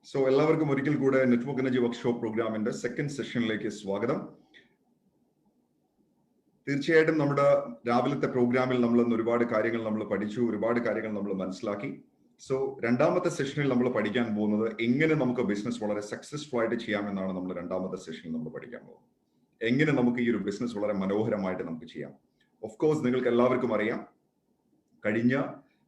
So എല്ലാവർക്കും ഒരിക്കൽ കൂടെ നെറ്റ്വർക്ക് എനർജി വർക്ക്ഷോപ്പ് പ്രോഗ്രാമിന്റെ സെക്കൻഡ് സെഷനിലേക്ക് സ്വാഗതം. തീർച്ചയായിട്ടും നമ്മുടെ രാവിലത്തെ പ്രോഗ്രാമിൽ നമ്മൾ ഒരുപാട് കാര്യങ്ങൾ നമ്മൾ പഠിച്ചു, ഒരുപാട് കാര്യങ്ങൾ നമ്മൾ മനസ്സിലാക്കി. സോ രണ്ടാമത്തെ സെഷനിൽ നമ്മൾ പഠിക്കാൻ പോകുന്നത് എങ്ങനെ നമുക്ക് ബിസിനസ് വളരെ സക്സസ്ഫുൾ ആയിട്ട് ചെയ്യാമെന്നാണ് നമ്മൾ രണ്ടാമത്തെ സെഷനിൽ നമ്മൾ പഠിക്കാൻ പോകുന്നത്. എങ്ങനെ നമുക്ക് ഈ ഒരു ബിസിനസ് വളരെ മനോഹരമായിട്ട് നമുക്ക് ചെയ്യാം. ഓഫ് കോഴ്സ് നിങ്ങൾക്ക് എല്ലാവർക്കും അറിയാം, കഴിഞ്ഞ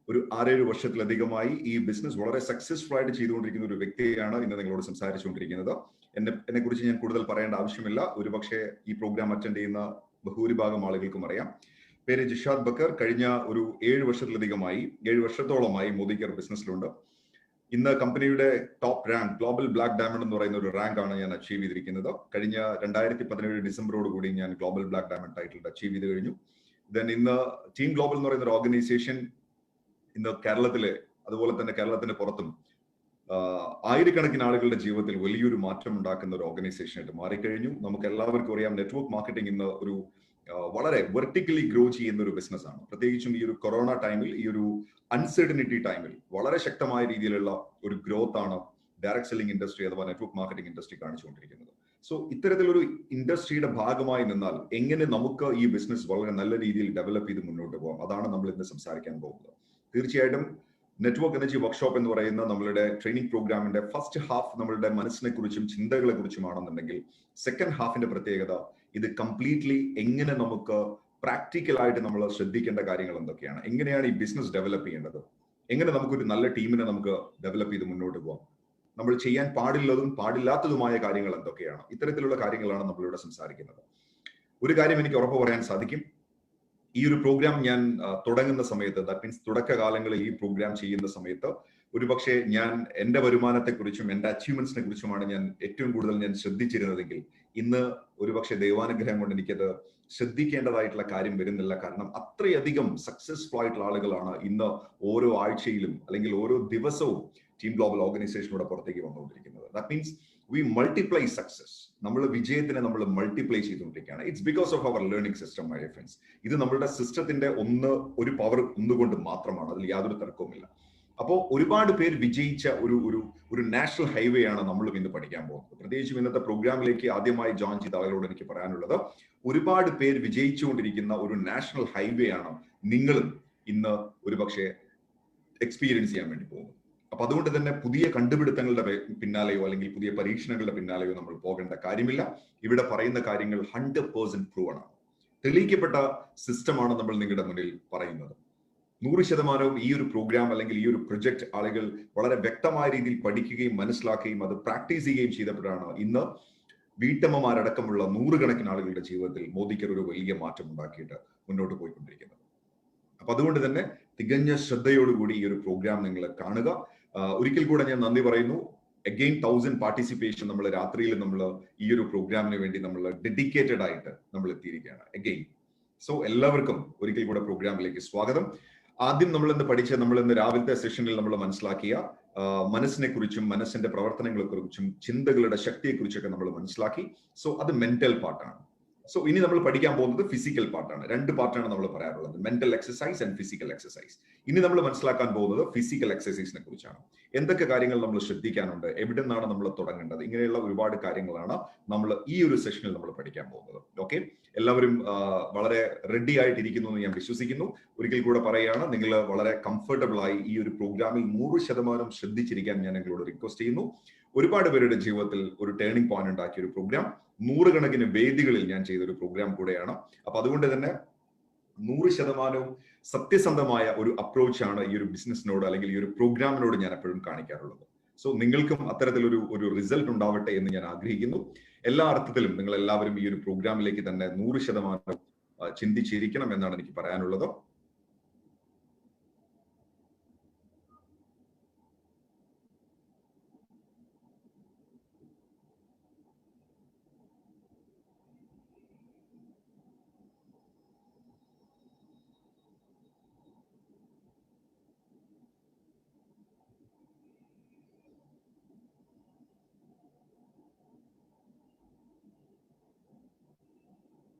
ഒരു 6-7 വർഷത്തിലധികമായി ഈ ബിസിനസ് വളരെ സക്സസ്ഫുൾ ആയിട്ട് ചെയ്തുകൊണ്ടിരിക്കുന്ന ഒരു വ്യക്തിയാണ് ഇന്ന് നിങ്ങളോട് സംസാരിച്ചുകൊണ്ടിരിക്കുന്നത്. എന്നെ കുറിച്ച് ഞാൻ കൂടുതൽ പറയേണ്ട ആവശ്യമില്ല. ഒരുപക്ഷെ ഈ പ്രോഗ്രാം അറ്റൻഡ് ചെയ്യുന്ന ബഹുഭൂരിഭാഗം ആളുകൾക്കും അറിയാം. പേര് ജിഷാദ് ബക്കർ. കഴിഞ്ഞ ഒരു 7 വർഷത്തോളമായി മോദികെയർ ബിസിനസ്സിലുണ്ട്. ഇന്ന് കമ്പനിയുടെ top rank global black diamond എന്ന് പറയുന്ന ഒരു റാങ്ക് ആണ് ഞാൻ അച്ചീവ് ചെയ്തിരിക്കുന്നത്. കഴിഞ്ഞ 2017 ഡിസംബറോട് കൂടി ഞാൻ global black diamond title achieve ചെയ്ത് കഴിഞ്ഞു. ദെൻ ഇന്ന് ടീം ഗ്ലോബൽ എന്ന് പറയുന്ന ഒരു ഓർഗനൈസേഷൻ ഇന്ന് കേരളത്തിലെ, അതുപോലെ തന്നെ കേരളത്തിന് പുറത്തും ആയിരക്കണക്കിന് ആളുകളുടെ ജീവിതത്തിൽ വലിയൊരു മാറ്റം ഉണ്ടാക്കുന്ന ഒരു ഓർഗനൈസേഷൻ ആയിട്ട് മാറിക്കഴിഞ്ഞു. നമുക്ക് എല്ലാവർക്കും അറിയാം, നെറ്റ്വർക്ക് മാർക്കറ്റിംഗ് ഇന്ന് ഒരു വളരെ വെർട്ടിക്കലി ഗ്രോ ചെയ്യുന്ന ഒരു ബിസിനസ് ആണ്. പ്രത്യേകിച്ചും ഈ ഒരു കൊറോണ ടൈമിൽ, ഈ ഒരു അൺസർട്ടനിറ്റി ടൈമിൽ വളരെ ശക്തമായ രീതിയിലുള്ള ഒരു ഗ്രോത്ത് ആണ് ഡയറക്ട് സെല്ലിംഗ് ഇൻഡസ്ട്രി അഥവാ നെറ്റ്വർക്ക് മാർക്കറ്റിംഗ് ഇൻഡസ്ട്രി കാണിച്ചുകൊണ്ടിരിക്കുന്നത്. സോ ഇത്തരത്തിലൊരു ഇൻഡസ്ട്രിയുടെ ഭാഗമായി നിന്നാൽ എങ്ങനെ നമുക്ക് ഈ ബിസിനസ് വളരെ നല്ല രീതിയിൽ ഡെവലപ്പ് ചെയ്ത് മുന്നോട്ട് പോകാം, അതാണ് നമ്മൾ ഇന്ന് സംസാരിക്കാൻ പോകുന്നത്. തീർച്ചയായിട്ടും നെറ്റ്വർക്ക് എനർജി വർക്ക്ഷോപ്പ് എന്ന് പറയുന്ന നമ്മളുടെ ട്രെയിനിങ് പ്രോഗ്രാമിന്റെ ഫസ്റ്റ് ഹാഫ് നമ്മളുടെ മനസ്സിനെ കുറിച്ചും ചിന്തകളെ കുറിച്ചുമാണെന്നുണ്ടെങ്കിൽ, സെക്കൻഡ് ഹാഫിന്റെ പ്രത്യേകത ഇത് കംപ്ലീറ്റ്ലി എങ്ങനെ നമുക്ക് പ്രാക്ടിക്കലായിട്ട് നമ്മൾ ശ്രദ്ധിക്കേണ്ട കാര്യങ്ങൾ എന്തൊക്കെയാണ്, എങ്ങനെയാണ് ഈ ബിസിനസ് ഡെവലപ്പ് ചെയ്യേണ്ടത്, എങ്ങനെ നമുക്കൊരു നല്ല ടീമിനെ നമുക്ക് ഡെവലപ്പ് ചെയ്ത് മുന്നോട്ട് പോകാം, നമ്മൾ ചെയ്യാൻ പാടില്ലതും പാടില്ലാത്തതുമായ കാര്യങ്ങൾ എന്തൊക്കെയാണ്, ഇത്തരത്തിലുള്ള കാര്യങ്ങളാണ് നമ്മളിവിടെ സംസാരിക്കുന്നത്. ഒരു കാര്യം എനിക്ക് ഉറപ്പ് പറയാൻ സാധിക്കും, ഈ ഒരു പ്രോഗ്രാം ഞാൻ തുടങ്ങുന്ന സമയത്ത്, ദാറ്റ് മീൻസ് തുടക്കകാലങ്ങളിൽ ഈ പ്രോഗ്രാം ചെയ്യുന്ന സമയത്ത് ഒരുപക്ഷെ ഞാൻ എന്റെ വരുമാനത്തെക്കുറിച്ചും എന്റെ അച്ചീവ്മെന്റ്സിനെ കുറിച്ചുമാണ് ഞാൻ ഏറ്റവും കൂടുതൽ ഞാൻ ശ്രദ്ധിച്ചിരുന്നതെങ്കിൽ, ഇന്ന് ഒരുപക്ഷെ ദൈവാനുഗ്രഹം കൊണ്ട് എനിക്കത് ശ്രദ്ധിക്കേണ്ടതായിട്ടുള്ള കാര്യം വരുന്നില്ല. കാരണം അത്രയധികം സക്സസ്ഫുൾ ആയിട്ടുള്ള ആളുകളാണ് ഇന്ന് ഓരോ ആഴ്ചയിലും അല്ലെങ്കിൽ ഓരോ ദിവസവും ടീം ഗ്ലോബൽ ഓർഗനൈസേഷനോട് പുറത്തേക്ക് വന്നുകൊണ്ടിരിക്കുന്നത്. That means we multiply success. നമ്മൾ വിജയത്തിനെ നമ്മൾ മൾട്ടിപ്ലൈ ചെയ്തുകൊണ്ടിരിക്കുകയാണ്. It's because of our learning system, my friends. ഇത് നമ്മളുടെ സിസ്റ്റത്തിന്റെ ഒരു പവർ ഒന്നുകൊണ്ട് മാത്രമാണ്, അതിൽ യാതൊരു തർക്കവുമില്ല. അപ്പോൾ ഒരുപാട് പേര് വിജയിച്ച ഒരു നാഷണൽ ഹൈവേ ആണ് നമ്മളും ഇന്ന് പഠിക്കാൻ പോകുന്നത്. പ്രത്യേകിച്ചും ഇന്നത്തെ പ്രോഗ്രാമിലേക്ക് ആദ്യമായി ജോയിൻ ചെയ്ത ആളുകളോട് എനിക്ക് പറയാനുള്ളത്, ഒരുപാട് പേര് വിജയിച്ചുകൊണ്ടിരിക്കുന്ന ഒരു നാഷണൽ ഹൈവേ ആണ് നിങ്ങളും ഇന്ന് ഒരുപക്ഷെ എക്സ്പീരിയൻസ് ചെയ്യാൻ വേണ്ടി പോകുന്നത്. അപ്പൊ അതുകൊണ്ട് തന്നെ പുതിയ കണ്ടുപിടുത്തങ്ങളുടെ പിന്നാലെയോ അല്ലെങ്കിൽ പുതിയ പരീക്ഷണങ്ങളുടെ പിന്നാലെയോ നമ്മൾ പോകേണ്ട കാര്യമില്ല. ഇവിടെ പറയുന്ന കാര്യങ്ങൾ 100% പ്രൂവൺ ആണ്, തെളിയിക്കപ്പെട്ട സിസ്റ്റമാണ് നമ്മൾ നിങ്ങളുടെ മുന്നിൽ പറയുന്നത്. 100% ഈ ഒരു പ്രോഗ്രാം അല്ലെങ്കിൽ ഈ ഒരു പ്രൊജക്ട് ആളുകൾ വളരെ വ്യക്തമായ രീതിയിൽ പഠിക്കുകയും മനസ്സിലാക്കുകയും അത് പ്രാക്ടീസ് ചെയ്യുകയും ചെയ്തപ്പോഴാണ് ഇന്ന് വീട്ടമ്മമാരടക്കമുള്ള 100 കണക്കിന് ആളുകളുടെ ജീവിതത്തിൽ മോദിക്കർ ഒരു വലിയ മാറ്റം ഉണ്ടാക്കിയിട്ട് മുന്നോട്ട് പോയിക്കൊണ്ടിരിക്കുന്നത്. അപ്പൊ അതുകൊണ്ട് തന്നെ തികഞ്ഞ ശ്രദ്ധയോടുകൂടി ഈ ഒരു പ്രോഗ്രാം നിങ്ങൾ കാണുക. ഒരിക്കൽ കൂടെ ഞാൻ നന്ദി പറയുന്നു. അഗെയിൻ 1000 പാർട്ടിസിപ്പേഷൻ നമ്മൾ രാത്രിയിൽ നമ്മൾ ഈ ഒരു പ്രോഗ്രാമിന് വേണ്ടി നമ്മൾ ഡെഡിക്കേറ്റഡ് ആയിട്ട് നമ്മൾ എത്തിയിരിക്കുകയാണ് അഗെയിൻ. സോ എല്ലാവർക്കും ഒരിക്കൽ കൂടെ പ്രോഗ്രാമിലേക്ക് സ്വാഗതം. ആദ്യം നമ്മൾ ഇന്ന് രാവിലത്തെ സെഷനിൽ നമ്മൾ മനസ്സിലാക്കിയ മനസ്സിനെ കുറിച്ചും മനസ്സിന്റെ പ്രവർത്തനങ്ങളെ കുറിച്ചും ചിന്തകളുടെ ശക്തിയെ കുറിച്ചൊക്കെ നമ്മൾ മനസ്സിലാക്കി. സോ അത് മെന്റൽ പാർട്ടാണ്. സോ ഇനി നമ്മൾ പഠിക്കാൻ പോകുന്നത് ഫിസിക്കൽ പാർട്ടാണ്. 2 പാർട്ടാണ് നമ്മൾ പറയാറുള്ളത്, mental exercise and physical exercise. ഇനി നമ്മൾ മനസ്സിലാക്കാൻ പോകുന്നത് ഫിസിക്കൽ എക്സസൈസിനെ കുറിച്ചാണ്. എന്തൊക്കെ കാര്യങ്ങൾ നമ്മൾ ശ്രദ്ധിക്കാനുണ്ട്, എവിടെ നിന്നാണ് നമ്മൾ തുടങ്ങേണ്ടത്, ഇങ്ങനെയുള്ള ഒരുപാട് കാര്യങ്ങളാണ് നമ്മൾ ഈ ഒരു സെഷനിൽ നമ്മൾ പഠിക്കാൻ പോകുന്നത്. ഓക്കെ, എല്ലാവരും വളരെ റെഡി ആയിട്ടിരിക്കുന്നു എന്ന് ഞാൻ വിശ്വസിക്കുന്നു. ഒരിക്കൽ കൂടെ പറയുകയാണ്, നിങ്ങൾ വളരെ കംഫർട്ടബിൾ ആയി ഈ ഒരു പ്രോഗ്രാമിൽ 100% ശ്രദ്ധിച്ചിരിക്കാൻ ഞാൻ നിങ്ങളോട് റിക്വസ്റ്റ് ചെയ്യുന്നു. ഒരുപാട് പേരുടെ ജീവിതത്തിൽ ഒരു ടേണിംഗ് പോയിന്റ് ഉണ്ടാക്കിയ ഒരു പ്രോഗ്രാം, 100 കണക്കിന് വേദികളിൽ ഞാൻ ചെയ്തൊരു പ്രോഗ്രാം കൂടെയാണ്. അപ്പൊ അതുകൊണ്ട് തന്നെ 100% സത്യസന്ധമായ ഒരു അപ്രോച്ചാണ് ഈ ഒരു ബിസിനസ്സിനോട് അല്ലെങ്കിൽ ഈ ഒരു പ്രോഗ്രാമിനോട് ഞാൻ എപ്പോഴും കാണിക്കാറുള്ളത്. സോ നിങ്ങൾക്കും അത്തരത്തിലൊരു റിസൾട്ട് ഉണ്ടാവട്ടെ എന്ന് ഞാൻ ആഗ്രഹിക്കുന്നു. എല്ലാ അർത്ഥത്തിലും നിങ്ങൾ എല്ലാവരും ഈ ഒരു പ്രോഗ്രാമിലേക്ക് തന്നെ 100% ചിന്തിച്ചിരിക്കണം എന്നാണ് എനിക്ക് പറയാനുള്ളത്.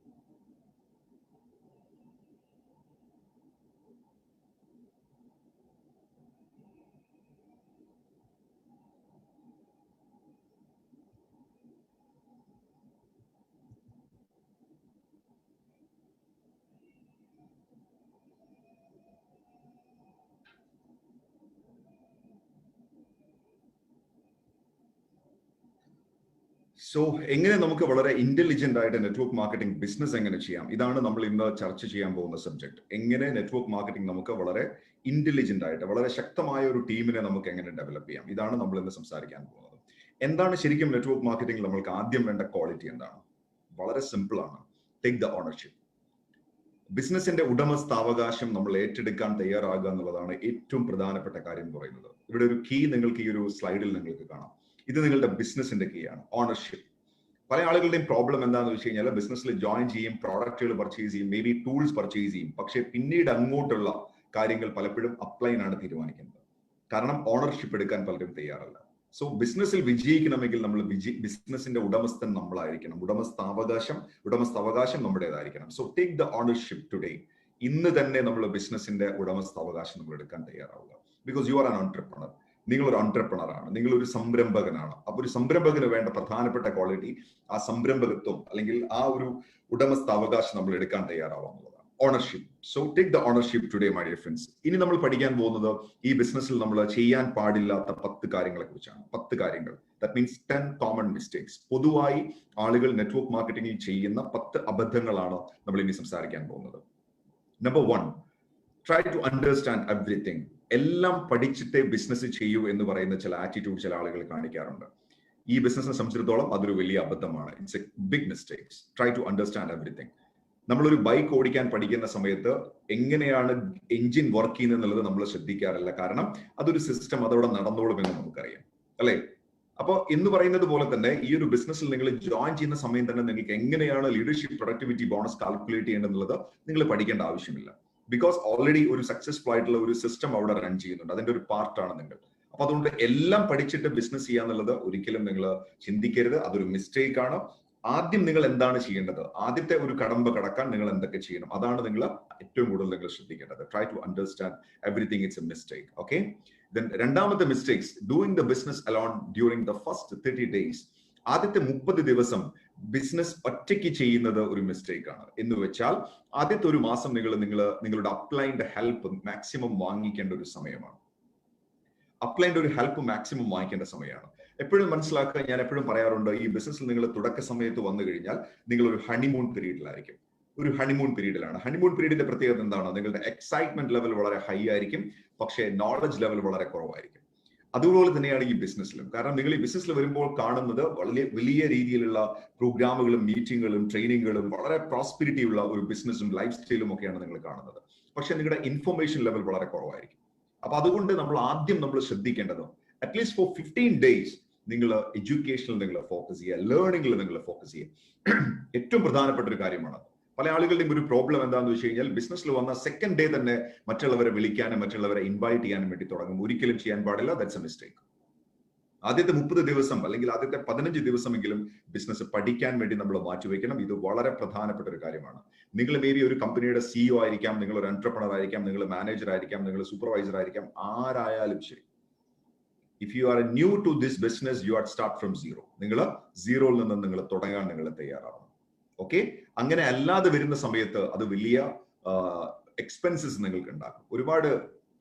സോ എങ്ങനെ നമുക്ക് വളരെ ഇന്റലിജന്റ് ആയിട്ട് നെറ്റ്വർക്ക് മാർക്കറ്റിംഗ് ബിസിനസ് എങ്ങനെ ചെയ്യാം, ഇതാണ് നമ്മൾ ഇന്ന് ചർച്ച ചെയ്യാൻ പോകുന്ന സബ്ജക്ട്. എങ്ങനെ നെറ്റ്വർക്ക് മാർക്കറ്റിംഗ് നമുക്ക് വളരെ ഇന്റലിജന്റ് ആയിട്ട് വളരെ ശക്തമായ ഒരു ടീമിനെ നമുക്ക് എങ്ങനെ ഡെവലപ്പ് ചെയ്യാം, ഇതാണ് നമ്മൾ ഇന്ന് സംസാരിക്കാൻ പോകുന്നത്. എന്താണ് ശരിക്കും നെറ്റ്വർക്ക് മാർക്കറ്റിംഗ് നമ്മൾക്ക് ആദ്യം വേണ്ട ക്വാളിറ്റി എന്താണ്? വളരെ സിമ്പിൾ ആണ്. Take the ownership. ബിസിനസിന്റെ ഉടമസ്ഥാവകാശം നമ്മൾ ഏറ്റെടുക്കാൻ തയ്യാറാകുക എന്നുള്ളതാണ് ഏറ്റവും പ്രധാനപ്പെട്ട കാര്യം എന്ന് പറയുന്നത്. ഇവിടെ ഒരു കീ നിങ്ങൾക്ക് ഈ ഒരു സ്ലൈഡിൽ നിങ്ങൾക്ക് കാണാം. ഇത് നിങ്ങളുടെ ബിസിനസിന്റെ കീ ആണ്, ഓണർഷിപ്പ്. പല ആളുകളുടെയും പ്രോബ്ലം എന്താണെന്ന് വെച്ച് കഴിഞ്ഞാൽ ബിസിനസ്സിൽ ജോയിൻ ചെയ്യും, പ്രോഡക്റ്റുകൾ പർച്ചേസ് ചെയ്യും, മേ ബി ടൂൾസ് പർച്ചേസ് ചെയ്യും, പക്ഷേ പിന്നീട് അങ്ങോട്ടുള്ള കാര്യങ്ങൾ പലപ്പോഴും അപ്ലൈനാണ് തീരുമാനിക്കുന്നത്. കാരണം ഓണർഷിപ്പ് എടുക്കാൻ പലരും തയ്യാറല്ല. സോ ബിസിനസ്സിൽ വിജയിക്കണമെങ്കിൽ നമ്മൾ ബിസിനസിന്റെ ഉടമസ്ഥൻ നമ്മളായിരിക്കണം. ഉടമസ്ഥാവകാശം നമ്മുടേതായിരിക്കണം. So take the ownership today. ഇന്ന് തന്നെ നമ്മൾ ബിസിനസിന്റെ ഉടമസ്ഥാവകാശം നമ്മൾ എടുക്കാൻ തയ്യാറാവുക. Because you are an entrepreneur. നിങ്ങളൊരു ഓൺട്രപ്രണർ ആണ്, നിങ്ങളൊരു സംരംഭകനാണ്. അപ്പൊ ഒരു സംരംഭകന് വേണ്ട പ്രധാനപ്പെട്ട ക്വാളിറ്റി ആ സംരംഭകത്വം അല്ലെങ്കിൽ ആ ഒരു ഉടമസ്ഥാവകാശം നമ്മൾ എടുക്കാൻ തയ്യാറാവുക എന്നുള്ളതാണ്, ownership. So take the ownership today my dear friends. ഇനി നമ്മൾ പഠിക്കാൻ പോകുന്നത് ഈ ബിസിനസ്സിൽ നമ്മൾ ചെയ്യാൻ പാടില്ലാത്ത 10 കാര്യങ്ങളെ കുറിച്ചാണ്. 10 കാര്യങ്ങൾ, ദാറ്റ് മീൻസ് 10 കോമൺ മിസ്റ്റേക്സ്. പൊതുവായി ആളുകൾ നെറ്റ്വർക്ക് മാർക്കറ്റിംഗിൽ ചെയ്യുന്ന 10 അബദ്ധങ്ങളാണ് നമ്മൾ ഇനി സംസാരിക്കാൻ പോകുന്നത്. Number 1, try to understand everything. എല്ലാം പഠിച്ചിട്ടേ ബിസിനസ് ചെയ്യൂ എന്ന് പറയുന്ന ചില ആറ്റിറ്റ്യൂഡ് ചില ആളുകൾ കാണിക്കാറുണ്ട്. ഈ ബിസിനസിനെ സംബന്ധിച്ചിടത്തോളം അതൊരു വലിയ അബദ്ധമാണ്. It's a big mistakes. Try to understand everything. നമ്മളൊരു ബൈക്ക് ഓടിക്കാൻ പഠിക്കുന്ന സമയത്ത് എങ്ങനെയാണ് എഞ്ചിൻ വർക്ക് ചെയ്യുന്നത് എന്നുള്ളത് നമ്മൾ ശ്രദ്ധിക്കാറില്ല. കാരണം അതൊരു സിസ്റ്റം, അതവിടെ നടന്നോളുമെന്ന് നമുക്കറിയാം, അല്ലെ? അപ്പൊ എന്ന് പറയുന്നത് പോലെ തന്നെ ഈ ഒരു ബിസിനസ്സിൽ നിങ്ങൾ ജോയിൻ ചെയ്യുന്ന സമയം തന്നെ നിങ്ങൾക്ക് എങ്ങനെയാണ് ലീഡർഷിപ്പ് പ്രൊഡക്ടിവിറ്റി ബോണസ് കാൽക്കുലേറ്റ് ചെയ്യേണ്ടതെന്നുള്ളത് നിങ്ങൾ പഠിക്കേണ്ട ആവശ്യമില്ല. ബിക്കോസ് ഓൾറെഡി ഒരു സക്സസ്ഫുൾ ആയിട്ടുള്ള ഒരു സിസ്റ്റം അവിടെ റൺ ചെയ്യുന്നുണ്ട്, അതിന്റെ ഒരു പാർട്ടാണ് നിങ്ങൾ. അപ്പൊ അതുകൊണ്ട് എല്ലാം പഠിച്ചിട്ട് ബിസിനസ് ചെയ്യാന്നുള്ളത് ഒരിക്കലും നിങ്ങൾ ചിന്തിക്കരുത്. അതൊരു മിസ്റ്റേക്ക് ആണ്. ആദ്യം നിങ്ങൾ എന്താണ് ചെയ്യേണ്ടത്, ആദ്യത്തെ ഒരു കടമ്പ കടക്കാൻ നിങ്ങൾ എന്തൊക്കെ ചെയ്യണം, അതാണ് നിങ്ങൾ ഏറ്റവും കൂടുതൽ നിങ്ങൾ ശ്രദ്ധിക്കേണ്ടത്. Try to understand everything. It's a mistake. Okay. Then രണ്ടാമത്തെ mistakes, doing the business alone during the first 30 days. ആദ്യത്തെ 30 ദിവസം ബിസിനസ് ഒറ്റയ്ക്ക് ചെയ്യുന്നത് ഒരു മിസ്റ്റേക്ക് ആണ്. എന്ന് വെച്ചാൽ ആദ്യത്തെ ഒരു മാസം നിങ്ങളുടെ അപ്ലൈൻ്റെ ഹെൽപ്പ് മാക്സിമം വാങ്ങിക്കേണ്ട ഒരു സമയമാണ്. അപ്ലൈൻ്റെ ഒരു ഹെൽപ്പ് മാക്സിമം വാങ്ങിക്കേണ്ട സമയമാണ്. എപ്പോഴും മനസ്സിലാക്കുക, ഞാൻ എപ്പോഴും പറയാറുണ്ട്, ഈ ബിസിനസ്സിൽ നിങ്ങൾ തുടക്ക സമയത്ത് വന്നു കഴിഞ്ഞാൽ നിങ്ങൾ ഒരു ഹണിമൂൺ പീരീഡിലായിരിക്കും. ഒരു ഹണിമൂൺ പീരീഡിലാണ്. ഹണിമൂൺ പീരീഡിന്റെ പ്രത്യേകത എന്താണ്? നിങ്ങളുടെ എക്സൈറ്റ്മെന്റ് ലെവൽ വളരെ ഹൈ ആയിരിക്കും, പക്ഷേ നോളജ് ലെവൽ വളരെ കുറവായിരിക്കും. അതുപോലെ തന്നെയാണ് ഈ ബിസിനസ്സിലും. കാരണം നിങ്ങൾ ഈ ബിസിനസ്സിൽ വരുമ്പോൾ കാണുന്നത് വളരെ വലിയ രീതിയിലുള്ള പ്രോഗ്രാമുകളും മീറ്റിങ്ങുകളും ട്രെയിനിങ്ങുകളും വളരെ പ്രോസ്പിരിറ്റി ഉള്ള ഒരു ബിസിനസ്സും ലൈഫ് സ്റ്റൈലും ഒക്കെയാണ് നിങ്ങൾ കാണുന്നത്. പക്ഷെ നിങ്ങളുടെ ഇൻഫർമേഷൻ ലെവൽ വളരെ കുറവായിരിക്കും. അപ്പൊ അതുകൊണ്ട് നമ്മൾ ശ്രദ്ധിക്കേണ്ടത് അറ്റ്ലീസ്റ്റ് ഫോർ 15 days നിങ്ങൾ എഡ്യൂക്കേഷനിൽ നിങ്ങൾ ഫോക്കസ് ചെയ്യുക, ലേണിംഗിൽ നിങ്ങൾ ഫോക്കസ് ചെയ്യുക. ഏറ്റവും പ്രധാനപ്പെട്ട ഒരു കാര്യമാണ്. പല ആളുകളുടെയും ഒരു പ്രോബ്ലം എന്താണെന്ന് വെച്ച് കഴിഞ്ഞാൽ ബിസിനസ്സിൽ വന്ന സെക്കൻഡ് ഡേ തന്നെ മറ്റുള്ളവരെ വിളിക്കാനും മറ്റുള്ളവരെ ഇൻവൈറ്റ് ചെയ്യാനും വേണ്ടി തുടങ്ങും. ഒരിക്കലും ചെയ്യാൻ പാടില്ല. That's A mistake. ആദ്യത്തെ 30 ദിവസം അല്ലെങ്കിൽ ആദ്യത്തെ 15 ദിവസമെങ്കിലും ബിസിനസ് പഠിക്കാൻ വേണ്ടി നമ്മൾ മാറ്റിവെക്കണം. ഇത് വളരെ പ്രധാനപ്പെട്ട ഒരു കാര്യമാണ്. നിങ്ങൾ മേ ബി ഒരു കമ്പനിയുടെ സിഇഒ ആയിരിക്കാം, നിങ്ങൾ ഒരു എന്റർപ്രണർ ആയിരിക്കാം, നിങ്ങൾ മാനേജർ ആയിരിക്കാം, നിങ്ങൾ സൂപ്പർവൈസർ ആയിരിക്കാം, ആരായാലും ശരി. If you are new to this business, you are start from zero. നിങ്ങൾ സീറോയിൽ നിന്ന് നിങ്ങൾ തുടങ്ങാൻ നിങ്ങൾ തയ്യാറാവണം. ഓക്കെ. അങ്ങനെ അല്ലാതെ വരുന്ന സമയത്ത് അത് വലിയ എക്സ്പെൻസസ് നിങ്ങൾക്ക് ഉണ്ടാക്കും. ഒരുപാട്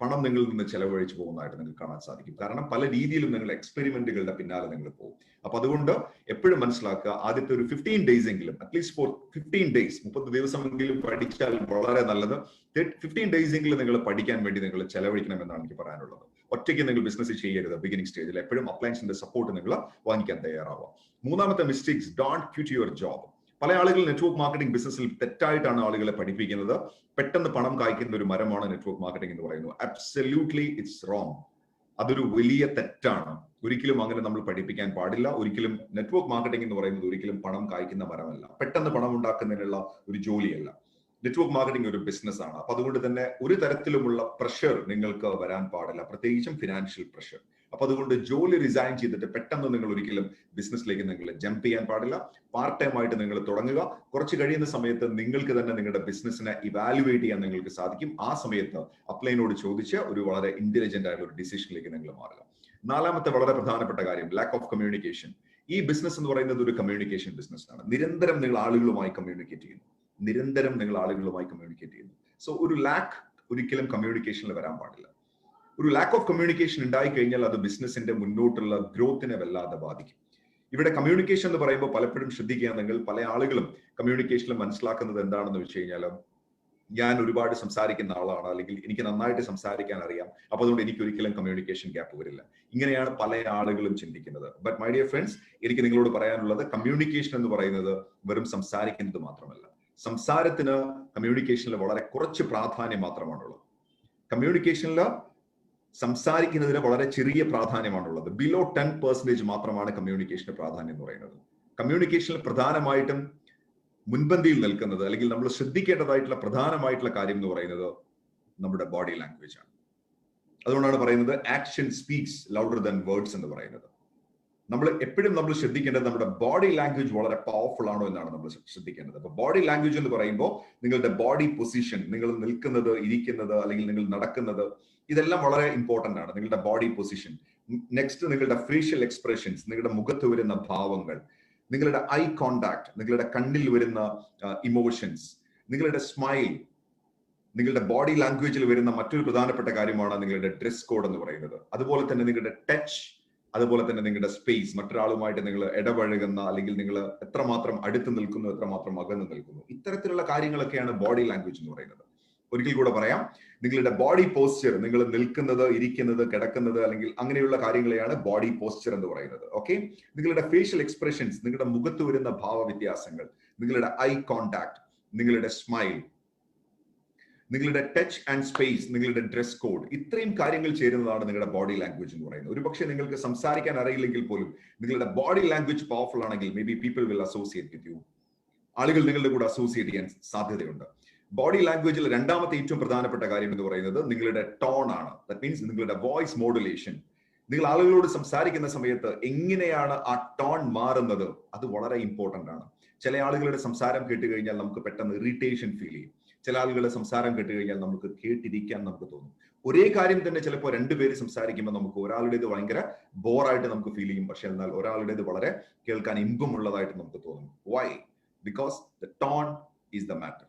പണം നിങ്ങളിൽ നിന്ന് ചെലവഴിച്ചു പോകുന്നതായിട്ട് നിങ്ങൾക്ക് കാണാൻ സാധിക്കും. കാരണം പല രീതിയിലും നിങ്ങൾ എക്സ്പെരിമെന്റുകളുടെ പിന്നാലെ നിങ്ങൾ പോകും. അപ്പൊ അതുകൊണ്ട് എപ്പോഴും മനസ്സിലാക്കുക, ആദ്യത്തെ ഒരു 15 days എങ്കിലും, അറ്റ്ലീസ്റ്റ് ഫോർ 15 days, 30 ദിവസമെങ്കിലും പഠിച്ചാൽ വളരെ നല്ലത്. 15 days എങ്കിലും നിങ്ങൾ പഠിക്കാൻ വേണ്ടി നിങ്ങൾ ചെലവഴിക്കണം എന്നാണ് എനിക്ക് പറയാനുള്ളത്. ഒറ്റയ്ക്ക് നിങ്ങൾ ബിസിനസ് ചെയ്യരുത്. ബിഗിനിങ് സ്റ്റേജിൽ എപ്പോഴും അപ്ലയൻസിന്റെ സപ്പോർട്ട് നിങ്ങൾ വാങ്ങിക്കാൻ തയ്യാറാവുക. മൂന്നാമത്തെ mistakes, don't quit your job. പല ആളുകൾ നെറ്റ്വർക്ക് മാർക്കറ്റിംഗ് ബിസിനസ്സിൽ തെറ്റായിട്ടാണ് ആളുകളെ പഠിപ്പിക്കുന്നത്. പെട്ടെന്ന് പണം കായ്ക്കുന്ന ഒരു മരമാണ് നെറ്റ്വർക്ക് മാർക്കറ്റിംഗ് എന്ന് പറയുന്നത്. Absolutely it's wrong. അതൊരു വലിയ തെറ്റാണ്. ഒരിക്കലും അങ്ങനെ നമ്മൾ പഠിപ്പിക്കാൻ പാടില്ല. ഒരിക്കലും നെറ്റ്വർക്ക് മാർക്കറ്റിംഗ് എന്ന് പറയുന്നത് ഒരിക്കലും പണം കായ്ക്കുന്ന മരമല്ല, പെട്ടെന്ന് പണം ഉണ്ടാക്കുന്നതിനുള്ള ഒരു ജോലിയല്ല. നെറ്റ്വർക്ക് മാർക്കറ്റിംഗ് ഒരു ബിസിനസ് ആണ്. അപ്പൊ അതുകൊണ്ട് തന്നെ ഒരു തരത്തിലുമുള്ള പ്രഷർ നിങ്ങൾക്ക് വരാൻ പാടില്ല, പ്രത്യേകിച്ചും ഫിനാൻഷ്യൽ പ്രഷർ. അപ്പൊ അതുകൊണ്ട് ജോലി റിസൈൻ ചെയ്തിട്ട് പെട്ടെന്ന് നിങ്ങൾ ഒരിക്കലും ബിസിനസ്സിലേക്ക് നിങ്ങൾ ജമ്പ് ചെയ്യാൻ പാടില്ല. പാർട്ട് ടൈം ആയിട്ട് നിങ്ങൾ തുടങ്ങുക. കുറച്ച് കഴിയുന്ന സമയത്ത് നിങ്ങൾക്ക് തന്നെ നിങ്ങളുടെ ബിസിനസ്സിനെ ഇവാലുവേറ്റ് ചെയ്യാൻ നിങ്ങൾക്ക് സാധിക്കും. ആ സമയത്ത് അപ്ലൈനോട് ചോദിച്ച് ഒരു വളരെ ഇന്റലിജന്റ് ആയിട്ടുള്ള ഒരു ഡിസിഷനിലേക്ക് നിങ്ങൾ മാറുക. നാലാമത്തെ വളരെ പ്രധാനപ്പെട്ട കാര്യം, ലാക്ക് ഓഫ് കമ്മ്യൂണിക്കേഷൻ. ഈ ബിസിനസ് എന്ന് പറയുന്നത് ഒരു കമ്മ്യൂണിക്കേഷൻ ബിസിനസ് ആണ്. നിരന്തരം നിങ്ങൾ ആളുകളുമായി കമ്മ്യൂണിക്കേറ്റ് ചെയ്യുന്നു. സോ ഒരു ലാക്ക് ഒരിക്കലും കമ്മ്യൂണിക്കേഷനിൽ വരാൻ പാടില്ല. ഒരു ലാക്ക് ഓഫ് കമ്മ്യൂണിക്കേഷൻ ഉണ്ടായി കഴിഞ്ഞാൽ അത് ബിസിനസിന്റെ മുന്നോട്ടുള്ള ഗ്രോത്തിനെ വല്ലാതെ ബാധിക്കും. ഇവിടെ കമ്മ്യൂണിക്കേഷൻ എന്ന് പറയുമ്പോൾ പലപ്പോഴും ശ്രദ്ധിക്കുകയാണെങ്കിൽ പല ആളുകളും കമ്മ്യൂണിക്കേഷനിൽ മനസ്സിലാക്കുന്നത് എന്താണെന്ന് വെച്ച് കഴിഞ്ഞാൽ, ഞാൻ ഒരുപാട് സംസാരിക്കുന്ന ആളാണ്, അല്ലെങ്കിൽ എനിക്ക് നന്നായിട്ട് സംസാരിക്കാൻ അറിയാം, അപ്പൊ അതുകൊണ്ട് എനിക്ക് ഒരിക്കലും കമ്മ്യൂണിക്കേഷൻ ഗ്യാപ്പ് വരില്ല. ഇങ്ങനെയാണ് പല ആളുകളും ചിന്തിക്കുന്നത്. ബട്ട് മൈ ഡിയർ ഫ്രണ്ട്സ്, എനിക്ക് നിങ്ങളോട് പറയാനുള്ളത്, കമ്മ്യൂണിക്കേഷൻ എന്ന് പറയുന്നത് വെറും സംസാരിക്കുന്നത് മാത്രമല്ല. സംസാരത്തിന് കമ്മ്യൂണിക്കേഷനിൽ വളരെ കുറച്ച് പ്രാധാന്യം മാത്രമാണുള്ളത്. കമ്മ്യൂണിക്കേഷനിൽ സംസാരിക്കുന്നതിന് വളരെ ചെറിയ പ്രാധാന്യമാണുള്ളത്. ബിലോ 10% മാത്രമാണ് കമ്മ്യൂണിക്കേഷന് പ്രാധാന്യം എന്ന് പറയുന്നത്. കമ്മ്യൂണിക്കേഷനിൽ പ്രധാനമായിട്ടും മുൻപന്തിയിൽ നിൽക്കുന്നത്, അല്ലെങ്കിൽ നമ്മൾ ശ്രദ്ധിക്കേണ്ടതായിട്ടുള്ള പ്രധാനമായിട്ടുള്ള കാര്യം എന്ന് പറയുന്നത് നമ്മുടെ ബോഡി ലാംഗ്വേജ് ആണ്. അതുകൊണ്ടാണ് പറയുന്നത് action speaks louder than words എന്ന് പറയുന്നത്. എപ്പോഴും നമ്മൾ ശ്രദ്ധിക്കേണ്ടത് നമ്മുടെ ബോഡി ലാംഗ്വേജ് വളരെ പവർഫുൾ ആണോ എന്നാണ് നമ്മൾ ശ്രദ്ധിക്കേണ്ടത്. അപ്പൊ ബോഡി ലാംഗ്വേജ് എന്ന് പറയുമ്പോൾ നിങ്ങളുടെ ബോഡി പൊസിഷൻ, നിങ്ങൾ നിൽക്കുന്നത്, ഇരിക്കുന്നത്, അല്ലെങ്കിൽ നിങ്ങൾ നടക്കുന്നത്, ഇതെല്ലാം വളരെ ഇമ്പോർട്ടന്റ് ആണ്. നിങ്ങളുടെ ബോഡി പൊസിഷൻ. നെക്സ്റ്റ്, നിങ്ങളുടെ ഫേഷ്യൽ എക്സ്പ്രഷൻസ്, നിങ്ങളുടെ മുഖത്ത് വരുന്ന ഭാവങ്ങൾ, നിങ്ങളുടെ ഐ കോണ്ടാക്ട്, നിങ്ങളുടെ കണ്ണിൽ വരുന്ന ഇമോഷൻസ്, നിങ്ങളുടെ സ്മൈൽ, നിങ്ങളുടെ ബോഡി ലാംഗ്വേജിൽ വരുന്ന മറ്റൊരു പ്രധാനപ്പെട്ട കാര്യമാണ് നിങ്ങളുടെ ഡ്രസ് കോഡ് എന്ന് പറയുന്നത്. അതുപോലെ തന്നെ നിങ്ങളുടെ ടച്ച്, അതുപോലെ തന്നെ നിങ്ങളുടെ സ്പേസ്, മറ്റൊരാളുമായിട്ട് നിങ്ങൾ ഇടപഴകുന്ന, അല്ലെങ്കിൽ നിങ്ങൾ എത്രമാത്രം അടുത്ത് നിൽക്കുന്നു, എത്രമാത്രം അകന്ന് നിൽക്കുന്നു, ഇത്തരത്തിലുള്ള കാര്യങ്ങളൊക്കെയാണ് ബോഡി ലാംഗ്വേജ് എന്ന് പറയുന്നത്. ഒരിക്കൽ കൂടെ പറയാം, നിങ്ങളുടെ ബോഡി പോസ്ചർ, നിങ്ങൾ നിൽക്കുന്നത്, ഇരിക്കുന്നത്, കിടക്കുന്നത്, അല്ലെങ്കിൽ അങ്ങനെയുള്ള കാര്യങ്ങളെയാണ് ബോഡി പോസ്ചർ എന്ന് പറയുന്നത്. ഓക്കെ, നിങ്ങളുടെ ഫേഷ്യൽ എക്സ്പ്രഷൻസ്, നിങ്ങളുടെ മുഖത്ത് വരുന്ന ഭാവവ്യത്യാസങ്ങൾ, നിങ്ങളുടെ ഐ കോണ്ടാക്ട്, നിങ്ങളുടെ സ്മൈൽ, നിങ്ങളുടെ ടച്ച് ആൻഡ് സ്പേസ്, നിങ്ങളുടെ ഡ്രസ് കോഡ്, ഇത്രയും കാര്യങ്ങൾ ചേരുന്നതാണ് നിങ്ങളുടെ ബോഡി ലാംഗ്വേജ് എന്ന് പറയുന്നത്. ഒരു പക്ഷേ നിങ്ങൾക്ക് സംസാരിക്കാൻ അറിയില്ലെങ്കിൽ പോലും നിങ്ങളുടെ ബോഡി ലാംഗ്വേജ് പവർഫുൾ ആണെങ്കിൽ may be people will associate with you. ആളുകൾ നിങ്ങളുടെ കൂടെ അസോസിയേറ്റ് ചെയ്യാൻ സാധ്യതയുണ്ട്. ബോഡി ലാംഗ്വേജിൽ രണ്ടാമത്തെ ഏറ്റവും പ്രധാനപ്പെട്ട കാര്യം എന്ന് പറയുന്നത് നിങ്ങളുടെ ടോൺ ആണ്. ദാറ്റ് മീൻസ് നിങ്ങളുടെ വോയിസ് മോഡുലേഷൻ. നിങ്ങൾ ആളുകളോട് സംസാരിക്കുന്ന സമയത്ത് എങ്ങനെയാണ് ആ ടോൺ മാറുന്നത്, അത് വളരെ ഇമ്പോർട്ടന്റ് ആണ്. ചില ആളുകളുടെ സംസാരം കേട്ട് കഴിഞ്ഞാൽ നമുക്ക് പെട്ടെന്ന് ഇറിറ്റേഷൻ ഫീൽ ചെയ്യും. ചില ആളുകളുടെ സംസാരം കേട്ട് കഴിഞ്ഞാൽ നമുക്ക് കേട്ടിരിക്കാൻ നമുക്ക് തോന്നും. ഒരേ കാര്യം തന്നെ ചിലപ്പോൾ രണ്ടുപേര് സംസാരിക്കുമ്പോൾ നമുക്ക് ഒരാളുടേത് ഭയങ്കര ബോറായിട്ട് നമുക്ക് ഫീൽ ചെയ്യും, പക്ഷെ എന്നാൽ ഒരാളുടേത് വളരെ കേൾക്കാൻ ഇമ്പമുള്ളതായിട്ട് നമുക്ക് തോന്നും. Why? Because the tone is the matter.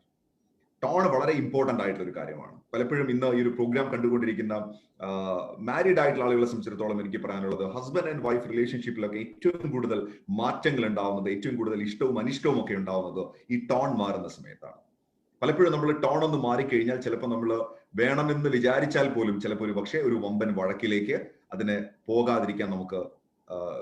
Tone വളരെ ഇമ്പോർട്ടന്റ് ആയിട്ടുള്ള ഒരു കാര്യമാണ്. പലപ്പോഴും ഇന്ന് ഈ ഒരു പ്രോഗ്രാം കണ്ടുകൊണ്ടിരിക്കുന്ന മാരീഡ് ആയിട്ടുള്ള ആളുകളെ സംബന്ധിച്ചിടത്തോളം എനിക്ക് പറയാനുള്ളത്, ഹസ്ബൻഡ് ആൻഡ് വൈഫ് റിലേഷൻഷിപ്പിലൊക്കെ ഏറ്റവും കൂടുതൽ മാറ്റങ്ങൾ ഉണ്ടാവുന്നത്, ഏറ്റവും കൂടുതൽ ഇഷ്ടവും അനിഷ്ടവും ഒക്കെ ഉണ്ടാവുന്നത് ഈ ടോൺ മാറുന്ന സമയത്താണ്. പലപ്പോഴും നമ്മൾ ടോൺ ഒന്ന് മാറിക്കഴിഞ്ഞാൽ ചിലപ്പോൾ നമ്മൾ വേണമെന്ന് വിചാരിച്ചാൽ പോലും ചിലപ്പോൾ ഒരു പക്ഷേ ഒരു വമ്പൻ വഴക്കിലേക്ക് അതിനെ പോകാതിരിക്കാൻ നമുക്ക്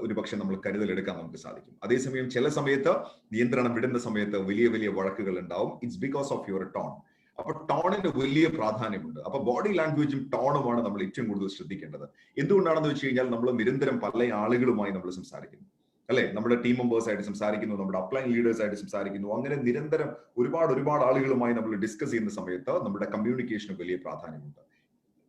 ഒരു പക്ഷെ നമ്മൾ കരുതലെടുക്കാൻ നമുക്ക് സാധിക്കും. അതേസമയം ചില സമയത്ത് നിയന്ത്രണം വിടുന്ന സമയത്ത് വലിയ വലിയ വഴക്കുകൾ ഉണ്ടാവും. It's because of your tone. അപ്പൊ ടോണിന് വലിയ പ്രാധാന്യമുണ്ട്. അപ്പൊ ബോഡി ലാംഗ്വേജും ടോണുമാണ് നമ്മൾ ഏറ്റവും കൂടുതൽ ശ്രദ്ധിക്കേണ്ടത്. എന്തുകൊണ്ടാണെന്ന് വെച്ച് കഴിഞ്ഞാൽ നമ്മൾ നിരന്തരം പല ആളുകളുമായി നമ്മൾ സംസാരിക്കുന്നു, അല്ലെ? നമ്മുടെ ടീം മെമ്പേഴ്സ് ആയിട്ട് സംസാരിക്കുന്നു, നമ്മുടെ അപ്ലൈൻ ലീഡേഴ്സ് ആയിട്ട് സംസാരിക്കുന്നു. അങ്ങനെ നിരന്തരം ഒരുപാട് ആളുകളുമായി നമ്മൾ ഡിസ്കസ് ചെയ്യുന്ന സമയത്ത് നമ്മുടെ കമ്മ്യൂണിക്കേഷന് വലിയ പ്രാധാന്യമുണ്ട്.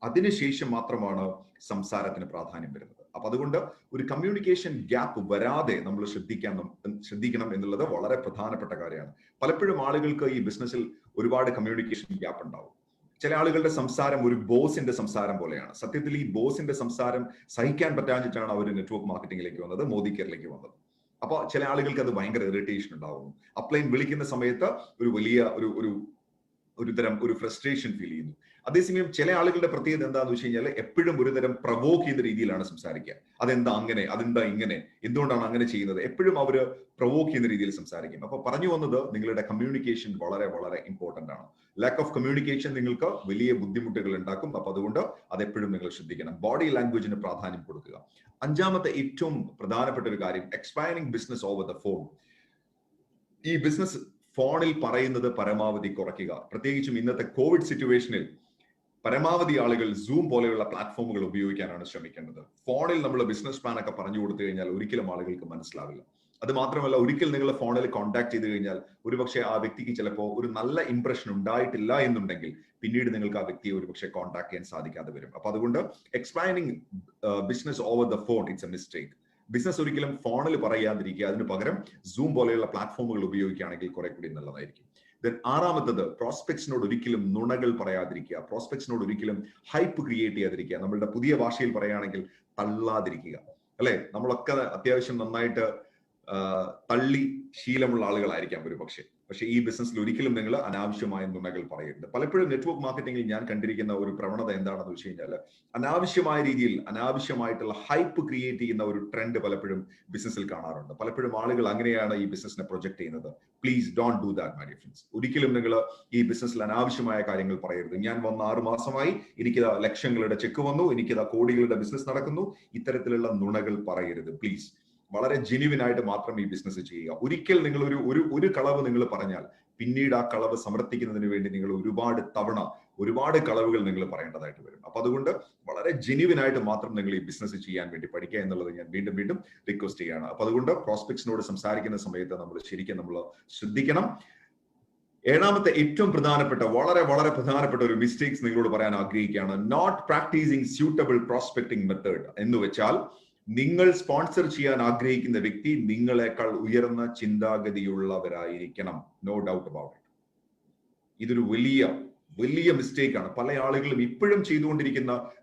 അതിനുശേഷം മാത്രമാണ് സംസാരത്തിന് പ്രാധാന്യം വരുന്നത്. അപ്പൊ അതുകൊണ്ട് ഒരു കമ്മ്യൂണിക്കേഷൻ ഗ്യാപ്പ് വരാതെ നമ്മൾ ശ്രദ്ധിക്കണം എന്നുള്ളത് വളരെ പ്രധാനപ്പെട്ട കാര്യമാണ്. പലപ്പോഴും ആളുകൾക്ക് ഈ ബിസിനസ്സിൽ ഒരുപാട് കമ്മ്യൂണിക്കേഷൻ ഗ്യാപ്പ് ഉണ്ടാവും. ചില ആളുകളുടെ സംസാരം ഒരു ബോസിന്റെ സംസാരം പോലെയാണ്. സത്യത്തിൽ ഈ ബോസിന്റെ സംസാരം സഹിക്കാൻ പറ്റാഞ്ഞിട്ടാണ് അവർ നെറ്റ്വർക്ക് മാർക്കറ്റിംഗിലേക്ക് വന്നത്, മോദി കെയറിലേക്ക് വന്നത്. അപ്പൊ ചില ആളുകൾക്ക് അത് ഭയങ്കര ഇറിറ്റേഷൻ ഉണ്ടാവുന്നു. അപ്ലൈൻ വിളിക്കുന്ന സമയത്ത് ഒരു വലിയ ഒരു തരം ഫ്രസ്ട്രേഷൻ ഫീൽ ചെയ്യുന്നു. അതേസമയം ചില ആളുകളുടെ പ്രത്യേകത എന്താണെന്ന് വെച്ച് കഴിഞ്ഞാൽ എപ്പോഴും ഒരു തരം പ്രവോക്ക് ചെയ്യുന്ന രീതിയിലാണ് സംസാരിക്കുക. അതെന്താ അങ്ങനെ, അതെന്താ ഇങ്ങനെ, എന്തുകൊണ്ടാണ് അങ്ങനെ ചെയ്യുന്നത്, എപ്പോഴും അവര് പ്രവോക്ക് ചെയ്യുന്ന രീതിയിൽ സംസാരിക്കും. അപ്പൊ പറഞ്ഞു വന്നത്, നിങ്ങളുടെ കമ്മ്യൂണിക്കേഷൻ വളരെ വളരെ ഇമ്പോർട്ടന്റ് ആണ്. ലാക്ക് ഓഫ് കമ്മ്യൂണിക്കേഷൻ നിങ്ങൾക്ക് വലിയ ബുദ്ധിമുട്ടുകൾ ഉണ്ടാക്കും. അപ്പൊ അതുകൊണ്ട് അതെപ്പോഴും നിങ്ങൾ ശ്രദ്ധിക്കണം. ബോഡി ലാംഗ്വേജിന് പ്രാധാന്യം കൊടുക്കുക. അഞ്ചാമത്തെ ഏറ്റവും പ്രധാനപ്പെട്ട ഒരു കാര്യം, expiring business over the phone. ഈ ബിസിനസ് ഫോണിൽ പറയുന്നത് പരമാവധി കുറയ്ക്കുക. പ്രത്യേകിച്ചും ഇന്നത്തെ കോവിഡ് സിറ്റുവേഷനിൽ പരമാവധി ആളുകൾ സൂം പോലെയുള്ള പ്ലാറ്റ്ഫോമുകൾ ഉപയോഗിക്കാനാണ് ശ്രമിക്കേണ്ടത്. ഫോണിൽ നമ്മൾ ബിസിനസ് പ്ലാൻ ഒക്കെ പറഞ്ഞു കൊടുത്തു കഴിഞ്ഞാൽ ഒരിക്കലും ആളുകൾക്ക് മനസ്സിലാവില്ല. അത് മാത്രമല്ല, ഒരിക്കൽ നിങ്ങൾ ഫോണിൽ കോൺടാക്ട് ചെയ്ത് കഴിഞ്ഞാൽ ഒരുപക്ഷെ ആ വ്യക്തിക്ക് ചിലപ്പോൾ ഒരു നല്ല ഇംപ്രഷൻ ഉണ്ടായിട്ടില്ല എന്നുണ്ടെങ്കിൽ പിന്നീട് നിങ്ങൾക്ക് ആ വ്യക്തിയെ ഒരുപക്ഷെ കോൺടാക്ട് ചെയ്യാൻ സാധിക്കാതെ വരും. അപ്പൊ അതുകൊണ്ട് expiring business over the phone it's a mistake. Business ഒരിക്കലും ഫോണിൽ പറയാതിരിക്കുക, അതിന് പകരം സൂം പോലെയുള്ള പ്ലാറ്റ്ഫോമുകൾ ഉപയോഗിക്കുകയാണെങ്കിൽ കുറെ കൂടി നല്ലതായിരിക്കും. ദെൻ ആറാമത്തത്, പ്രോസ്പെക്ട്സിനോട് ഒരിക്കലും നുണകൾ പറയാതിരിക്കുക. പ്രോസ്പെക്ട്സിനോട് ഒരിക്കലും ഹൈപ്പ് ക്രിയേറ്റ് ചെയ്യാതിരിക്കുക. നമ്മളുടെ പുതിയ ഭാഷയിൽ പറയുകയാണെങ്കിൽ തള്ളാതിരിക്കുക, അല്ലെ? നമ്മളൊക്കെ അത്യാവശ്യം നന്നായിട്ട് തള്ളി ശീലമുള്ള ആളുകളായിരിക്കാം ഒരു പക്ഷേ ഈ ബിസിനസ്സിൽ ഒരിക്കലും നിങ്ങൾ അനാവശ്യമായ നുണകൾ പറയരുത്. പലപ്പോഴും നെറ്റ്വർക്ക് മാർക്കറ്റിംഗിൽ ഞാൻ കണ്ടിരിക്കുന്ന ഒരു പ്രവണത എന്താണെന്ന് വെച്ച് കഴിഞ്ഞാൽ അനാവശ്യമായ രീതിയിൽ അനാവശ്യമായിട്ടുള്ള ഹൈപ്പ് ക്രിയേറ്റ് ചെയ്യുന്ന ഒരു ട്രെൻഡ് പലപ്പോഴും ബിസിനസ്സിൽ കാണാറുണ്ട്. പലപ്പോഴും ആളുകൾ അങ്ങനെയാണ് ഈ ബിസിനസ്സിനെ പ്രൊജക്ട് ചെയ്യുന്നത്. Please don't do that my dear friends. ഒരിക്കലും നിങ്ങൾ ഈ ബിസിനസ്സിൽ അനാവശ്യമായ കാര്യങ്ങൾ പറയരുത്. ഞാൻ വന്ന 6 മാസമായി, എനിക്കിതാ ലക്ഷങ്ങളുടെ ചെക്ക് വന്നു, എനിക്കിതാ കോടികളുടെ ബിസിനസ് നടക്കുന്നു, ഇത്തരത്തിലുള്ള നുണകൾ പറയരുത് പ്ലീസ്. വളരെ ജെന്യുവിൻ ആയിട്ട് മാത്രം ഈ ബിസിനസ് ചെയ്യുക. ഒരിക്കൽ നിങ്ങൾ ഒരു കളവ് നിങ്ങൾ പറഞ്ഞാൽ പിന്നീട് ആ കളവ് സമർത്ഥിക്കുന്നതിന് വേണ്ടി നിങ്ങൾ ഒരുപാട് കളവുകൾ നിങ്ങൾ പറയേണ്ടതായിട്ട് വരും. അപ്പൊ അതുകൊണ്ട് വളരെ ജെന്യുവിൻ ആയിട്ട് മാത്രം നിങ്ങൾ ഈ ബിസിനസ് ചെയ്യാൻ വേണ്ടി പഠിക്കുക എന്നുള്ളത് ഞാൻ വീണ്ടും റിക്വസ്റ്റ് ചെയ്യാണ്. അപ്പൊ അതുകൊണ്ട് പ്രോസ്പെക്ട്സിനോട് സംസാരിക്കുന്ന സമയത്ത് നമ്മൾ ശരിക്കും ശ്രദ്ധിക്കണം. 7ാമത്തെ ഏറ്റവും പ്രധാനപ്പെട്ട വളരെ പ്രധാനപ്പെട്ട ഒരു മിസ്റ്റേക്സ് നിങ്ങളോട് പറയാൻ ആഗ്രഹിക്കുകയാണ്. Not practising suitable prospecting method എന്ന് വെച്ചാൽ നിങ്ങൾ സ്പോൺസർ ചെയ്യാൻ ആഗ്രഹിക്കുന്ന വ്യക്തി നിങ്ങളെക്കാൾ ഉയർന്ന ചിന്താഗതിയുള്ളവരായിരിക്കണം. No doubt about it. ഇതൊരു വലിയ മിസ്റ്റേക്കാണ്. പല ആളുകളും ഇപ്പോഴും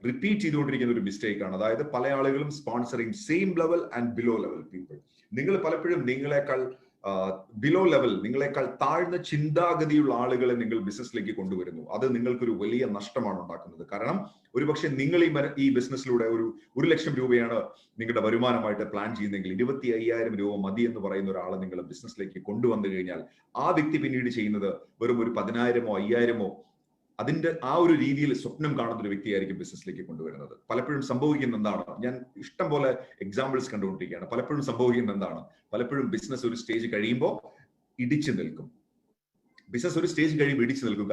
റിപ്പീറ്റ് ചെയ്തുകൊണ്ടിരിക്കുന്ന ഒരു മിസ്റ്റേക്കാണ്. അതായത് പല ആളുകളും sponsoring same level and below level people. നിങ്ങൾ പലപ്പോഴും നിങ്ങളെക്കാൾ ബിലോ ലെവൽ, നിങ്ങളെക്കാൾ താഴ്ന്ന ചിന്താഗതിയുള്ള ആളുകളെ നിങ്ങൾ ബിസിനസ്സിലേക്ക് കൊണ്ടുവരുന്നു. അത് നിങ്ങൾക്കൊരു വലിയ നഷ്ടമാണ് ഉണ്ടാക്കുന്നത്. കാരണം ഒരുപക്ഷെ നിങ്ങൾ ഈ ബിസിനസ്സിലൂടെ 1 ലക്ഷം രൂപയാണ് നിങ്ങളുടെ വരുമാനമായിട്ട് പ്ലാൻ ചെയ്യുന്നതെങ്കിൽ 25,000 രൂപ മതി എന്ന് പറയുന്ന ഒരാളെ നിങ്ങൾ ബിസിനസ്സിലേക്ക് കൊണ്ടുവന്നു കഴിഞ്ഞാൽ ആ വ്യക്തി പിന്നീട് ചെയ്യുന്നത് വെറും ഒരു 10,000-ഓ 5,000-ഓ അതിന്റെ ആ ഒരു രീതിയിൽ സ്വപ്നം കാണുന്ന ഒരു വ്യക്തിയായിരിക്കും ബിസിനസ്സിലേക്ക് കൊണ്ടുവരുന്നത്. പലപ്പോഴും സംഭവിക്കുന്ന എന്താണ്, ഞാൻ ഇഷ്ടം പോലെ എക്സാമ്പിൾസ് കണ്ടുകൊണ്ടിരിക്കുകയാണ്. പലപ്പോഴും സംഭവിക്കുന്ന എന്താണ്, പലപ്പോഴും ബിസിനസ് ഒരു സ്റ്റേജ് കഴിയുമ്പോൾ ഇടിച്ചു നിൽക്കും.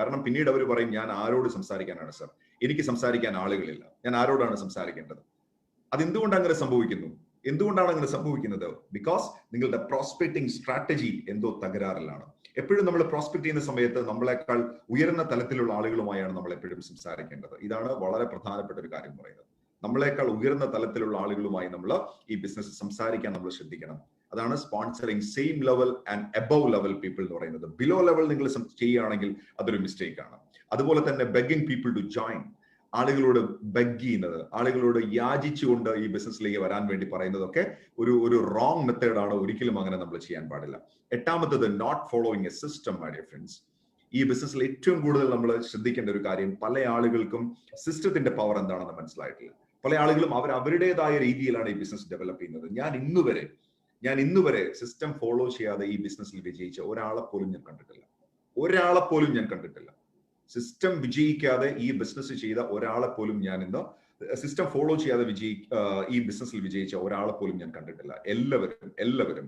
കാരണം പിന്നീട് അവർ പറയും, ഞാൻ ആരോട് സംസാരിക്കാനാണ് സർ, എനിക്ക് സംസാരിക്കാൻ ആളുകളില്ല, ഞാൻ ആരോടാണ് സംസാരിക്കേണ്ടത്. അതെന്തുകൊണ്ട് അങ്ങനെ സംഭവിക്കുന്നു? എന്തുകൊണ്ടാണ് അങ്ങനെ സംഭവിക്കുന്നത്? ബിക്കോസ് നിങ്ങളുടെ പ്രോസ്പെക്ടിംഗ് സ്ട്രാറ്റജി എന്തോ തകരാറിലാണ്. എപ്പോഴും നമ്മൾ പ്രോസ്പെക്ട് ചെയ്യുന്ന സമയത്ത് നമ്മളെക്കാൾ ഉയർന്ന തലത്തിലുള്ള ആളുകളുമായാണ് നമ്മൾ എപ്പോഴും സംസാരിക്കേണ്ടത്. ഇതാണ് വളരെ പ്രധാനപ്പെട്ട ഒരു കാര്യം പറയുന്നത്. നമ്മളെക്കാൾ ഉയർന്ന തലത്തിലുള്ള ആളുകളുമായി നമ്മൾ ഈ ബിസിനസ് സംസാരിക്കാൻ നമ്മൾ ശ്രദ്ധിക്കണം. അതാണ് sponsoring same level and above level people എന്ന് പറയുന്നത്. ബിലോ ലെവൽ നിങ്ങൾ ചെയ്യുകയാണെങ്കിൽ അതൊരു മിസ്റ്റേക്ക് ആണ്. അതുപോലെ തന്നെ ബെഗിങ് പീപ്പിൾ ടു ജോയിൻ, ആളുകളോട് ബെഗ് ചെയ്യുന്നത്, ആളുകളോട് യാചിച്ചുകൊണ്ട് ഈ ബിസിനസ്സിലേക്ക് വരാൻ വേണ്ടി പറയുന്നതൊക്കെ ഒരു റോങ് മെത്തേഡാണ്. ഒരിക്കലും അങ്ങനെ നമ്മൾ ചെയ്യാൻ പാടില്ല. 8ാമത്തത് not following a system. My dear friends, ഈ ബിസിനസ്സിൽ ഏറ്റവും കൂടുതൽ നമ്മൾ ശ്രദ്ധിക്കേണ്ട ഒരു കാര്യം, പല ആളുകൾക്കും സിസ്റ്റത്തിന്റെ പവർ എന്താണെന്ന് മനസ്സിലായിട്ടില്ല. പല ആളുകളും അവരുടേതായ രീതിയിലാണ് ഈ ബിസിനസ് ഡെവലപ്പ് ചെയ്യുന്നത്. ഞാൻ ഇന്നുവരെ സിസ്റ്റം ഫോളോ ചെയ്യാതെ ഈ ബിസിനസ്സിൽ വിജയിച്ച ഒരാളെ പോലും ഞാൻ കണ്ടിട്ടില്ല. സിസ്റ്റം വിജയിക്കാതെ ഈ ബിസിനസ് ചെയ്ത ഒരാളെ പോലും ഞാൻ ഇന്ന് സിസ്റ്റം ഫോളോ ചെയ്യാതെ ഈ ബിസിനസ്സിൽ വിജയിച്ച ഒരാളെ പോലും ഞാൻ കണ്ടിട്ടില്ല. എല്ലാവരും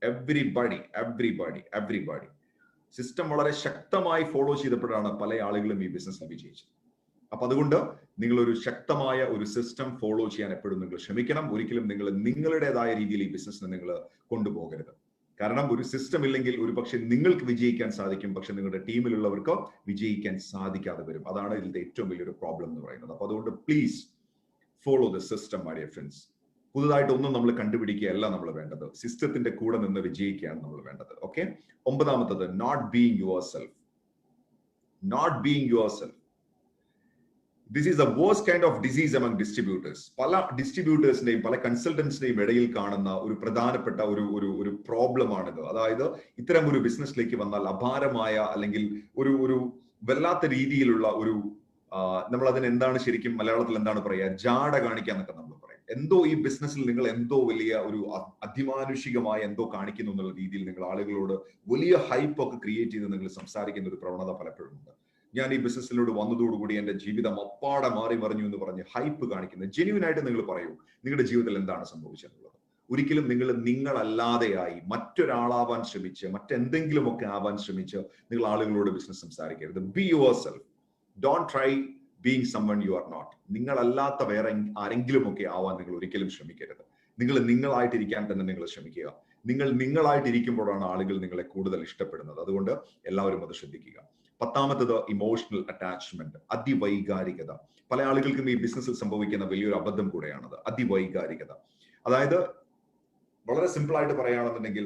എവ്രിബഡി സിസ്റ്റം വളരെ ശക്തമായി ഫോളോ ചെയ്തപ്പോഴാണ് പല ആളുകളും ഈ ബിസിനസ്സിൽ വിജയിച്ചത്. അപ്പൊ അതുകൊണ്ട് നിങ്ങൾ ഒരു ശക്തമായ ഒരു സിസ്റ്റം ഫോളോ ചെയ്യാൻ എപ്പോഴും നിങ്ങൾ ശ്രമിക്കണം. ഒരിക്കലും നിങ്ങൾ നിങ്ങളുടേതായ രീതിയിൽ ഈ ബിസിനസ്സിനെ നിങ്ങൾ കൊണ്ടുപോകരുത്. കാരണം ഒരു സിസ്റ്റം ഇല്ലെങ്കിൽ ഒരു പക്ഷെ നിങ്ങൾക്ക് വിജയിക്കാൻ സാധിക്കും, പക്ഷെ നിങ്ങളുടെ ടീമിലുള്ളവർക്ക് വിജയിക്കാൻ സാധിക്കാതെ വരും. അതാണ് ഇതിന്റെ ഏറ്റവും വലിയൊരു പ്രോബ്ലം എന്ന് പറയുന്നത്. അപ്പൊ അതുകൊണ്ട് please follow the system my dear friends. പുതുതായിട്ട് ഒന്നും നമ്മൾ കണ്ടുപിടിക്കുകയല്ല നമ്മൾ വേണ്ടത്, സിസ്റ്റത്തിന്റെ കൂടെ നിന്ന് വിജയിക്കുകയാണ് നമ്മൾ വേണ്ടത്. ഓക്കെ. 9ാമത്തത് not being yourself. This is the worst kind of disease among distributors. പല ഡിസ്ട്രിബ്യൂട്ടേഴ്സിന്റെയും പല കൺസൾട്ടൻസിന്റെയും ഇടയിൽ കാണുന്ന ഒരു പ്രധാനപ്പെട്ട ഒരു പ്രോബ്ലമാണിത്. അതായത് ഇത്തരം ഒരു ബിസിനസ്സിലേക്ക് വന്നാൽ അപാരമായ അല്ലെങ്കിൽ ഒരു വല്ലാത്ത രീതിയിലുള്ള നമ്മൾ അതിന് എന്താണ് ശരിക്കും മലയാളത്തിൽ എന്താണ് പറയുക, ജാട കാണിക്കാന്നൊക്കെ നമ്മൾ പറയും. എന്തോ ഈ ബിസിനസ്സിൽ നിങ്ങൾ എന്തോ വലിയ ഒരു അതിമാനുഷികമായ എന്തോ കാണിക്കുന്നു എന്നുള്ള രീതിയിൽ നിങ്ങൾ ആളുകളോട് വലിയ ഹൈപ്പ് ഒക്കെ ക്രിയേറ്റ് ചെയ്ത് നിങ്ങൾ സംസാരിക്കുന്ന ഒരു പ്രവണത പലപ്പോഴും ഉണ്ട്. ഞാൻ ഈ ബിസിനസ്സിലൂടെ വന്നതോടുകൂടി എന്റെ ജീവിതം അപ്പാടെ മാറി മറിഞ്ഞു എന്ന് പറഞ്ഞ് ഹൈപ്പ് കാണിക്കുന്നത്. ജെന്യുവൻ ആയിട്ട് നിങ്ങൾ പറയൂ നിങ്ങളുടെ ജീവിതത്തിൽ എന്താണ് സംഭവിച്ചെന്നുള്ളത്. ഒരിക്കലും നിങ്ങളല്ലാതെയായി മറ്റൊരാളാവാൻ ശ്രമിച്ച് മറ്റെന്തെങ്കിലുമൊക്കെ ആവാൻ ശ്രമിച്ച് നിങ്ങൾ ആളുകളോട് ബിസിനസ് സംസാരിക്കരുത്. Be yourself. Don't try being someone you are not. നിങ്ങളല്ലാത്ത വേറെ ആരെങ്കിലും ഒക്കെ ആവാൻ നിങ്ങൾ ഒരിക്കലും ശ്രമിക്കരുത്. നിങ്ങളായിട്ടിരിക്കാൻ തന്നെ നിങ്ങൾ ശ്രമിക്കുക. നിങ്ങളായിട്ടിരിക്കുമ്പോഴാണ് ആളുകൾ നിങ്ങളെ കൂടുതൽ ഇഷ്ടപ്പെടുന്നത്. അതുകൊണ്ട് എല്ലാവരും അത് ശ്രദ്ധിക്കുക. 10ാമത്തത് ഇമോഷണൽ അറ്റാച്ച്മെന്റ്, അതിവൈകാരികത. പല ആളുകൾക്കും ഈ ബിസിനസ്സിൽ സംഭവിക്കുന്ന വലിയൊരു അബദ്ധം കൂടെയാണത്, അതിവൈകാരികത. അതായത് വളരെ സിമ്പിൾ ആയിട്ട് പറയുകയാണെന്നുണ്ടെങ്കിൽ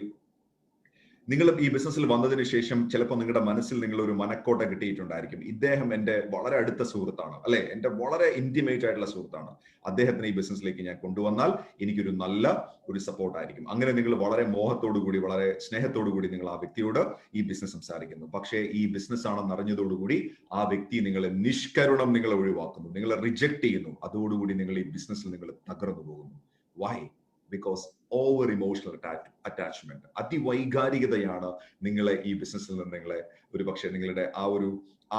നിങ്ങൾ ഈ ബിസിനസ്സിൽ വന്നതിന് ശേഷം ചിലപ്പോൾ നിങ്ങളുടെ മനസ്സിൽ നിങ്ങൾ ഒരു മനക്കോട്ട കിട്ടിയിട്ടുണ്ടായിരിക്കും. ഇദ്ദേഹം എൻ്റെ വളരെ അടുത്ത സുഹൃത്താണ്, അല്ലെ, എൻ്റെ വളരെ ഇന്റിമേറ്റ് ആയിട്ടുള്ള സുഹൃത്താണ്, അദ്ദേഹത്തിന് ഈ ബിസിനസ്സിലേക്ക് ഞാൻ കൊണ്ടുവന്നാൽ എനിക്കൊരു നല്ല ഒരു സപ്പോർട്ട് ആയിരിക്കും. അങ്ങനെ നിങ്ങൾ വളരെ മോഹത്തോടു കൂടി, വളരെ സ്നേഹത്തോടു കൂടി നിങ്ങൾ ആ വ്യക്തിയോട് ഈ ബിസിനസ് സംസാരിക്കുന്നു. പക്ഷേ ഈ ബിസിനസ് ആണെന്ന് അറിഞ്ഞതോടുകൂടി ആ വ്യക്തി നിങ്ങളെ നിഷ്കരുണം നിങ്ങളെ ഒഴിവാക്കുന്നു, നിങ്ങളെ റിജക്ട് ചെയ്യുന്നു. അതോടുകൂടി നിങ്ങൾ ഈ ബിസിനസ്സിൽ നിങ്ങൾ തകർന്നു പോകുന്നു. Why? Because over emotional attachment, അതിവൈകാരികതയാണ് നിങ്ങളെ ഈ ബിസിനസ്സിൽ നിന്ന് നിങ്ങളെ ഒരുപക്ഷെ നിങ്ങളുടെ ആ ഒരു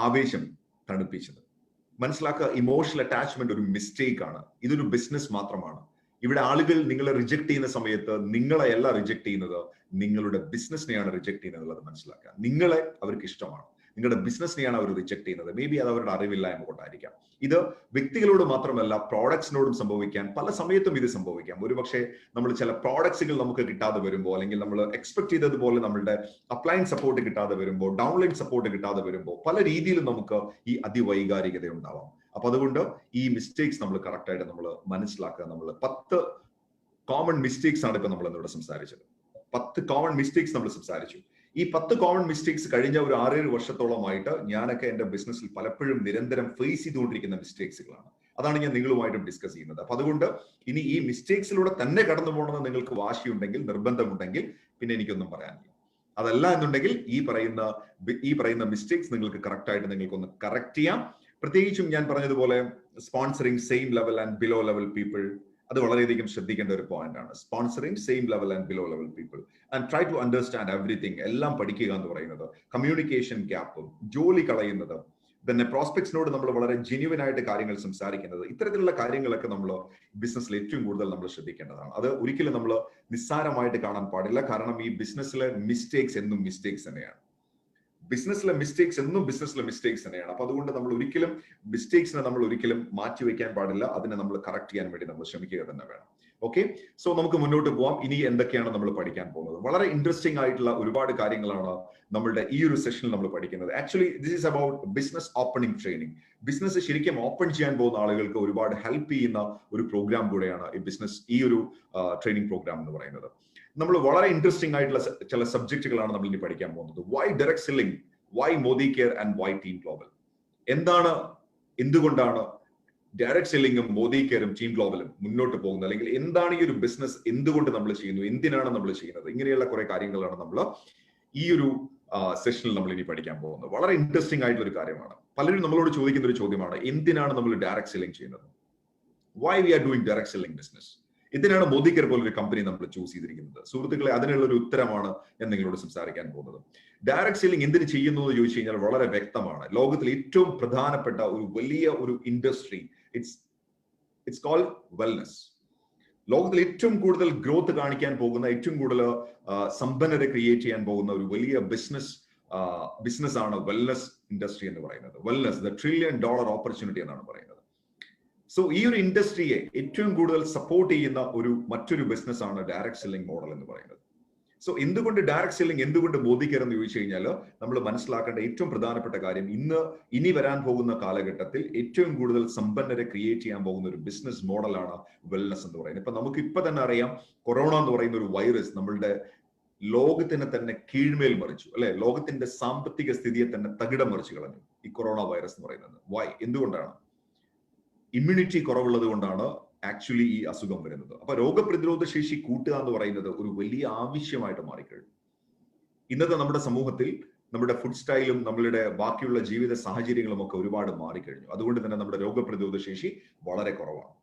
ആവേശം തണുപ്പിച്ചത്. മനസ്സിലാക്കുക, ഇമോഷണൽ അറ്റാച്ച്മെന്റ് ഒരു മിസ്റ്റേക്ക് ആണ്. ഇതൊരു ബിസിനസ് മാത്രമാണ്. ഇവിടെ ആളുകൾ നിങ്ങളെ റിജക്ട് ചെയ്യുന്ന സമയത്ത് നിങ്ങളെ അല്ല റിജക്ട് ചെയ്യുന്നത്, നിങ്ങളുടെ ബിസിനസ്സിനെയാണ് റിജക്ട് ചെയ്യുന്നത് എന്നുള്ളത് മനസ്സിലാക്കുക. നിങ്ങളെ അവർക്ക് ഇഷ്ടമാണ്, നിങ്ങളുടെ ബിസിനസ്സിനെയാണ് അവർ റിജക്ട് ചെയ്യുന്നത്. മേ ബി അത് അവരുടെ അറിവില്ലായ്മ കൊണ്ടായിരിക്കാം. ഇത് വ്യക്തികളോട് മാത്രമല്ല, പ്രോഡക്ട്സിനോടും സംഭവിക്കാൻ, പല സമയത്തും ഇത് സംഭവിക്കാം. ഒരുപക്ഷെ നമ്മൾ ചില പ്രോഡക്ട്സുകൾ നമുക്ക് കിട്ടാതെ വരുമ്പോൾ, അല്ലെങ്കിൽ നമ്മൾ എക്സ്പെക്ട് ചെയ്തതുപോലെ നമ്മളുടെ അപ്ലൈൻ സപ്പോർട്ട് കിട്ടാതെ വരുമ്പോൾ, ഡൗൺലൈൻ സപ്പോർട്ട് കിട്ടാതെ വരുമ്പോൾ, പല രീതിയിലും നമുക്ക് ഈ അതിവൈകാരികത ഉണ്ടാവാം. അപ്പൊ അതുകൊണ്ട് ഈ മിസ്റ്റേക്സ് നമ്മൾ കറക്റ്റ് ആയിട്ട് നമ്മൾ മനസ്സിലാക്കുക. നമ്മൾ 10 കോമൺ മിസ്റ്റേക്സ് ആണ് ഇപ്പൊ നമ്മൾ ഇന്നിവിടെ സംസാരിച്ചത്. 10 കോമൺ മിസ്റ്റേക്സ് നമ്മൾ സംസാരിച്ചു. ഈ 10 കോമൺ മിസ്റ്റേക്സ് കഴിഞ്ഞ ഒരു 6-7 വർഷത്തോളമായിട്ട് ഞാനൊക്കെ എന്റെ ബിസിനസ്സിൽ പലപ്പോഴും നിരന്തരം ഫേസ് ചെയ്തുകൊണ്ടിരിക്കുന്ന മിസ്റ്റേക്സുകളാണ്. അതാണ് ഞാൻ നിങ്ങളുമായിട്ടും ഡിസ്കസ് ചെയ്യുന്നത്. അപ്പൊ അതുകൊണ്ട് ഇനി ഈ മിസ്റ്റേക്സിലൂടെ തന്നെ കടന്നു പോകണമെന്ന് നിങ്ങൾക്ക് വാശിയുണ്ടെങ്കിൽ, നിർബന്ധമുണ്ടെങ്കിൽ, പിന്നെ എനിക്കൊന്നും പറയാനില്ല. അതല്ല എന്നുണ്ടെങ്കിൽ ഈ പറയുന്ന മിസ്റ്റേക്സ് നിങ്ങൾക്ക് കറക്റ്റ് ആയിട്ട് നിങ്ങൾക്കൊന്ന് കറക്റ്റ് ചെയ്യാം. പ്രത്യേകിച്ചും ഞാൻ പറഞ്ഞതുപോലെ sponsoring same level and below level people, അത് വളരെയധികം ശ്രദ്ധിക്കേണ്ട ഒരു പോയിന്റ് ആണ്. Sponsoring same level and below level people and try to understand everything. എല്ലാം പഠിക്കുക എന്ന് പറയുന്നത്, കമ്മ്യൂണിക്കേഷൻ ഗ്യാപ്പ്, ജോലി കളയുന്നത്, പിന്നെ പ്രോസ്പെക്ട്സിനോട് നമ്മൾ വളരെ ജെന്യുവൻ ആയിട്ട് കാര്യങ്ങൾ സംസാരിക്കുന്നത്, ഇത്തരത്തിലുള്ള കാര്യങ്ങളൊക്കെ നമ്മൾ ബിസിനസ്സിൽ ഏറ്റവും കൂടുതൽ നമ്മൾ ശ്രദ്ധിക്കേണ്ടതാണ്. അത് ഒരിക്കലും നമ്മൾ നിസ്സാരമായിട്ട് കാണാൻ പാടില്ല. കാരണം ഈ ബിസിനസ്സിലെ മിസ്റ്റേക്സ് എന്നും മിസ്റ്റേക്സ് തന്നെയാണ്. ബിസിനസ്സിലെ മിസ്റ്റേക്സ് തന്നെയാണ്. അപ്പൊ അതുകൊണ്ട് നമ്മൾ ഒരിക്കലും മിസ്റ്റേക്സിനെ നമ്മൾ ഒരിക്കലും മാറ്റിവെക്കാൻ പാടില്ല. അതിനെ നമ്മൾ കറക്റ്റ് ചെയ്യാൻ വേണ്ടി നമ്മൾ ശ്രമിക്കുക തന്നെ വേണം. ഓക്കെ, സോ നമുക്ക് മുന്നോട്ട് പോവാം. ഇനി എന്തൊക്കെയാണ് നമ്മൾ പഠിക്കാൻ പോകുന്നത്? വളരെ ഇൻട്രസ്റ്റിംഗ് ആയിട്ടുള്ള ഒരുപാട് കാര്യങ്ങളാണ് നമ്മളുടെ ഈ ഒരു സെഷനിൽ നമ്മൾ പഠിക്കുന്നത്. Actually this is about business opening training. Business ശരിക്കും ഓപ്പൺ ചെയ്യാൻ പോകുന്ന ആളുകൾക്ക് ഒരുപാട് ഹെൽപ്പ് ചെയ്യുന്ന ഒരു പ്രോഗ്രാം കൂടെയാണ് ഈ ഒരു ട്രെയിനിങ് പ്രോഗ്രാം എന്ന് പറയുന്നത്. നമ്മൾ വളരെ ഇൻട്രസ്റ്റിംഗ് ആയിട്ടുള്ള ചില സബ്ജക്റ്റുകളാണ് നമ്മൾ ഇനി പഠിക്കാൻ പോകുന്നത്. Why direct selling, why Modicare and why Team Global. എന്തുകൊണ്ടാണ് ഡയറക്ട് സെല്ലിംഗും മോദി കെയറും ടീം ഗ്ലോബലും മുന്നോട്ട് പോകുന്നത്, അല്ലെങ്കിൽ എന്താണ് ഈ ഒരു ബിസിനസ്, എന്തുകൊണ്ട് നമ്മൾ ചെയ്യുന്നു, എന്തിനാണ് നമ്മൾ ചെയ്യുന്നത്, ഇങ്ങനെയുള്ള കുറെ കാര്യങ്ങളാണ് നമ്മൾ ഈ ഒരു സെഷനിൽ നമ്മൾ ഇനി പഠിക്കാൻ പോകുന്നത്. വളരെ ഇൻട്രസ്റ്റിംഗ് ആയിട്ടുള്ള ഒരു കാര്യമാണ്. പലരും നമ്മളോട് ചോദിക്കുന്ന ഒരു ചോദ്യമാണ്, എന്തിനാണ് നമ്മൾ ഡയറക്ട് സെല്ലിംഗ് ചെയ്യുന്നത്? Why we are doing direct selling business? എന്തിനാണ് മോദി കെയർ പോലൊരു കമ്പനി നമ്മൾ ചൂസ് ചെയ്തിരിക്കുന്നത്? സുഹൃത്തുക്കളെ, അതിനുള്ള ഒരു ഉത്തരമാണ് ഞാൻ നിങ്ങളോട് സംസാരിക്കാൻ പോകുന്നത്. ഡയറക്ട് സെല്ലിംഗ് എന്തിന് ചെയ്യുന്നു എന്ന് ചോദിച്ചു കഴിഞ്ഞാൽ വളരെ വ്യക്തമാണ്. ലോകത്തിലെ ഏറ്റവും പ്രധാനപ്പെട്ട ഒരു വലിയ ഒരു ഇൻഡസ്ട്രി, ഇറ്റ്സ് കോൾഡ് വെൽനസ്. ലോകത്തിൽ ഏറ്റവും കൂടുതൽ ഗ്രോത്ത് കാണിക്കാൻ പോകുന്ന, ഏറ്റവും കൂടുതൽ സമ്പന്നരെ ക്രിയേറ്റ് ചെയ്യാൻ പോകുന്ന ഒരു വലിയ ബിസിനസ് ആണ് വെൽനസ് ഇൻഡസ്ട്രി എന്ന് പറയുന്നത്. വെൽനസ്, ദ $1 trillion ഓപ്പർച്യൂണിറ്റി എന്നാണ് പറയുന്നത്. സോ ഈ ഒരു ഇൻഡസ്ട്രിയെ ഏറ്റവും കൂടുതൽ സപ്പോർട്ട് ചെയ്യുന്ന മറ്റൊരു ബിസിനസ് ആണ് ഡയറക്ട് സെല്ലിംഗ് മോഡൽ എന്ന് പറയുന്നത്. സോ എന്തുകൊണ്ട് ഡയറക്ട് സെല്ലിംഗ്, എന്തുകൊണ്ട് മോദി കെയർ എന്ന് ചോദിച്ചു കഴിഞ്ഞാൽ നമ്മൾ മനസ്സിലാക്കേണ്ട ഏറ്റവും പ്രധാനപ്പെട്ട കാര്യം, ഇനി വരാൻ പോകുന്ന കാലഘട്ടത്തിൽ ഏറ്റവും കൂടുതൽ സമ്പന്നരെ ക്രിയേറ്റ് ചെയ്യാൻ പോകുന്ന ഒരു ബിസിനസ് മോഡലാണ് വെൽനസ് എന്ന് പറയുന്നത്. ഇപ്പൊ നമുക്ക് ഇപ്പൊ തന്നെ അറിയാം, കൊറോണ എന്ന് പറയുന്ന ഒരു വൈറസ് നമ്മളുടെ ലോകത്തിനെ തന്നെ കീഴ്മേൽ മറിച്ചു, അല്ലെ? ലോകത്തിന്റെ സാമ്പത്തിക സ്ഥിതിയെ തന്നെ തകിടം മറിച്ചു കളഞ്ഞു ഈ കൊറോണ വൈറസ് എന്ന് പറയുന്നത്. വൈ? എന്തുകൊണ്ടാണ്? ഇമ്മ്യൂണിറ്റി കുറവുള്ളത് കൊണ്ടാണ് ആക്ച്വലി ഈ അസുഖം വരുന്നത്. അപ്പൊ രോഗപ്രതിരോധ ശേഷി കൂട്ടുക എന്ന് പറയുന്നത് ഒരു വലിയ ആവശ്യമായിട്ട് മാറിക്കഴിഞ്ഞു. ഇന്നത്തെ നമ്മുടെ സമൂഹത്തിൽ നമ്മുടെ ഫുഡ് സ്റ്റൈലും നമ്മളുടെ ബാക്കിയുള്ള ജീവിത സാഹചര്യങ്ങളും ഒക്കെ ഒരുപാട് മാറിക്കഴിഞ്ഞു. അതുകൊണ്ട് തന്നെ നമ്മുടെ രോഗപ്രതിരോധ ശേഷി വളരെ കുറവാണ്.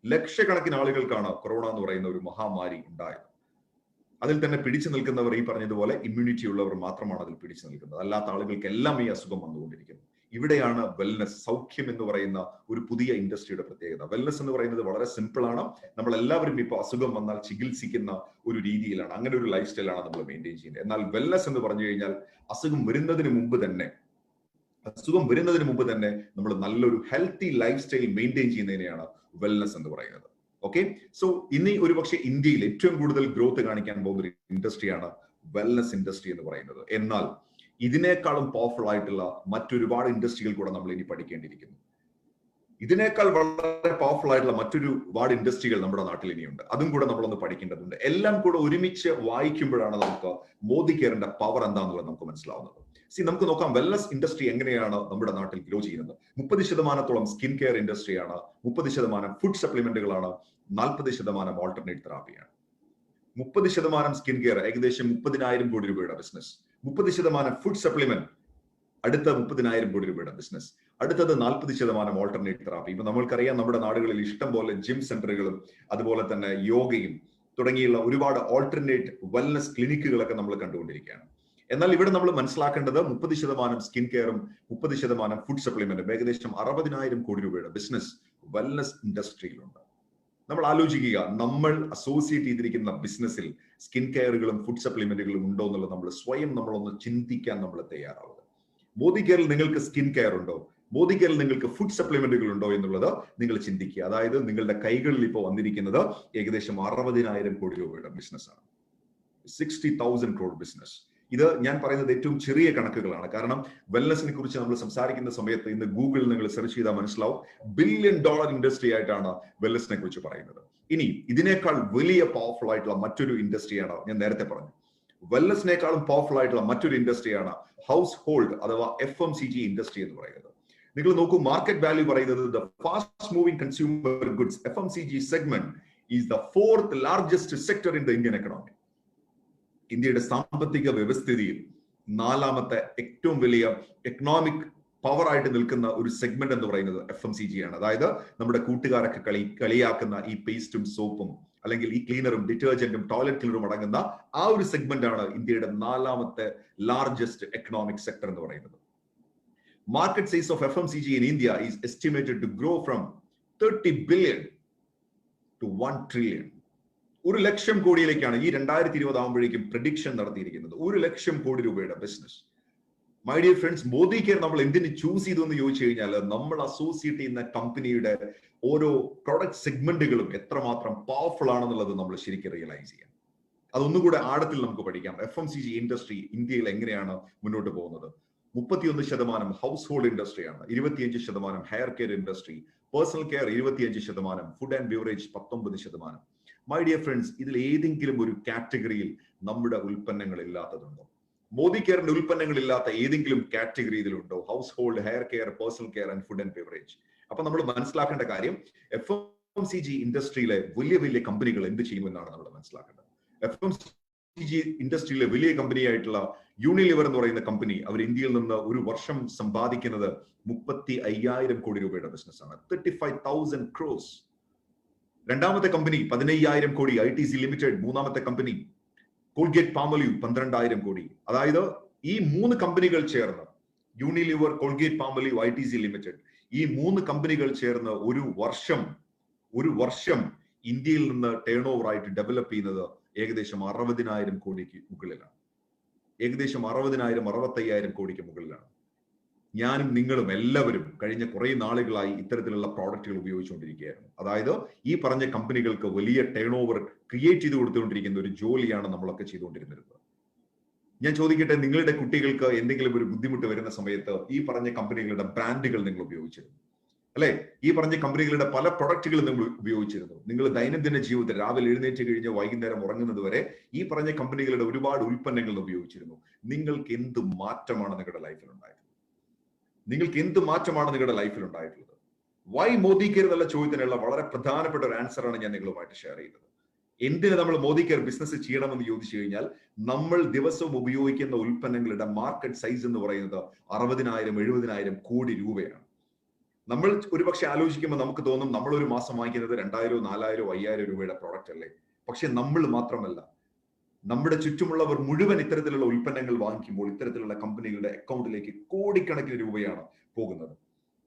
ലക്ഷക്കണക്കിന് ആളുകൾക്കാണ് കൊറോണ എന്ന് പറയുന്ന ഒരു മഹാമാരി ഉണ്ടായത്. അതിൽ തന്നെ പിടിച്ചു നിൽക്കുന്നവർ, ഈ പറഞ്ഞതുപോലെ ഇമ്മ്യൂണിറ്റി ഉള്ളവർ മാത്രമാണ് അതിൽ പിടിച്ചു നിൽക്കുന്നത്. അല്ലാത്ത ആളുകൾക്കെല്ലാം ഈ അസുഖം വന്നുകൊണ്ടിരിക്കുന്നു. ഇവിടെയാണ് വെൽനസ്, സൗഖ്യം എന്ന് പറയുന്ന ഒരു പുതിയ ഇൻഡസ്ട്രിയുടെ പ്രത്യേകത. വെൽനസ് എന്ന് പറയുന്നത് വളരെ സിമ്പിൾ ആണ്. നമ്മൾ എല്ലാവരും ഇപ്പോൾ അസുഖം വന്നാൽ ചികിത്സിക്കുന്ന ഒരു രീതിയിലാണ്, അങ്ങനെ ഒരു ലൈഫ് സ്റ്റൈലാണ് നമ്മൾ മെയിൻറ്റെയിൻ ചെയ്യുന്നത്. എന്നാൽ വെൽനസ് എന്ന് പറഞ്ഞു കഴിഞ്ഞാൽ അസുഖം വരുന്നതിന് മുമ്പ് തന്നെ നമ്മൾ നല്ലൊരു ഹെൽത്തി ലൈഫ് സ്റ്റൈൽ മെയിൻറ്റെയിൻ ചെയ്യുന്നതിനെയാണ് വെൽനസ് എന്ന് പറയുന്നത്. ഓക്കെ, സോ ഇനി ഒരുപക്ഷെ ഇന്ത്യയിൽ ഏറ്റവും കൂടുതൽ ഗ്രോത്ത് കാണിക്കാൻ പോകുന്ന ഒരു ഇൻഡസ്ട്രിയാണ് വെൽനസ് ഇൻഡസ്ട്രി എന്ന് പറയുന്നത്. എന്നാൽ ഇതിനേക്കാളും പവർഫുൾ ആയിട്ടുള്ള മറ്റൊരുപാട് ഇൻഡസ്ട്രികൾ കൂടെ നമ്മൾ ഇനി പഠിക്കേണ്ടിയിരിക്കുന്നു. ഇതിനേക്കാൾ വളരെ പവർഫുൾ ആയിട്ടുള്ള മറ്റൊരു ഒരുപാട് ഇൻഡസ്ട്രികൾ നമ്മുടെ നാട്ടിൽ ഇനിയുണ്ട്. അതും കൂടെ നമ്മളൊന്ന് പഠിക്കേണ്ടതുണ്ട്. എല്ലാം കൂടെ ഒരുമിച്ച് വായിക്കുമ്പോഴാണ് നമുക്ക് മോദി കെയറിന്റെ പവർ എന്താണെന്നുള്ളത് നമുക്ക് മനസ്സിലാവുന്നത്. നമുക്ക് നോക്കാം വെൽനസ് ഇൻഡസ്ട്രി എങ്ങനെയാണ് നമ്മുടെ നാട്ടിൽ ഗ്രോ ചെയ്യുന്നത്. 30% സ്കിൻ കെയർ ഇൻഡസ്ട്രിയാണ്, 30% ഫുഡ് സപ്ലിമെന്റുകളാണ്, 40% ഓൾട്ടർനേറ്റ് തെറാപ്പിയാണ്. 30% സ്കിൻ കെയർ ഏകദേശം 30,000 കോടി രൂപയുടെ ബിസിനസ്, 30% ഫുഡ് സപ്ലിമെന്റ് അടുത്ത 30,000 കോടി രൂപയുടെ ബിസിനസ്, അടുത്തത് 40% ഓൾട്ടർനേറ്റ് തെറാപ്പി. ഇപ്പൊ നമ്മൾക്കറിയാം നമ്മുടെ നാടുകളിൽ ഇഷ്ടം പോലെ ജിം സെന്ററുകളും അതുപോലെ തന്നെ യോഗയും തുടങ്ങിയുള്ള ഒരുപാട് ഓൾട്ടർനേറ്റ് വെൽനസ് ക്ലിനിക്കുകളൊക്കെ നമ്മൾ കണ്ടുകൊണ്ടിരിക്കുകയാണ്. എന്നാൽ ഇവിടെ നമ്മൾ മനസ്സിലാക്കേണ്ടത് 30% സ്കിൻ കെയറും 30% ഫുഡ് സപ്ലിമെന്റും ഏകദേശം 60,000 കോടി രൂപയുടെ ബിസിനസ് വെൽനസ് ഇൻഡസ്ട്രിയിലുണ്ട്. നമ്മൾ ആലോചിക്കുക, നമ്മൾ അസോസിയേറ്റ് ചെയ്തിരിക്കുന്ന ബിസിനസ്സിൽ സ്കിൻ കെയറുകളും ഫുഡ് സപ്ലിമെന്റുകളും ഉണ്ടോ എന്നുള്ളത് നമ്മൾ സ്വയം നമ്മളൊന്ന് ചിന്തിക്കാൻ നമ്മൾ തയ്യാറാവുക. മോദി കെയറിൽ നിങ്ങൾക്ക് സ്കിൻ കെയർ ഉണ്ടോ, മോദി കെയറിൽ നിങ്ങൾക്ക് ഫുഡ് സപ്ലിമെന്റുകൾ ഉണ്ടോ എന്നുള്ളത് നിങ്ങൾ ചിന്തിക്കുക. അതായത് നിങ്ങളുടെ കൈകളിൽ ഇപ്പോൾ വന്നിരിക്കുന്നത് ഏകദേശം 60,000 കോടി രൂപയുടെ ബിസിനസ്സാണ്, 60,000 crore ബിസിനസ്. ഇത് ഞാൻ പറയുന്നത് ഏറ്റവും ചെറിയ കണക്കുകളാണ്. കാരണം വെൽനസിനെ കുറിച്ച് നമ്മൾ സംസാരിക്കുന്ന സമയത്ത് ഇന്ന് ഗൂഗിളിൽ നിങ്ങൾ സെർച്ച് ചെയ്താൽ മനസ്സിലാവും, $1 billion ഇൻഡസ്ട്രി ആയിട്ടാണ് വെൽനസിനെ കുറിച്ച് പറയുന്നത്. ഇനി ഇതിനേക്കാൾ വലിയ പവർഫുൾ ആയിട്ടുള്ള മറ്റൊരു ഇൻഡസ്ട്രിയാണ് ഞാൻ നേരത്തെ പറഞ്ഞു. വെൽനസിനേക്കാളും പവർഫുൾ ആയിട്ടുള്ള മറ്റൊരു ഇൻഡസ്ട്രിയാണ് ഹൗസ് ഹോൾഡ് അഥവാ FMCG ഇൻഡസ്ട്രി എന്ന് പറയുന്നത്. നിങ്ങൾ നോക്കൂ, മാർക്കറ്റ് വാല്യൂ പറയുന്നത് the fast moving consumer goods FMCG segment is the 4th largest sector in the Indian economy. ഇന്ത്യയുടെ സാമ്പത്തിക വ്യവസ്ഥിതിയിൽ 4ാമത്തെ ഏറ്റവും വലിയ എക്കണോമിക് പവർ ആയിട്ട് നിൽക്കുന്ന ഒരു സെഗ്മെന്റ് എന്ന് പറയുന്നത് FMCG ആണ്. അതായത് നമ്മുടെ കൂട്ടുകാരൊക്കെ കളിയാക്കുന്ന ഈ പേസ്റ്റും സോപ്പും അല്ലെങ്കിൽ ഈ ക്ലീനറും ഡിറ്റർജന്റും ടോയ്ലറ്റ് ക്ലീനറും അടങ്ങുന്ന ആ ഒരു സെഗ്മെന്റ് ആണ് ഇന്ത്യയുടെ 4ാമത്തെ ലാർജസ്റ്റ് എക്കണോമിക് സെക്ടർ എന്ന് പറയുന്നത്. Market size of FMCG in India is estimated to grow from 30 billion to 1 trillion. 1,00,000 കോടിയിലേക്കാണ് ഈ 2020 ആകുമ്പോഴേക്കും പ്രഡിക്ഷൻ നടത്തിയിരിക്കുന്നത്. 1,00,000 കോടി രൂപയുടെ business. My dear friends, Modi care നമ്മൾ എന്തിന് ചൂസ് ചെയ്തു എന്ന് ചോദിച്ചു കഴിഞ്ഞാൽ നമ്മൾ അസോസിയേറ്റ് ചെയ്യുന്ന കമ്പനിയുടെ ഓരോ പ്രൊഡക്റ്റ് സെഗ്മെന്റുകളും എത്രമാത്രം പവർഫുൾ ആണെന്നുള്ളത് നമ്മൾ ശരിക്കും റിയലൈസ് ചെയ്യാം. അതൊന്നുകൂടെ ആഴത്തിൽ നമുക്ക് പഠിക്കാം. FMCG ഇൻഡസ്ട്രി ഇന്ത്യയിൽ എങ്ങനെയാണ് മുന്നോട്ട് പോകുന്നത്. 31% ഹൗസ് ഹോൾഡ് ഇൻഡസ്ട്രിയാണ്, 25% hair care industry, personal care 25%, food and beverage 19%. My dear friends, ഇതിൽ ഏതെങ്കിലും ഒരു കാറ്റഗറിയിൽ നമ്മുടെ ഉൽപ്പന്നങ്ങൾ ഇല്ലാത്തതുണ്ടോ? മോദി കെയറിന്റെ ഉൽപ്പന്നങ്ങൾ ഇല്ലാത്ത ഏതെങ്കിലും കാറ്റഗറി ഇതിലുണ്ടോ? Household, hair care, personal care and food and beverage. അപ്പൊ നമ്മൾ മനസ്സിലാക്കേണ്ട കാര്യം, FMCG ഇൻഡസ്ട്രിയിലെ വലിയ വലിയ കമ്പനികൾ എന്ത് ചെയ്യുമെന്നാണ് നമ്മൾ മനസ്സിലാക്കേണ്ടത്. FMCG ഇൻഡസ്ട്രിയിലെ വലിയ കമ്പനിയായിട്ടുള്ള യൂണിലിവർ എന്ന് പറയുന്ന കമ്പനി, അവർ ഇന്ത്യയിൽ നിന്ന് ഒരു വർഷം സമ്പാദിക്കുന്നത് 35,000 കോടി രൂപയുടെ ബിസിനസ്സാണ്, 35,000 crores. രണ്ടാമത്തെ കമ്പനി 15,000 കോടി, ITC ലിമിറ്റഡ്. മൂന്നാമത്തെ കമ്പനി കോൾഗേറ്റ് പാമോലിവ് 12,000 കോടി. അതായത് ഈ 3 കമ്പനികൾ ചേർന്ന്, Unilever, Colgate Palmolive, ITC limited, ഈ 3 കമ്പനികൾ ചേർന്ന് ഒരു വർഷം ഇന്ത്യയിൽ നിന്ന് ടേൺ ഓവർ ആയിട്ട് ഡെവലപ്പ് ചെയ്യുന്നത് ഏകദേശം 60,000 കോടിക്ക് മുകളിലാണ്. ഏകദേശം 60,000, 65,000 കോടിക്ക് മുകളിലാണ്. ഞാനും നിങ്ങളും എല്ലാവരും കഴിഞ്ഞ കുറെ നാളുകളായി ഇത്തരത്തിലുള്ള പ്രോഡക്റ്റുകൾ ഉപയോഗിച്ചുകൊണ്ടിരിക്കുകയായിരുന്നു. അതായത് ഈ പറഞ്ഞ കമ്പനികൾക്ക് വലിയ ടേൺ ഓവർ ക്രിയേറ്റ് ചെയ്ത് കൊടുത്തുകൊണ്ടിരിക്കുന്ന ഒരു ജോലിയാണ് നമ്മളൊക്കെ ചെയ്തുകൊണ്ടിരുന്നത്. ഞാൻ ചോദിക്കട്ടെ, നിങ്ങളുടെ കുട്ടികൾക്ക് എന്തെങ്കിലും ഒരു ബുദ്ധിമുട്ട് വരുന്ന സമയത്ത് ഈ പറഞ്ഞ കമ്പനികളുടെ ബ്രാൻഡുകൾ നിങ്ങൾ ഉപയോഗിച്ചിരുന്നു അല്ലെ? ഈ പറഞ്ഞ കമ്പനികളുടെ പല പ്രൊഡക്റ്റുകൾ നിങ്ങൾ ഉപയോഗിച്ചിരുന്നു. നിങ്ങൾ ദൈനംദിന ജീവിതത്തിൽ രാവിലെ എഴുന്നേറ്റ് കഴിഞ്ഞ് വൈകുന്നേരം ഉറങ്ങുന്നത് വരെ ഈ പറഞ്ഞ കമ്പനികളുടെ ഒരുപാട് ഉൽപ്പന്നങ്ങൾ ഉപയോഗിച്ചിരുന്നു. നിങ്ങൾക്ക് എന്ത് മാറ്റമാണ് നിങ്ങളുടെ ലൈഫിൽ ഉണ്ടായത്? നിങ്ങൾക്ക് എന്ത് മാറ്റമാണ് നിങ്ങളുടെ ലൈഫിൽ ഉണ്ടായിട്ടുള്ളത്? വൈ മോദി കെയർ എന്നുള്ള ചോദ്യത്തിനുള്ള വളരെ പ്രധാനപ്പെട്ട ഒരു ആൻസർ ആണ് ഞാൻ നിങ്ങളുമായിട്ട് ഷെയർ ചെയ്യുന്നത്. എന്തിന് നമ്മൾ മോദി കെയർ ബിസിനസ് ചെയ്യണമെന്ന് ചോദിച്ചു കഴിഞ്ഞാൽ, നമ്മൾ ദിവസവും ഉപയോഗിക്കുന്ന ഉൽപ്പന്നങ്ങളുടെ മാർക്കറ്റ് സൈസ് എന്ന് പറയുന്നത് 60,000, 70,000 കോടി രൂപയാണ്. നമ്മൾ ഒരുപക്ഷെ ആലോചിക്കുമ്പോൾ നമുക്ക് തോന്നും നമ്മൾ ഒരു മാസം വാങ്ങിക്കുന്നത് 2,000, 4,000, 5,000 രൂപയുടെ പ്രോഡക്റ്റ് അല്ലേ. പക്ഷെ നമ്മൾ മാത്രമല്ല, നമ്മുടെ ചുറ്റുമുള്ളവർ മുഴുവൻ ഇത്തരത്തിലുള്ള ഉൽപ്പന്നങ്ങൾ വാങ്ങിക്കുമ്പോൾ ഇത്തരത്തിലുള്ള കമ്പനികളുടെ അക്കൗണ്ടിലേക്ക് കോടിക്കണക്കിന് രൂപയാണ് പോകുന്നത്.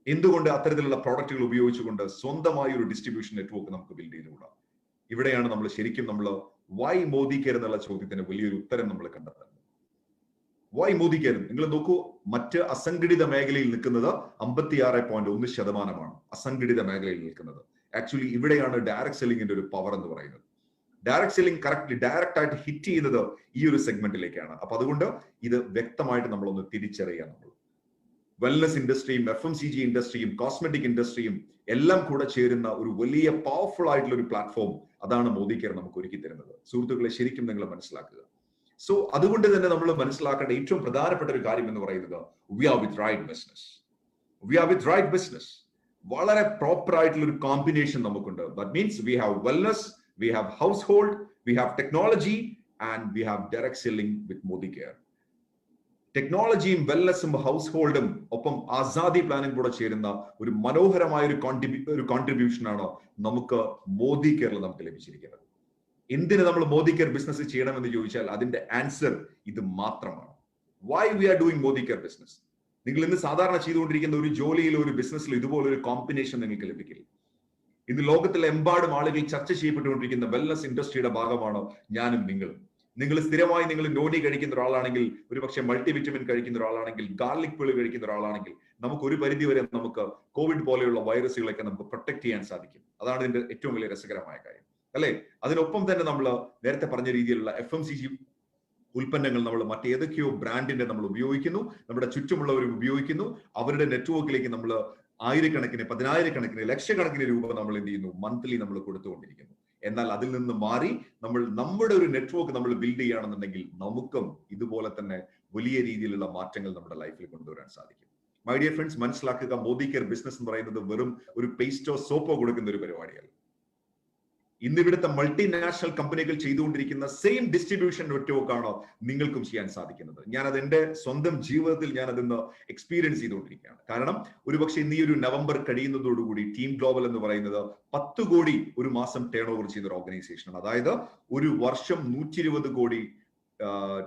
എന്തുകൊണ്ട് അത്തരത്തിലുള്ള പ്രോഡക്റ്റുകൾ ഉപയോഗിച്ചുകൊണ്ട് സ്വന്തമായ ഒരു ഡിസ്ട്രിബ്യൂഷൻ നെറ്റ്വർക്ക് നമുക്ക് ബിൽഡ് ചെയ്തുകൂടാ? ഇവിടെയാണ് നമ്മൾ ശരിക്കും വൈ മോദി കെയർ എന്നുള്ള ചോദ്യത്തിന് വലിയൊരു ഉത്തരം നമ്മൾ കണ്ടെത്തുന്നത്. Why Modicare? നിങ്ങൾ നോക്കൂ, മറ്റ് അസംഘടിത മേഖലയിൽ നിൽക്കുന്നത് 56.1% അസംഘടിത മേഖലയിൽ നിൽക്കുന്നത്. ആക്ച്വലി ഇവിടെയാണ് ഡയറക്ട് സെല്ലിംഗിന്റെ ഒരു പവർ എന്ന് പറയുന്നത്. ഡയറക്ട് സെല്ലിംഗ് ഡയറക്റ്റ് ആയിട്ട് ഹിറ്റ് ചെയ്യുന്നത് ഈ ഒരു സെഗ്മെന്റിലേക്കാണ്. അപ്പൊ അതുകൊണ്ട് ഇത് വ്യക്തമായിട്ട് നമ്മളൊന്ന് തിരിച്ചറിയാൻ. വെൽനസ് ഇൻഡസ്ട്രിയും FMCG ഇൻഡസ്ട്രിയും കോസ്മെറ്റിക് ഇൻഡസ്ട്രിയും എല്ലാം കൂടെ ചേരുന്ന ഒരു വലിയ പവർഫുൾ ആയിട്ടുള്ള ഒരു പ്ലാറ്റ്ഫോം അതാണ് മോദി കെയർ നമുക്ക് ഒരുക്കി തരുന്നത്. സുഹൃത്തുക്കളെ, ശരിക്കും നിങ്ങൾ മനസ്സിലാക്കുക. സോ അതുകൊണ്ട് തന്നെ നമ്മൾ മനസ്സിലാക്കേണ്ട ഏറ്റവും പ്രധാനപ്പെട്ട ഒരു കാര്യം എന്ന് പറയുന്നത് we are with right business. We are with right business. വളരെ പ്രോപ്പർ ആയിട്ടുള്ള ഒരു കോമ്പിനേഷൻ നമുക്കുണ്ട്. That means we have wellness, we have household, we have technology and we have direct selling with Modicare. ടെക്നോളജിയും വെൽനസും house ഹോൾഡും ഒപ്പം ആസാദി പ്ലാനും കൂടെ ചേരുന്ന ഒരു മനോഹരമായ ഒരു കോൺട്രിബ്യൂഷനാണ് നമുക്ക് മോദി കെയറിൽ നമുക്ക് ലഭിച്ചിരിക്കുന്നത്. എന്തിന് നമ്മൾ മോദി കെയർ ബിസിനസ് ചെയ്യണമെന്ന് ചോദിച്ചാൽ അതിന്റെ ആൻസർ ഇത് മാത്രമാണ്. Why we are doing Modicare business? നിങ്ങൾ ഇന്ന് സാധാരണ ചെയ്തുകൊണ്ടിരിക്കുന്ന ഒരു ജോലിയിലോ ഒരു ബിസിനസ്സിലോ ഇതുപോലൊരു കോമ്പിനേഷൻ നിങ്ങൾക്ക് ലഭിക്കില്ല. ഇന്ന് ലോകത്തിലെ എമ്പാടും ആളുകൾ ചർച്ച ചെയ്യപ്പെട്ടുകൊണ്ടിരിക്കുന്ന വെൽനസ് ഇൻഡസ്ട്രിയുടെ ഭാഗമാണ് ഞാനും നിങ്ങളും. നിങ്ങൾ സ്ഥിരമായി നിങ്ങൾ നോനി കഴിക്കുന്ന ഒരാളാണെങ്കിൽ, ഒരുപക്ഷെ മൾട്ടിവിറ്റമിൻ കഴിക്കുന്ന ഒരാളാണെങ്കിൽ, ഗാർലിക് പിള് കഴിക്കുന്ന ഒരാളാണെങ്കിൽ, നമുക്ക് ഒരു പരിധി വരെ നമുക്ക് കോവിഡ് പോലെയുള്ള വൈറസുകളൊക്കെ നമുക്ക് പ്രൊട്ടക്ട് ചെയ്യാൻ സാധിക്കും. അതാണ് ഇതിന്റെ ഏറ്റവും വലിയ രസകരമായ കാര്യം, അല്ലെ? അതിനൊപ്പം തന്നെ നമ്മൾ നേരത്തെ പറഞ്ഞ രീതിയിലുള്ള FMCG ഉൽപ്പന്നങ്ങൾ നമ്മൾ മറ്റേതൊക്കെയോ ബ്രാൻഡിന്റെ നമ്മൾ ഉപയോഗിക്കുന്നു, നമ്മുടെ ചുറ്റുമുള്ളവർ ഉപയോഗിക്കുന്നു. അവരുടെ നെറ്റ്വർക്കിലേക്ക് നമ്മൾ ആയിരക്കണക്കിന്, പതിനായിരക്കണക്കിന്, ലക്ഷക്കണക്കിന് രൂപ നമ്മൾ എന്ത് ചെയ്യുന്നു, മന്ത്ലി നമ്മൾ കൊടുത്തുകൊണ്ടിരിക്കുന്നു. എന്നാൽ അതിൽ നിന്ന് മാറി നമ്മൾ നമ്മുടെ ഒരു നെറ്റ്വർക്ക് നമ്മൾ ബിൽഡ് ചെയ്യുകയാണെന്നുണ്ടെങ്കിൽ നമുക്കും ഇതുപോലെ തന്നെ വലിയ രീതിയിലുള്ള മാറ്റങ്ങൾ നമ്മുടെ ലൈഫിൽ കൊണ്ടുവരാൻ സാധിക്കും. മൈ ഡിയർ ഫ്രണ്ട്സ്, മനസ്സിലാക്കുക, മോദി കെയർ ബിസിനസ് എന്ന് പറയുന്നത് വെറും ഒരു പേസ്റ്റോ സോപ്പോ കൊടുക്കുന്ന ഒരു പരിപാടിയല്ല. ഇന്ന് ഇവിടുത്തെ മൾട്ടിനാഷണൽ കമ്പനികൾ ചെയ്തുകൊണ്ടിരിക്കുന്ന സെയിം ഡിസ്ട്രിബ്യൂഷൻ നെറ്റ്വർക്ക് ആണോ നിങ്ങൾക്കും ചെയ്യാൻ സാധിക്കുന്നത്. ഞാനത് എന്റെ സ്വന്തം ജീവിതത്തിൽ ഞാൻ അതിന്ന് എക്സ്പീരിയൻസ് ചെയ്തുകൊണ്ടിരിക്കുകയാണ്. കാരണം ഒരുപക്ഷെ ഇന്ന് ഈ ഒരു നവംബർ കഴിയുന്നതോടുകൂടി ടീം ഗ്ലോബൽ എന്ന് പറയുന്നത് 10 കോടി ഒരു മാസം ടേൺ ഓവർ ചെയ്യുന്ന ഒരു ഓർഗനൈസേഷനാണ്. അതായത് ഒരു വർഷം 120 കോടി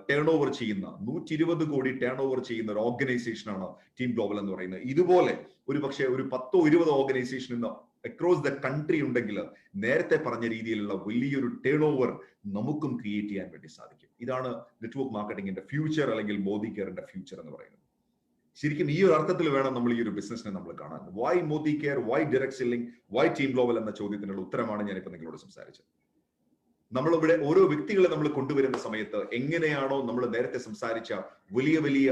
ടേൺ ഓവർ ചെയ്യുന്ന 120 കോടി ടേൺ ഓവർ ചെയ്യുന്ന ഒരു ഓർഗനൈസേഷനാണ് ടീം ഗ്ലോബൽ എന്ന് പറയുന്നത്. ഇതുപോലെ ഒരുപക്ഷെ ഒരു 10-20 ഓർഗനൈസേഷൻ ഇന്ന് അക്രോസ് ദ കൺട്രി ഉണ്ടെങ്കിൽ നേരത്തെ പറഞ്ഞ രീതിയിലുള്ള വലിയൊരു ടേൺ ഓവർ നമുക്കും ക്രിയേറ്റ് ചെയ്യാൻ വേണ്ടി സാധിക്കും. ഇതാണ് നെറ്റ്വർക്ക് മാർക്കറ്റിംഗിന്റെ ഫ്യൂച്ചർ, അല്ലെങ്കിൽ മോദി കെയറിന്റെ ഫ്യൂച്ചർ എന്ന് പറയുന്നത്. ശരിക്കും ഈ ഒരു അർത്ഥത്തിൽ വേണം നമ്മൾ ഈ ഒരു ബിസിനസിനെ നമ്മൾ കാണാൻ. Why Modicare, why direct selling, why Team Global എന്ന ചോദ്യത്തിനുള്ള ഉത്തരമാണ് ഞാനിപ്പോ നിങ്ങളോട് സംസാരിച്ചത്. നമ്മളിവിടെ ഓരോ വ്യക്തികളെ നമ്മൾ കൊണ്ടുവരുന്ന സമയത്ത് എങ്ങനെയാണോ നമ്മൾ നേരത്തെ സംസാരിച്ച വലിയ വലിയ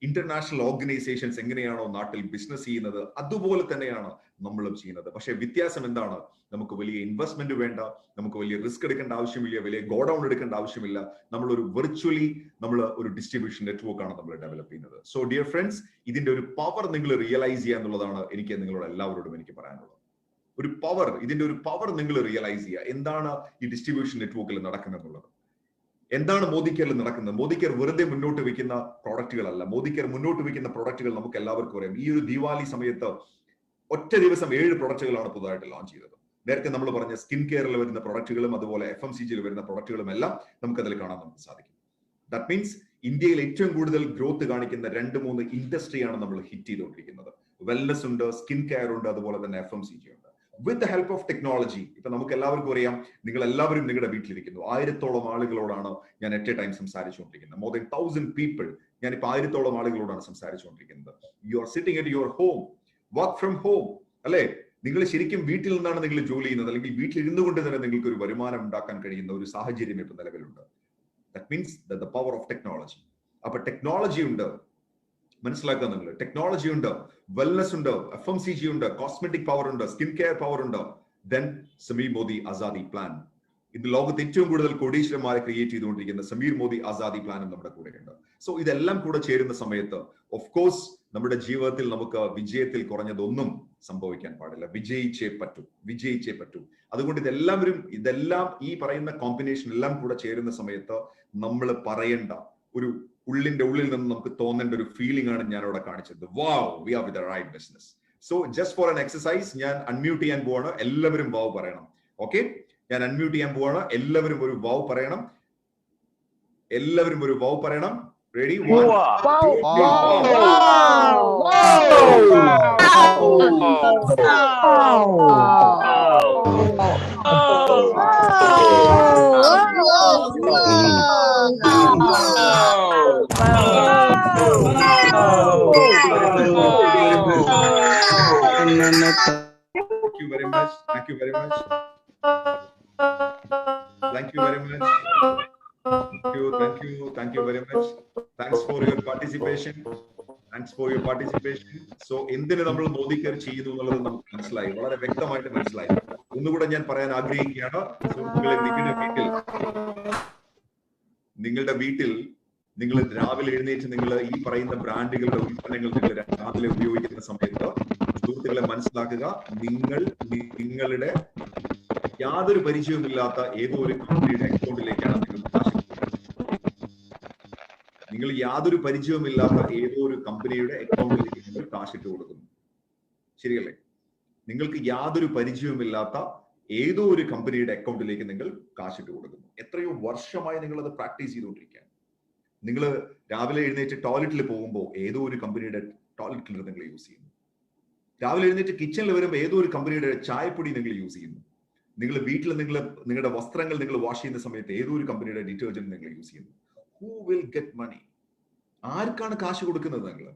ഇന്റർനാഷണൽ ഓർഗനൈസേഷൻസ് എങ്ങനെയാണോ നാട്ടിൽ ബിസിനസ് ചെയ്യുന്നത്, അതുപോലെ തന്നെയാണ് നമ്മളും ചെയ്യുന്നത്. പക്ഷെ വ്യത്യാസം എന്താണ്? നമുക്ക് വലിയ ഇൻവെസ്റ്റ്മെന്റ് വേണ്ട, നമുക്ക് വലിയ റിസ്ക് എടുക്കേണ്ട ആവശ്യമില്ല, വലിയ ഗോഡൌൺ എടുക്കേണ്ട ആവശ്യമില്ല. നമ്മളൊരു വിർച്വലി ഒരു ഡിസ്ട്രിബ്യൂഷൻ നെറ്റ്വർക്ക് ആണ് നമ്മൾ ഡെവലപ്പ് ചെയ്യുന്നത്. സോ ഡിയർ ഫ്രണ്ട്സ്, ഇതിന്റെ ഒരു പവർ നിങ്ങൾ റിയലൈസ് ചെയ്യുക എന്നുള്ളതാണ് എനിക്ക് നിങ്ങളോട് എല്ലാവരോടും എനിക്ക് പറയാനുള്ളത്. ഒരു പവർ, ഇതിന്റെ ഒരു പവർ നിങ്ങൾ റിയലൈസ് ചെയ്യുക. എന്താണ് ഈ ഡിസ്ട്രിബ്യൂഷൻ നെറ്റ്വർക്കിൽ നടക്കുന്നത്? എന്താണ് മോദി കെയറിൽ നടക്കുന്നത്? മോദി കെയർ വെറുതെ മുന്നോട്ട് വെക്കുന്ന പ്രോഡക്റ്റുകളല്ല. മോദി കെയർ മുന്നോട്ട് വെക്കുന്ന പ്രോഡക്റ്റുകൾ നമുക്ക് എല്ലാവർക്കും അറിയാം. ഈ ഒരു ദീപാവലി സമയത്ത് ഒറ്റ ദിവസം 7 പ്രൊഡക്റ്റുകളാണ് പുതുതായിട്ട് ലോഞ്ച് ചെയ്തത്. നേരത്തെ നമ്മൾ പറഞ്ഞ സ്കിൻ കെയറിൽ വരുന്ന പ്രൊഡക്റ്റുകളും അതുപോലെ FMCGയിൽ വരുന്ന പ്രൊഡക്റ്റുകളും എല്ലാം നമുക്കതിൽ കാണാൻ നമുക്ക് സാധിക്കും. ദാറ്റ് മീൻസ് ഇന്ത്യയിൽ ഏറ്റവും കൂടുതൽ ഗ്രോത്ത് കാണിക്കുന്ന 2-3 ഇൻഡസ്ട്രിയാണ് നമ്മൾ ഹിറ്റ് ചെയ്തുകൊണ്ടിരിക്കുന്നത്. വെൽനസ് ഉണ്ട്, സ്കിൻ കെയർ ഉണ്ട്, അതുപോലെ തന്നെ FMCG ഉണ്ട്. With the help of technology. ഇപ്പൊ നമുക്ക് എല്ലാവർക്കും അറിയാം, നിങ്ങൾ എല്ലാവരും നിങ്ങളുടെ വീട്ടിലിരിക്കുന്നു. 1000-ഓളം ആളുകളോടാണ് ഞാൻ അറ്റ് എ ടൈം സംസാരിച്ചുകൊണ്ടിരിക്കുന്നത്. More than 1000 people. ഞാനിപ്പോ 1000-ഓളം ആളുകളോടാണ് സംസാരിച്ചുകൊണ്ടിരിക്കുന്നത്. You are sitting at your home, work from home, അല്ലെ? നിങ്ങൾ ശരിക്കും വീട്ടിൽ നിന്നാണ് നിങ്ങൾ ജോലി ചെയ്യുന്നത്, അല്ലെങ്കിൽ വീട്ടിലിരുന്നു കൊണ്ട് തന്നെ നിങ്ങൾക്ക് ഒരു വരുമാനം ഉണ്ടാക്കാൻ കഴിയുന്ന ഒരു സാഹചര്യം ഇപ്പൊ നിലവിലുണ്ട്. That means the power of technology. അപ്പൊ ടെക്നോളജി ഉണ്ട്, മനസ്സിലാക്കുക നിങ്ങൾ. ടെക്നോളജി ഉണ്ട്, വെൽനസ് ഉണ്ട്, FMCG ഉണ്ട്, കോസ്മെറ്റിക് പവർ ഉണ്ട്, സ്കിൻ കെയർ പവർ ഉണ്ട്. Then Sameer Modi Azadi plan. ഇത് ലോകത്ത് ഏറ്റവും കൂടുതൽ കോടീശ്വരന്മാരെ ക്രിയേറ്റ് ചെയ്തുകൊണ്ടിരിക്കുന്ന സമീർ മോദി ആസാദി പ്ലാനും നമ്മുടെ കൂടെ ഉണ്ട്. സോ ഇതെല്ലാം കൂടെ ചേരുന്ന സമയത്ത് ഓഫ് കോഴ്സ് നമ്മുടെ ജീവിതത്തിൽ നമുക്ക് വിജയത്തിൽ കുറഞ്ഞതൊന്നും സംഭവിക്കാൻ പാടില്ല. വിജയിച്ചേ പറ്റൂ. അതുകൊണ്ട് ഇതെല്ലാം ഈ പറയുന്ന കോമ്പിനേഷൻ എല്ലാം കൂടെ ചേരുന്ന സമയത്ത് നമ്മൾ പറയേണ്ട ഒരു ഉള്ളിന്റെ ഉള്ളിൽ നിന്ന് നമുക്ക് തോന്നേണ്ട ഒരു ഫീലിംഗ് ആണ് ഞാൻ അവിടെ കാണിച്ചത്. Wow, we are with the right business. So just for an exercise ഞാൻ അൺമ്യൂട്ട് ചെയ്യാൻ പോവാണ്. എല്ലാവരും വാവ് പറയണം. ഓക്കെ, ഞാൻ അൺമ്യൂട്ട് ചെയ്യാൻ പോവാണ്. എല്ലാവരും ഒരു വാവ് പറയണം. Ready? Thank you very much. Thank you very much. Thank you very much. Thanks for your participation. Thanks for your participation. So എന്തിന് നമ്മൾ മോദി കെയർ ചെയ്യുന്നു എന്നുള്ളത് നമുക്ക് മനസ്സിലായി, വളരെ വ്യക്തമായിട്ട് മനസ്സിലായി. ഒന്നുകൂടെ ഞാൻ പറയാൻ ആഗ്രഹിക്കുകയാണ്, സുഹൃത്തുക്കളെ, നിങ്ങളുടെ വീട്ടിൽ നിങ്ങൾ രാവിലെ എഴുന്നേറ്റ് നിങ്ങൾ ഈ പറയുന്ന ബ്രാൻഡുകളുടെ ഉൽപ്പന്നങ്ങൾ നിങ്ങൾ രാവിലെ ഉപയോഗിക്കുന്ന സമയത്ത് സുഹൃത്തുക്കളെ മനസ്സിലാക്കുക, നിങ്ങളുടെ യാതൊരു പരിചയവുമില്ലാത്ത ഏതോ ഒരു കമ്പനിയുടെ അക്കൗണ്ടിലേക്കാണ് നിങ്ങൾ യാതൊരു പരിചയവുമില്ലാത്ത ഏതോ ഒരു കമ്പനിയുടെ അക്കൗണ്ടിലേക്ക് നിങ്ങൾ കാശിട്ട് കൊടുക്കുന്നു. ശരിയല്ലേ? നിങ്ങൾക്ക് യാതൊരു പരിചയവുമില്ലാത്ത ഏതോ ഒരു കമ്പനിയുടെ അക്കൗണ്ടിലേക്ക് നിങ്ങൾ കാശിട്ട് കൊടുക്കുന്നു. എത്രയോ വർഷമായി നിങ്ങൾ അത് പ്രാക്ടീസ് ചെയ്തുകൊണ്ടിരിക്കുകയാണ്. നിങ്ങൾ രാവിലെ എഴുന്നേറ്റ് ടോയ്ലറ്റിൽ പോകുമ്പോൾ ഏതോ ഒരു കമ്പനിയുടെ ടോയ്ലറ്റ് ക്ലീനർ നിങ്ങൾ യൂസ് ചെയ്യുന്നു. രാവിലെ എഴുന്നേറ്റ് കിച്ചണിൽ വരുമ്പോൾ ഏതോ ഒരു കമ്പനിയുടെ ചായപ്പൊടി നിങ്ങൾ യൂസ് ചെയ്യുന്നു. നിങ്ങൾ വീട്ടിൽ നിങ്ങളുടെ വസ്ത്രങ്ങൾ നിങ്ങൾ വാഷ് ചെയ്യുന്ന സമയത്ത് ഏതോ ഒരു കമ്പനിയുടെ ഡിറ്റർജന്റ് നിങ്ങൾ യൂസ് ചെയ്യുന്നു. Who will get money? ആർക്കാണ് കാശ് കൊടുക്കുന്നത്? നിങ്ങൾ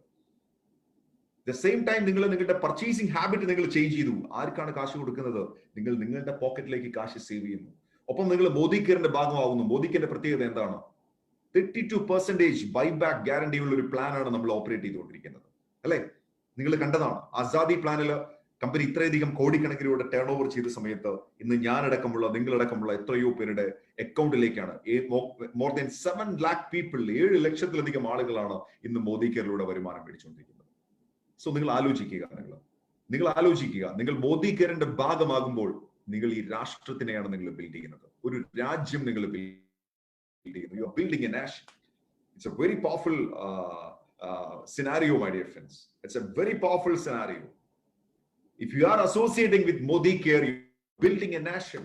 ദ സെയിം ടൈം നിങ്ങൾ നിങ്ങളുടെ പർച്ചേസിംഗ് ഹാബിറ്റ് നിങ്ങൾ ചേഞ്ച് ചെയ്തു. ആർക്കാണ് കാശ് കൊടുക്കുന്നത്? നിങ്ങൾ നിങ്ങളുടെ പോക്കറ്റിലേക്ക് കാശ് സേവ് ചെയ്യുന്നു. ഒപ്പം നിങ്ങൾ മോദി കെയറിന്റെ ഭാഗമാവുന്നു. മോദി കെയറിന്റെ പ്രത്യേകത എന്താണ്? 32% ബൈബാക്ക് ഗ്യാരണ്ടി ഉള്ള ഒരു പ്ലാനാണ് നമ്മൾ ഓപ്പറേറ്റ് ചെയ്തുകൊണ്ടിരിക്കുന്നത്, അല്ലെ? നിങ്ങൾ കണ്ടതാണ് ആസാദി പ്ലാനിൽ കമ്പനി ഇത്രയധികം കോടിക്കണക്കിലൂടെ ടേൺ ഓവർ ചെയ്ത സമയത്ത് ഇന്ന് ഞാനടക്കമുള്ള നിങ്ങളടക്കമുള്ള എത്രയോ പേരുടെ അക്കൗണ്ടിലേക്കാണ് മോർ ദാൻ 7 lakh പീപ്പിൾ, 7 ലക്ഷത്തിലധികം ആളുകളാണ് ഇന്ന് മോദി കെയറിലൂടെ വരുമാനം മേടിച്ചുകൊണ്ടിരിക്കുന്നത്. സോ നിങ്ങൾ ആലോചിക്കുക, നിങ്ങൾ മോദി കെയറിന്റെ ഭാഗമാകുമ്പോൾ നിങ്ങൾ ഈ രാഷ്ട്രത്തിനെയാണ് നിങ്ങൾ ബിൽഡ് ചെയ്യുന്നത്. ഒരു രാജ്യം നിങ്ങൾ ബിൽഡ് ചെയ്യുന്നു. You are building a nation. It's a very powerful scenario, my dear friends. It's a very powerful scenario. If you are associating with Modi Care, you're building a nation.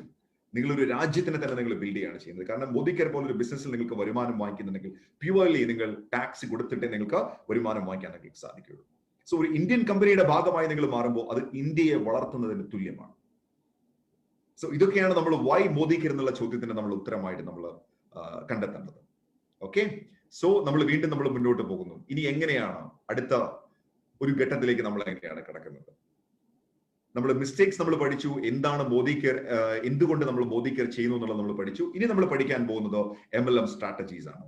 നിങ്ങൾ ഒരു രാജ്യത്തിനെ തന്നെ നിങ്ങൾ build ചെയ്യാണ് ചെയ്യുന്നത്. കാരണം Modi care പോലൊരു ബിസിനസ്സിൽ നിങ്ങൾക്ക് വരുമാനം വാങ്ങിക്കുന്നുണ്ടെങ്കിൽ പ്യുവർലി നിങ്ങൾ ടാക്സ് കൊടുത്തിട്ടേ നിങ്ങൾക്ക് വരുമാനം വാങ്ങിക്കാൻ നിങ്ങൾക്ക് സാധിക്കുകയുള്ളൂ. സോ ഒരു ഇന്ത്യൻ കമ്പനിയുടെ ഭാഗമായി നിങ്ങൾ മാറുമ്പോൾ അത് ഇന്ത്യയെ വളർത്തുന്നതിന് തുല്യമാണ്. സോ ഇതൊക്കെയാണ് നമ്മൾ വൈ മോദി കെയർ എന്നുള്ള ചോദ്യത്തിന് നമ്മൾ ഉത്തരമായിട്ട് നമ്മൾ കണ്ടെത്തേണ്ടത്. ഓക്കെ, സോ നമ്മൾ വീണ്ടും മുന്നോട്ട് പോകുന്നു. ഇനി എങ്ങനെയാണ് അടുത്ത ഒരു ഘട്ടത്തിലേക്ക് നമ്മൾ എങ്ങനെയാണ് കിടക്കുന്നത്? നമ്മുടെ മിസ്റ്റേക്സ് നമ്മൾ പഠിച്ചു, എന്താണ് മോദി കെയർ, എന്തുകൊണ്ട് നമ്മൾ മോദി കെയർ ചെയ്യുന്നു എന്നുള്ളത് നമ്മൾ പഠിച്ചു. ഇനി നമ്മൾ പഠിക്കാൻ പോകുന്നത് MLM സ്ട്രാറ്റജീസ് ആണ്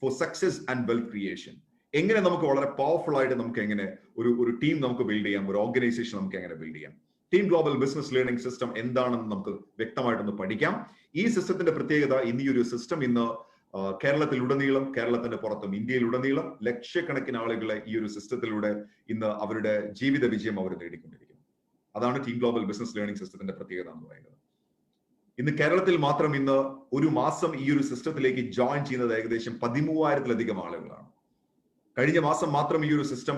for success and wealth creation. എങ്ങനെ നമുക്ക് വളരെ പവർഫുൾ ആയിട്ട് നമുക്ക് എങ്ങനെ ഒരു ടീം നമുക്ക് ബിൽഡ് ചെയ്യാം, ഒരു ഓർഗനൈസേഷൻ നമുക്ക് എങ്ങനെ ബിൽഡ് ചെയ്യാം. Team global business learning system എന്താണെന്ന് നമുക്ക് വ്യക്തമായിട്ടൊന്ന് പഠിക്കാം. ഈ സിസ്റ്റത്തിന്റെ പ്രത്യേകത, ഇന്ന് ഈ ഒരു സിസ്റ്റം ഇന്ന് കേരളത്തിലുടനീളം, കേരളത്തിന്റെ പുറത്തും ഇന്ത്യയിലുടനീളം ലക്ഷക്കണക്കിന് ആളുകളെ ഈ ഒരു സിസ്റ്റത്തിലൂടെ ഇന്ന് അവരുടെ ജീവിത വിജയം അവർ നേടിക്കൊണ്ടിരിക്കുന്നു. അതാണ് ടീം ഗ്ലോബൽ ബിസിനസ് ലേണിംഗ് സിസ്റ്റത്തിന്റെ പ്രത്യേകത എന്ന് പറയുന്നത്. ഇന്ന് കേരളത്തിൽ മാത്രം ഇന്ന് ഒരു മാസം ഈ ഒരു സിസ്റ്റത്തിലേക്ക് ജോയിൻ ചെയ്യുന്നത് ഏകദേശം 13,000-ലധികം ആളുകളാണ്. കഴിഞ്ഞ മാസം മാത്രം ഈ ഒരു സിസ്റ്റം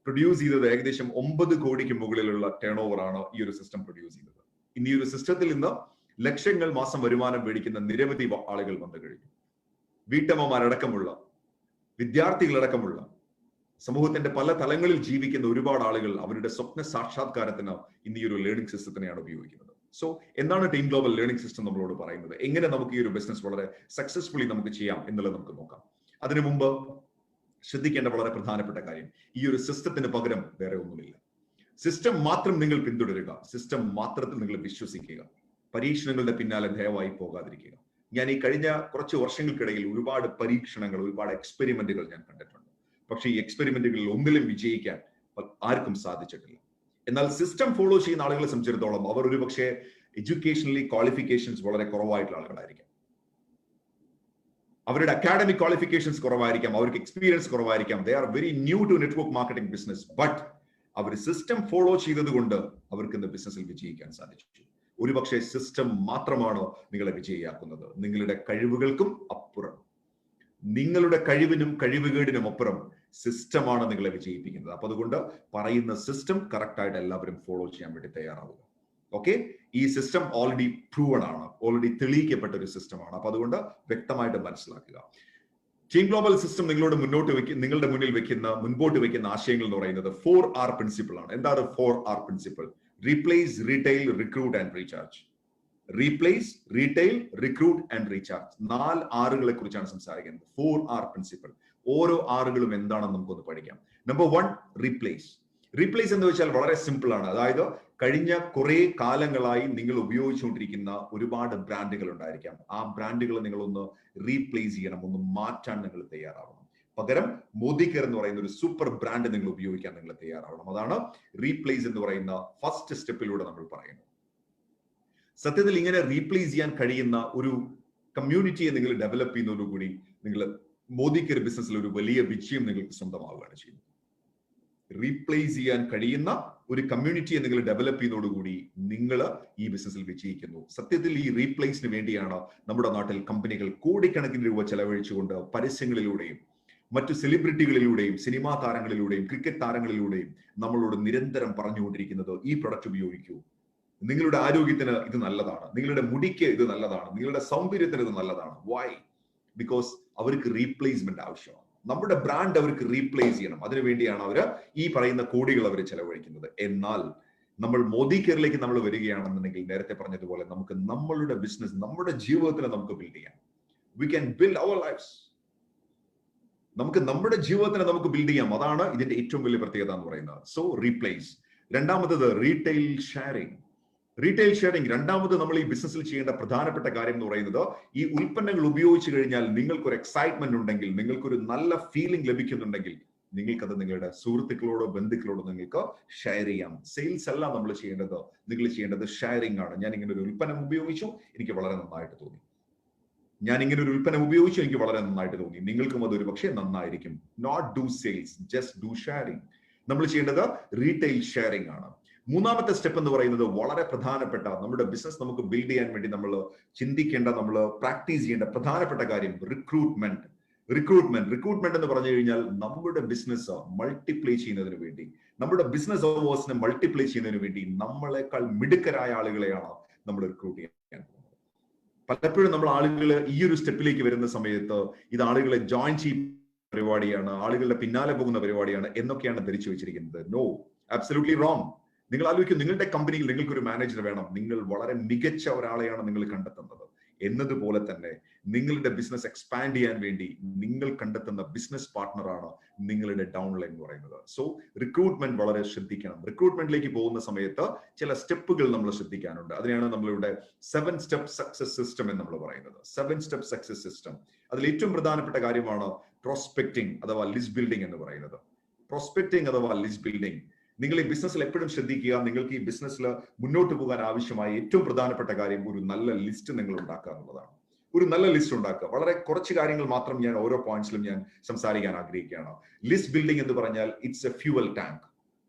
പ്രൊഡ്യൂസ് ചെയ്തത് ഏകദേശം 9 കോടിക്ക് മുകളിലുള്ള ടേൺ ഓവർ ആണ് ഈ ഒരു സിസ്റ്റം പ്രൊഡ്യൂസ് ചെയ്തത്. ഇന്ന് ഈ ഒരു സിസ്റ്റത്തിൽ ഇന്ന് ലക്ഷങ്ങൾ മാസം വരുമാനം മേടിക്കുന്ന നിരവധി ആളുകൾ വന്നു കഴിഞ്ഞു. വീട്ടമ്മമാരടക്കമുള്ള, വിദ്യാർത്ഥികളടക്കമുള്ള, സമൂഹത്തിന്റെ പല തലങ്ങളിൽ ജീവിക്കുന്ന ഒരുപാട് ആളുകൾ അവരുടെ സ്വപ്ന സാക്ഷാത്കാരത്തിന് ഇന്ന് ഈ ഒരു ലേണിംഗ് സിസ്റ്റത്തിനെയാണ് ഉപയോഗിക്കുന്നത്. സോ എന്താണ് ടീം ഗ്ലോബൽ ലേണിംഗ് സിസ്റ്റം നമ്മളോട് പറയുന്നത്? എങ്ങനെ നമുക്ക് ഈ ഒരു ബിസിനസ് വളരെ സക്സസ്ഫുള്ളി നമുക്ക് ചെയ്യാം എന്നുള്ളത് നമുക്ക് നോക്കാം. അതിനു മുമ്പ് ശ്രദ്ധിക്കേണ്ട വളരെ പ്രധാനപ്പെട്ട കാര്യം, ഈ ഒരു സിസ്റ്റത്തിന് പകരം വേറെ ഒന്നുമില്ല. സിസ്റ്റം മാത്രം നിങ്ങൾ പിന്തുടരുക, സിസ്റ്റം മാത്രത്തിൽ നിങ്ങൾ വിശ്വസിക്കുക, പരീക്ഷണങ്ങളുടെ പിന്നാലെ ദയവായി പോകാതിരിക്കുക. ഞാൻ ഈ കഴിഞ്ഞ കുറച്ച് വർഷങ്ങൾക്കിടയിൽ ഒരുപാട് പരീക്ഷണങ്ങൾ, ഒരുപാട് എക്സ്പെരിമെന്റുകൾ ഞാൻ കണ്ടിട്ടുണ്ട്. പക്ഷേ ഈ എക്സ്പെരിമെന്റുകളിൽ ഒന്നിലും വിജയിക്കാൻ ആർക്കും സാധിച്ചിട്ടില്ല. എന്നാൽ സിസ്റ്റം ഫോളോ ചെയ്യുന്ന ആളുകളെ സംബന്ധിച്ചിടത്തോളം അവർ ഒരുപക്ഷെ എഡ്യൂക്കേഷണലി ക്വാളിഫിക്കേഷൻസ് വളരെ കുറവായിട്ടുള്ള ആളുകളായിരിക്കാം, അവരുടെ അക്കാഡമിക് ക്വാളിഫിക്കേഷൻസ് കുറവായിരിക്കാം, അവർക്ക് എക്സ്പീരിയൻസ് കുറവായിരിക്കാം, they are very new to network marketing business. But അവർ സിസ്റ്റം ഫോളോ ചെയ്തത് കൊണ്ട് അവർക്ക് ഇന്ന് ബിസിനസ്സിൽ വിജയിക്കാൻ സാധിച്ചു. ഒരുപക്ഷെ സിസ്റ്റം മാത്രമാണ് നിങ്ങളെ വിജയിയാക്കുന്നത്. നിങ്ങളുടെ കഴിവുകൾക്കും അപ്പുറം, നിങ്ങളുടെ കഴിവിനും കഴിവുകേടിനും അപ്പുറം സിസ്റ്റമാണ് നിങ്ങളെ വിജയിപ്പിക്കുന്നത്. അപ്പൊ അതുകൊണ്ട് പറയുന്ന സിസ്റ്റം കറക്റ്റ് ആയിട്ട് എല്ലാവരും ഫോളോ ചെയ്യാൻ വേണ്ടി തയ്യാറാവുക. ഓക്കെ, ഈ സിസ്റ്റം ഓൾറെഡി പ്രൂവൺ ആണ്, ഓൾറെഡി തെളിയിക്കപ്പെട്ട ഒരു സിസ്റ്റമാണ്. അപ്പൊ അതുകൊണ്ട് വ്യക്തമായിട്ട് മനസ്സിലാക്കുക. ടീം ഗ്ലോബൽ സിസ്റ്റം നിങ്ങളുടെ മുൻപോട്ട് വെക്കുന്ന ആശയങ്ങൾ എന്ന് പറയുന്നത് 4R പ്രിൻസിപ്പിൾ ആണ്. എന്താണ് 4R principle? Replace, retail, recruit and recharge. Replace, retail, recruit and recharge. 4 Rകളെ കുറിച്ചാണ് സംസാരിക്കുന്നത്. 4R principle. ഓരോ ആറുകളും എന്താണെന്ന് നമുക്കൊന്ന് പഠിക്കാം. Number 1, replace. റീപ്ലേസ് എന്ന് വെച്ചാൽ വളരെ സിമ്പിൾ ആണ്. അതായത് കഴിഞ്ഞ കുറെ കാലങ്ങളായി നിങ്ങൾ ഉപയോഗിച്ചുകൊണ്ടിരിക്കുന്ന ഒരുപാട് ബ്രാൻഡുകൾ ഉണ്ടായിരിക്കാം. ആ ബ്രാൻഡുകൾ നിങ്ങളൊന്ന് റീപ്ലേസ് ചെയ്യണം, ഒന്ന് മാറ്റാൻ നിങ്ങൾ തയ്യാറാവണം. പകരം മോദി കെയർ എന്ന് പറയുന്ന ഒരു സൂപ്പർ ബ്രാൻഡ് നിങ്ങൾ ഉപയോഗിക്കാൻ നിങ്ങൾ തയ്യാറാവണം. അതാണ് റീപ്ലേസ് എന്ന് പറയുന്ന ഫസ്റ്റ് സ്റ്റെപ്പിലൂടെ നമ്മൾ പറയുന്നത്. സത്യത്തിൽ ഇങ്ങനെ റീപ്ലേസ് ചെയ്യാൻ കഴിയുന്ന ഒരു കമ്മ്യൂണിറ്റിയെ നിങ്ങൾ ഡെവലപ്പ് ചെയ്യുന്നതോടുകൂടി നിങ്ങൾ മോദി കെയർ ബിസിനസ്സിൽ ഒരു വലിയ വിജയം നിങ്ങൾക്ക് സ്വന്തമാവുകയാണ് ചെയ്യുന്നത്. റീപ്ലേസ് ചെയ്യാൻ കഴിയുന്ന ഒരു കമ്മ്യൂണിറ്റിയെ നിങ്ങൾ ഡെവലപ്പ് ചെയ്യുന്നതോടുകൂടി നിങ്ങൾ ഈ ബിസിനസ്സിൽ വിജയിക്കുന്നു. സത്യത്തിൽ ഈ റീപ്ലേസിന് വേണ്ടിയാണ് നമ്മുടെ നാട്ടിൽ കമ്പനികൾ കോടിക്കണക്കിന് രൂപ ചെലവഴിച്ചുകൊണ്ട് പരസ്യങ്ങളിലൂടെയും മറ്റു സെലിബ്രിറ്റികളിലൂടെയും സിനിമാ താരങ്ങളിലൂടെയും ക്രിക്കറ്റ് താരങ്ങളിലൂടെയും നമ്മളോട് നിരന്തരം പറഞ്ഞുകൊണ്ടിരിക്കുന്നത് ഈ പ്രൊഡക്റ്റ് ഉപയോഗിക്കൂ, നിങ്ങളുടെ ആരോഗ്യത്തിന് ഇത് നല്ലതാണ്, നിങ്ങളുടെ മുടിക്ക് ഇത് നല്ലതാണ്, നിങ്ങളുടെ സൗന്ദര്യത്തിന് ഇത് നല്ലതാണ്. വൈ? ബിക്കോസ് അവർക്ക് റീപ്ലേസ്മെന്റ് ആവശ്യമാണ്. നമ്മുടെ ബ്രാൻഡ് അവർക്ക് റീപ്ലേസ് ചെയ്യണം. അതിനുവേണ്ടിയാണ് അവർ ഈ പറയുന്ന കോടികൾ അവർ ചെലവഴിക്കുന്നത്. എന്നാൽ നമ്മൾ മോദി കെയറിലേക്ക് നമ്മൾ വരികയാണെന്നുണ്ടെങ്കിൽ നേരത്തെ പറഞ്ഞതുപോലെ നമുക്ക് നമ്മളുടെ ബിസിനസ്, നമ്മുടെ ജീവിതത്തിന് നമുക്ക് ബിൽഡ് ചെയ്യാം. We can build our lives. നമുക്ക് നമ്മുടെ ജീവിതത്തിന് നമുക്ക് ബിൽഡ് ചെയ്യാം. അതാണ് ഇതിന്റെ ഏറ്റവും വലിയ പ്രത്യേകത എന്ന് പറയുന്നത്. So replace. രണ്ടാമത്തത് റീറ്റെയിൽ ഷെയറിംഗ്. റീറ്റെയിൽ ഷെയറിംഗ് രണ്ടാമത് നമ്മൾ ഈ ബിസിനസ്സിൽ ചെയ്യേണ്ട പ്രധാനപ്പെട്ട കാര്യം എന്ന് പറയുന്നത്, ഈ ഉൽപ്പന്നങ്ങൾ ഉപയോഗിച്ചു കഴിഞ്ഞാൽ നിങ്ങൾക്കൊരു എക്സൈറ്റ്മെന്റ് ഉണ്ടെങ്കിൽ, നിങ്ങൾക്കൊരു നല്ല ഫീലിംഗ് ലഭിക്കുന്നുണ്ടെങ്കിൽ നിങ്ങൾക്കത് നിങ്ങളുടെ സുഹൃത്തുക്കളോടോ ബന്ധുക്കളോടോ നിങ്ങൾക്ക് ഷെയർ ചെയ്യാം. സെയിൽസ് അല്ല നമ്മൾ ചെയ്യേണ്ടത്, നിങ്ങൾ ചെയ്യേണ്ടത് ഷെയറിംഗ് ആണ്. ഞാൻ ഇങ്ങനെ ഒരു ഉൽപ്പന്നം ഉപയോഗിച്ചു, എനിക്ക് വളരെ നന്നായിട്ട് തോന്നി. ഞാൻ ഇങ്ങനെ ഒരു ഉൽപ്പന്നം ഉപയോഗിച്ചു, എനിക്ക് വളരെ നന്നായിട്ട് തോന്നി. നിങ്ങൾക്കും അത് ഒരു പക്ഷേ നന്നായിരിക്കും. Not do sales, just do sharing. നമ്മൾ ചെയ്യേണ്ടത് റീറ്റെയിൽ ഷെയറിംഗ് ആണ്. മൂന്നാമത്തെ സ്റ്റെപ്പ് എന്ന് പറയുന്നത് വളരെ പ്രധാനപ്പെട്ട, നമ്മുടെ ബിസിനസ് നമുക്ക് ബിൽഡ് ചെയ്യാൻ വേണ്ടി നമ്മൾ ചിന്തിക്കേണ്ട, നമ്മൾ പ്രാക്ടീസ് ചെയ്യേണ്ട പ്രധാനപ്പെട്ട കാര്യം റിക്രൂട്ട്മെന്റ്. റിക്രൂട്ട്മെന്റ് എന്ന് പറഞ്ഞു കഴിഞ്ഞാൽ നമ്മുടെ ബിസിനസ് മൾട്ടിപ്ലൈ ചെയ്യുന്നതിന് വേണ്ടി, നമ്മുടെ ബിസിനസ് ഓവേഴ്സിനെ മൾട്ടിപ്ലൈ ചെയ്യുന്നതിന് വേണ്ടി നമ്മളെക്കാൾ മിടുക്കരായ ആളുകളെയാണ് നമ്മൾ റിക്രൂട്ട് ചെയ്യാൻ പോകുന്നത്. പലപ്പോഴും നമ്മൾ ആളുകൾ ഈ ഒരു സ്റ്റെപ്പിലേക്ക് വരുന്ന സമയത്ത് ഇത് ആളുകളെ ജോയിൻ ചെയ്യുന്ന പരിപാടിയാണ്, ആളുകളുടെ പിന്നാലെ പോകുന്ന പരിപാടിയാണ് എന്നൊക്കെയാണ് ധരിച്ചു വെച്ചിരിക്കുന്നത്. No, absolutely wrong. നിങ്ങൾ ആലോചിക്കും, നിങ്ങളുടെ കമ്പനിയിൽ നിങ്ങൾക്കൊരു മാനേജർ വേണം, നിങ്ങൾ വളരെ മികച്ച ഒരാളെയാണ് നിങ്ങൾ കണ്ടെത്തുന്നത്. എന്നതുപോലെ തന്നെ നിങ്ങളുടെ ബിസിനസ് എക്സ്പാൻഡ് ചെയ്യാൻ വേണ്ടി നിങ്ങൾ കണ്ടെത്തുന്ന ബിസിനസ് പാർട്ട്ണറാണ് നിങ്ങളുടെ ഡൗൺലൈൻ എന്ന് പറയുന്നത്. സോ റിക്രൂട്ട്മെന്റ് വളരെ ശ്രദ്ധിക്കണം. റിക്രൂട്ട്മെന്റിലേക്ക് പോകുന്ന സമയത്ത് ചില സ്റ്റെപ്പുകൾ നമ്മൾ ശ്രദ്ധിക്കാനുണ്ട്. അതിനാണ് നമ്മളിവിടെ 7 സ്റ്റെപ്പ് സക്സസ് സിസ്റ്റം എന്ന് നമ്മൾ പറയുന്നത്. 7 സ്റ്റെപ്പ് സക്സസ് സിസ്റ്റം. അതിൽ ഏറ്റവും പ്രധാനപ്പെട്ട കാര്യമാണ് പ്രോസ്പെക്ടിങ് അഥവാ ലിസ്റ്റ് ബിൽഡിംഗ് എന്ന് പറയുന്നത്. പ്രോസ്പെക്ടിങ് അഥവാ ലിസ്റ്റ് ബിൽഡിംഗ്. നിങ്ങൾ ഈ ബിസിനസ്സിൽ എപ്പോഴും ശ്രദ്ധിക്കുക, നിങ്ങൾക്ക് ഈ ബിസിനസ്സിൽ മുന്നോട്ട് പോകാൻ ആവശ്യമായ ഏറ്റവും പ്രധാനപ്പെട്ട കാര്യം ഒരു നല്ല ലിസ്റ്റ് നിങ്ങൾ ഉണ്ടാക്കുക എന്നുള്ളതാണ്. ഒരു നല്ല ലിസ്റ്റ് ഉണ്ടാക്കുക. വളരെ കുറച്ച് കാര്യങ്ങൾ മാത്രം ഞാൻ ഓരോ പോയിന്റ്സിലും ഞാൻ സംസാരിക്കാൻ ആഗ്രഹിക്കുകയാണ്. ലിസ്റ്റ് ബിൽഡിംഗ് എന്ന് പറഞ്ഞാൽ it's A fuel tank.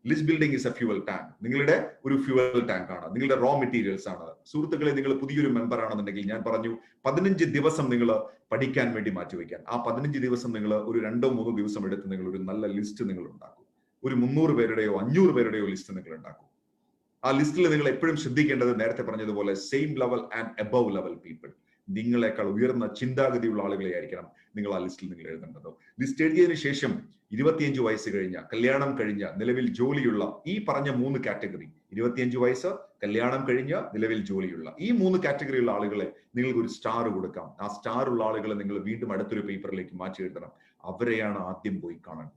List building is A fuel tank. നിങ്ങളുടെ ഒരു ഫ്യൂവൽ ടാങ്ക് ആണ്, നിങ്ങളുടെ റോ മെറ്റീരിയൽസ് ആണ്. സുഹൃത്തുക്കളെ, നിങ്ങൾ പുതിയൊരു മെമ്പർ ആണെന്നുണ്ടെങ്കിൽ ഞാൻ പറഞ്ഞു 15 ദിവസം നിങ്ങൾ പഠിക്കാൻ വേണ്ടി മാറ്റിവെക്കാൻ. ആ 15 ദിവസം നിങ്ങൾ ഒരു 2-3 ദിവസം എടുത്ത് നിങ്ങൾ ഒരു നല്ല ലിസ്റ്റ് നിങ്ങൾ ഉണ്ടാക്കും. ഒരു 300 പേരുടെയോ 500 പേരുടെയോ ലിസ്റ്റ് നിങ്ങൾ ഉണ്ടാക്കും. ആ ലിസ്റ്റിൽ നിങ്ങൾ എപ്പോഴും ശ്രദ്ധിക്കേണ്ടത് നേരത്തെ പറഞ്ഞതുപോലെ same level and above level people, നിങ്ങളെക്കാൾ ഉയർന്ന ചിന്താഗതിയുള്ള ആളുകളെ ആയിരിക്കണം നിങ്ങൾ ആ ലിസ്റ്റിൽ നിങ്ങൾ എഴുതേണ്ടത്. ലിസ്റ്റ് എഴുതിയതിനു ശേഷം 25 വയസ്സ് കഴിഞ്ഞ, കല്യാണം കഴിഞ്ഞ, നിലവിൽ ജോലിയുള്ള ഈ പറഞ്ഞ 3 കാറ്റഗറി, 25 വയസ്സ്, കല്യാണം കഴിഞ്ഞ, നിലവിൽ ജോലിയുള്ള ഈ 3 കാറ്റഗറിയുള്ള ആളുകളെ നിങ്ങൾക്ക് ഒരു സ്റ്റാർ കൊടുക്കാം. ആ സ്റ്റാർ ഉള്ള ആളുകളെ നിങ്ങൾ വീണ്ടും അടുത്തൊരു പേപ്പറിലേക്ക് മാറ്റി എഴുതണം. അവരെയാണ് ആദ്യം പോയി കാണാൻ,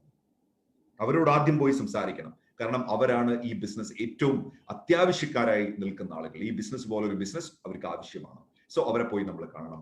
അവരോട് ആദ്യം പോയി സംസാരിക്കണം. കാരണം അവരാണ് ഈ ബിസിനസ് ഏറ്റവും അത്യാവശ്യക്കാരായി നിൽക്കുന്ന ആളുകൾ. ഈ ബിസിനസ് പോലെ ഒരു ബിസിനസ് അവർക്ക് ആവശ്യമാണ്. സോ അവരെ പോയി നമ്മൾ കാണണം.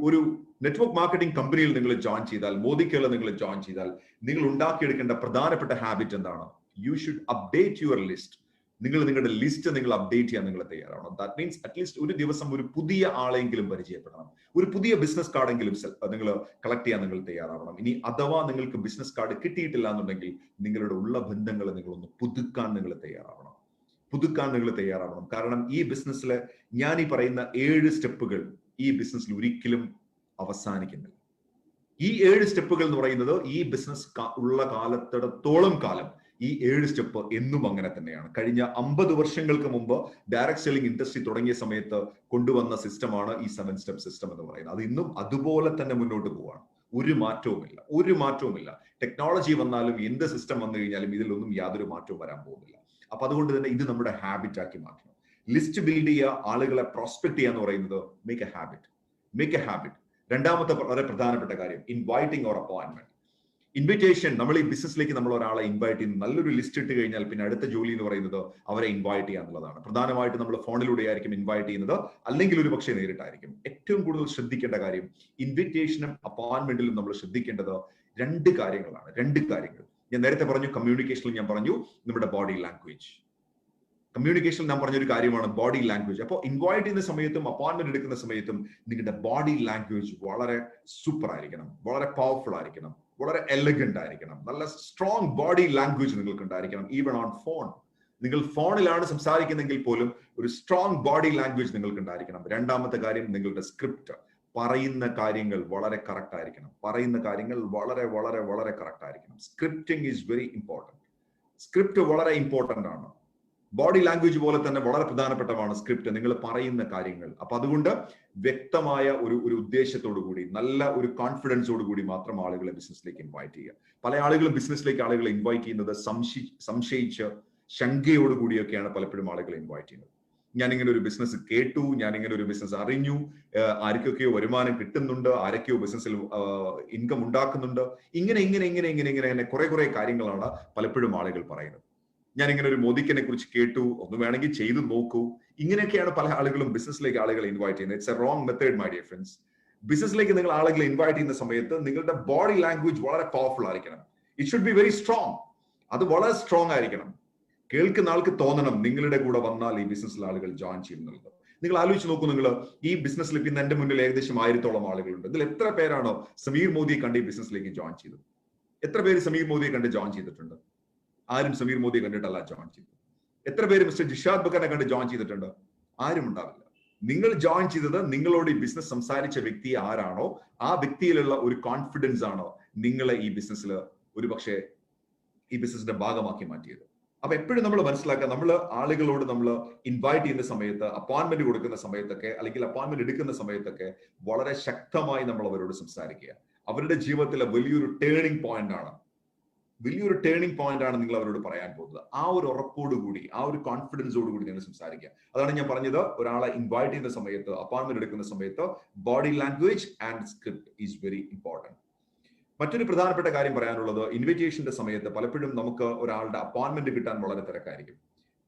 ഒരു നെറ്റ്വർക്ക് മാർക്കറ്റിംഗ് കമ്പനിയിൽ നിങ്ങൾ ജോയിൻ ചെയ്താൽ, മോദി കെയറിൽ നിങ്ങൾ ജോയിൻ ചെയ്താൽ, നിങ്ങൾ ഉണ്ടാക്കിയെടുക്കേണ്ട പ്രധാനപ്പെട്ട ഹാബിറ്റ് എന്താണ്? You should update your list. നിങ്ങൾ നിങ്ങളുടെ ലിസ്റ്റ് നിങ്ങൾ അപ്ഡേറ്റ് ചെയ്യാൻ നിങ്ങൾ തയ്യാറാവണം. ദാറ്റ് മീൻസ് അറ്റ്ലീസ്റ്റ് ഒരു ദിവസം ഒരു പുതിയ ആളെങ്കിലും പരിചയപ്പെടണം, ഒരു പുതിയ ബിസിനസ് കാർഡെങ്കിലും നിങ്ങൾ കളക്ട് ചെയ്യാൻ നിങ്ങൾ തയ്യാറാവണം. ഇനി അഥവാ നിങ്ങൾക്ക് ബിസിനസ് കാർഡ് കിട്ടിയിട്ടില്ല എന്നുണ്ടെങ്കിൽ നിങ്ങളുടെ ഉള്ള ബന്ധങ്ങൾ നിങ്ങളൊന്ന് പുതുക്കാൻ നിങ്ങൾ തയ്യാറാവണം. കാരണം ഈ ബിസിനസ്സിലെ ഞാൻ ഈ പറയുന്ന 7 സ്റ്റെപ്പുകൾ ഈ ബിസിനസ്സിൽ ഒരിക്കലും അവസാനിക്കുന്നില്ല. ഈ 7 സ്റ്റെപ്പുകൾ എന്ന് പറയുന്നത് ഈ ബിസിനസ് ഉള്ള കാലത്തിടത്തോളം കാലം ഈ 7 സ്റ്റെപ്പ് എന്നും അങ്ങനെ തന്നെയാണ്. കഴിഞ്ഞ 50 വർഷങ്ങൾക്ക് മുമ്പ് ഡയറക്ട് സെല്ലിംഗ് ഇൻഡസ്ട്രി തുടങ്ങിയ സമയത്ത് കൊണ്ടുവന്ന സിസ്റ്റമാണ് ഈ 7 സ്റ്റെപ്പ് സിസ്റ്റം എന്ന് പറയുന്നത്. അത് ഇന്നും അതുപോലെ തന്നെ മുന്നോട്ട് പോവാണ്. ഒരു മാറ്റവുമില്ല. ടെക്നോളജി വന്നാലും എന്ത് സിസ്റ്റം വന്നു കഴിഞ്ഞാലും ഇതിലൊന്നും യാതൊരു മാറ്റവും വരാൻ പോകുന്നില്ല. അപ്പൊ അതുകൊണ്ട് തന്നെ ഇത് നമ്മുടെ ഹാബിറ്റ് ആക്കി മാറ്റണം. ലിസ്റ്റ് ബിൽഡ് ചെയ്യുക, ആളുകളെ പ്രോസ്പെക്ട് ചെയ്യുക എന്ന് പറയുന്നത് മേക്ക് എ ഹാബിറ്റ്. രണ്ടാമത്തെ വളരെ പ്രധാനപ്പെട്ട കാര്യം ഇൻവൈറ്റിംഗ് ഓർ അപ്പോയിന്റ്മെന്റ്. ഇൻവിറ്റേഷൻ. നമ്മൾ ഈ ബിസിനസ്സിലേക്ക് നമ്മൾ ഒരാളെ ഇൻവൈറ്റ് ചെയ്യുന്നു, നല്ലൊരു ലിസ്റ്റ് ഇട്ട് കഴിഞ്ഞാൽ പിന്നെ അടുത്ത ജോലി എന്ന് പറയുന്നത് അവരെ ഇൻവൈറ്റ് ചെയ്യുക എന്നുള്ളതാണ്. പ്രധാനമായിട്ട് നമ്മൾ ഫോണിലൂടെ ആയിരിക്കും ഇൻവൈറ്റ് ചെയ്യുന്നത്, അല്ലെങ്കിൽ ഒരു പക്ഷേ നേരിട്ടായിരിക്കും. ഏറ്റവും കൂടുതൽ ശ്രദ്ധിക്കേണ്ട കാര്യം ഇൻവിറ്റേഷനും അപ്പോയിന്റ്മെന്റിലും നമ്മൾ ശ്രദ്ധിക്കേണ്ടത് രണ്ട് കാര്യങ്ങളാണ്. ഞാൻ നേരത്തെ പറഞ്ഞു കമ്മ്യൂണിക്കേഷനിൽ, ഞാൻ പറഞ്ഞു നമ്മുടെ ബോഡി ലാംഗ്വേജ്. കമ്മ്യൂണിക്കേഷൻ ഞാൻ പറഞ്ഞൊരു കാര്യമാണ് ബോഡി ലാംഗ്വേജ്. അപ്പോൾ ഇൻവൈറ്റ് ചെയ്യുന്ന സമയത്തും അപ്പോയിന്റ്മെന്റ് എടുക്കുന്ന സമയത്തും നിങ്ങളുടെ ബോഡി ലാംഗ്വേജ് വളരെ സൂപ്പർ ആയിരിക്കണം, വളരെ പവർഫുൾ ആയിരിക്കണം, വളരെ എലഗന്റ് ആയിരിക്കണം. നല്ല സ്ട്രോങ് ബോഡി ലാംഗ്വേജ് നിങ്ങൾക്ക് ഉണ്ടായിരിക്കണം. ഈവൻ ഓൺ ഫോൺ, നിങ്ങൾ ഫോണിലാണ് സംസാരിക്കുന്നെങ്കിൽ പോലും ഒരു സ്ട്രോങ് ബോഡി ലാംഗ്വേജ് നിങ്ങൾക്ക് ഉണ്ടായിരിക്കണം. രണ്ടാമത്തെ കാര്യം, നിങ്ങളുടെ സ്ക്രിപ്റ്റ്, പറയുന്ന കാര്യങ്ങൾ വളരെ കറക്റ്റ് ആയിരിക്കണം. വളരെ കറക്റ്റ് ആയിരിക്കണം. Scripting is very important. Script വളരെ ഇമ്പോർട്ടന്റ് ആണ്. ബോഡി ലാംഗ്വേജ് പോലെ തന്നെ വളരെ പ്രധാനപ്പെട്ടതാണ് സ്ക്രിപ്റ്റ്, നിങ്ങൾ പറയുന്ന കാര്യങ്ങൾ. അപ്പൊ അതുകൊണ്ട് വ്യക്തമായ ഒരു ഉദ്ദേശത്തോടു കൂടി, നല്ല ഒരു കോൺഫിഡൻസോട് കൂടി മാത്രം ആളുകളെ ബിസിനസ്സിലേക്ക് ഇൻവൈറ്റ് ചെയ്യുക. പല ആളുകളും ബിസിനസ്സിലേക്ക് ആളുകളെ ഇൻവൈറ്റ് ചെയ്യുന്നത് സംശയിച്ച് ശങ്കയോടുകൂടിയൊക്കെയാണ് പലപ്പോഴും ആളുകളെ ഇൻവൈറ്റ് ചെയ്യുന്നത്. ഞാനിങ്ങനെ ഒരു ബിസിനസ് കേട്ടു, ഞാനിങ്ങനെ ഒരു ബിസിനസ് അറിഞ്ഞു, ആർക്കൊക്കെയോ വരുമാനം കിട്ടുന്നുണ്ട്, ആരൊക്കെയോ ബിസിനസ്സിൽ ഇൻകം ഉണ്ടാക്കുന്നുണ്ട്, ഇങ്ങനെ കുറെ കാര്യങ്ങളാണ് പലപ്പോഴും ആളുകൾ പറയുന്നത്. ഞാനിങ്ങനെ ഒരു മോദിക്കനെ കുറിച്ച് കേട്ടു, ഒന്ന് വേണമെങ്കിൽ ചെയ്തു നോക്കൂ. ഇങ്ങനെയൊക്കെയാണ് പല ആളുകളും ബിസിനസ്സിലേക്ക് ആളുകളെ ഇൻവൈറ്റ് ചെയ്യുന്നത്. It's A wrong method my dear friends. ബിസിനസ്സിലേക്ക് നിങ്ങൾ ആളുകളെ ഇൻവൈറ്റ് ചെയ്യുന്ന സമയത്ത് നിങ്ങളുടെ ബോഡി ലാംഗ്വേജ് വളരെ പവർഫുൾ ആയിരിക്കണം. It should be very strong. അത് വളരെ സ്ട്രോങ് ആയിരിക്കണം. കേൾക്കുന്ന ആൾക്ക് തോന്നണം നിങ്ങളുടെ കൂടെ വന്നാൽ ഈ ബിസിനസ്സിൽ ആളുകൾ ജോയിൻ ചെയ്യുന്നുള്ളത്. നിങ്ങൾ ആലോചിച്ച് നോക്കൂ, നിങ്ങൾ ഈ ബിസിനസ്സിൽ ഇന്ന് എന്റെ മുന്നിൽ ഏകദേശം 1000-ഓളം ആളുകളുണ്ട്. ഇതിൽ എത്ര പേരാണോ സമീർ മോദിയെ കണ്ട് ഈ ബിസിനസ്സിലേക്ക് ജോയിൻ ചെയ്തത്? എത്ര പേര് സമീർ മോദിയെ കണ്ട് ജോയിൻ ചെയ്തിട്ടുണ്ട്? ആരും സമീർ മോദിയെ കണ്ടിട്ടല്ല ജോയിൻ ചെയ്തത്. എത്ര പേര് മിസ്റ്റർ ജിഷാദ് ബക്കറിനെ കണ്ട് ജോയിൻ ചെയ്തിട്ടുണ്ട്? ആരും ഉണ്ടാവില്ല. നിങ്ങൾ ജോയിൻ ചെയ്തത് നിങ്ങളോട് ഈ ബിസിനസ് സംസാരിച്ച വ്യക്തി ആരാണോ ആ വ്യക്തിയിലുള്ള ഒരു കോൺഫിഡൻസ് ആണോ നിങ്ങളെ ഈ ബിസിനസ്സിൽ ഒരുപക്ഷെ ഈ ബിസിനസിന്റെ ഭാഗമാക്കി മാറ്റിയത്. അപ്പൊ എപ്പോഴും നമ്മൾ മനസ്സിലാക്കുക, നമ്മൾ ആളുകളോട് നമ്മൾ ഇൻവൈറ്റ് ചെയ്യുന്ന സമയത്ത്, അപ്പോയിന്റ്മെന്റ് കൊടുക്കുന്ന സമയത്തൊക്കെ, അല്ലെങ്കിൽ അപ്പോയിന്റ്മെന്റ് എടുക്കുന്ന സമയത്തൊക്കെ വളരെ ശക്തമായി നമ്മൾ അവരോട് സംസാരിക്കുക. അവരുടെ ജീവിതത്തിലെ വലിയൊരു ടേണിംഗ് പോയിന്റ് ആണ് നിങ്ങൾ അവരോട് പറയാൻ പോകുന്നത്. ആ ഒരു ഉറപ്പോടുകൂടി, ആ ഒരു കോൺഫിഡൻസോടുകൂടി നിങ്ങൾ സംസാരിക്കുക. അതാണ് ഞാൻ പറഞ്ഞത്, ഒരാളെ ഇൻവൈറ്റ് ചെയ്യുന്ന സമയത്ത്, അപ്പോയിന്റ്മെന്റ് എടുക്കുന്ന സമയത്ത് body language and script is very important. മറ്റൊരു പ്രധാനപ്പെട്ട കാര്യം പറയാനുള്ളത്, ഇൻവിറ്റേഷന്റെ സമയത്ത് പലപ്പോഴും നമുക്ക് ഒരാളുടെ അപ്പോയിന്റ്മെന്റ് കിട്ടാൻ വളരെ തിരക്കായിരിക്കും,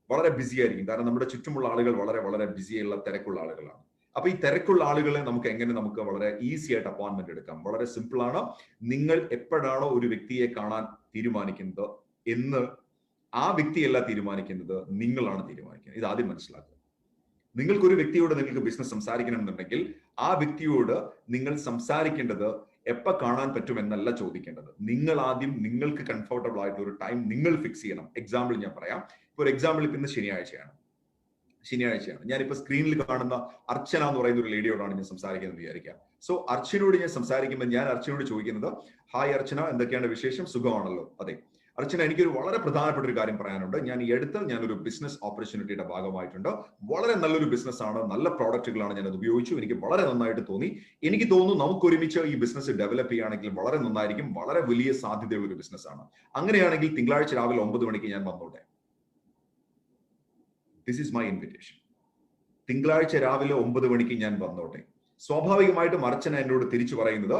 വളരെ ബിസി ആയിരിക്കും. കാരണം നമ്മുടെ ചുറ്റുമുള്ള ആളുകൾ വളരെ ബിസിയുള്ള തിരക്കുള്ള ആളുകളാണ്. അപ്പൊ ഈ തിരക്കുള്ള ആളുകളെ നമുക്ക് വളരെ ഈസി ആയിട്ട് അപ്പോയിന്റ്മെന്റ് എടുക്കാം. വളരെ സിമ്പിൾ ആണ്. നിങ്ങൾ എപ്പോഴാണോ ഒരു വ്യക്തിയെ കാണാൻ തീരുമാനിക്കുന്നത് എന്ന് ആ വ്യക്തിയല്ല തീരുമാനിക്കുന്നത്, നിങ്ങളാണ് തീരുമാനിക്കുന്നത്. ഇത് ആദ്യം മനസ്സിലാക്കുക. നിങ്ങൾക്കൊരു വ്യക്തിയോട് നിങ്ങൾക്ക് ബിസിനസ് സംസാരിക്കണമെന്നുണ്ടെങ്കിൽ ആ വ്യക്തിയോട് നിങ്ങൾ സംസാരിക്കേണ്ടത് എപ്പോൾ കാണാൻ പറ്റുമെന്നല്ല ചോദിക്കേണ്ടത്. നിങ്ങൾ ആദ്യം നിങ്ങൾക്ക് കംഫർട്ടബിൾ ആയിട്ടുള്ള ഒരു ടൈം നിങ്ങൾ ഫിക്സ് ചെയ്യണം. എക്സാമ്പിൾ ഞാൻ പറയാം. ഇപ്പൊ ഒരു എക്സാമ്പിൾ, ഇപ്പൊ ഇന്ന് ശനിയാഴ്ചയാണ്. ഞാനിപ്പോ സ്ക്രീനിൽ കാണുന്ന അർച്ചന എന്ന് പറയുന്ന ഒരു ലേഡിയോടാണ് ഞാൻ സംസാരിക്കുന്നത് വിചാരിക്കാം. സോ അർച്ചനയോട് ഞാൻ സംസാരിക്കുമ്പോൾ ഞാൻ അർച്ചനയോട് ചോദിക്കുന്നത്, ഹായ് അർച്ചന, എന്തൊക്കെയാണ് വിശേഷം? സുഖമാണല്ലോ? അതെ. അർച്ചന, എനിക്കൊരു വളരെ പ്രധാനപ്പെട്ട ഒരു കാര്യം പറയാനുണ്ട്. ഞാനൊരു ബിസിനസ് ഓപ്പർച്യൂണിറ്റിയുടെ ഭാഗമായിട്ടുണ്ട്. വളരെ നല്ലൊരു ബിസിനസ് ആണ്, നല്ല പ്രോഡക്റ്റുകളാണ് ഞാൻ അത് ഉപയോഗിച്ചു. എനിക്ക് വളരെ നന്നായിട്ട് തോന്നി. എനിക്ക് തോന്നുന്നു നമുക്ക് ഒരുമിച്ച് ഈ ബിസിനസ് ഡെവലപ്പ് ചെയ്യുകയാണെങ്കിൽ വളരെ നന്നായിരിക്കും. വളരെ വലിയ സാധ്യതയുള്ള ഒരു ബിസിനസ് ആണ്. അങ്ങനെയാണെങ്കിൽ തിങ്കളാഴ്ച രാവിലെ 9 മണിക്ക് ഞാൻ വന്നോട്ടെ. This is my invitation. തിങ്കളാഴ്ച രാവിലെ 9 മണിക്ക് ഞാൻ വന്നോട്ടെ. സ്വാഭാവികമായിട്ടും അർച്ചന എന്നോട് തിരിച്ചു പറയുന്നത്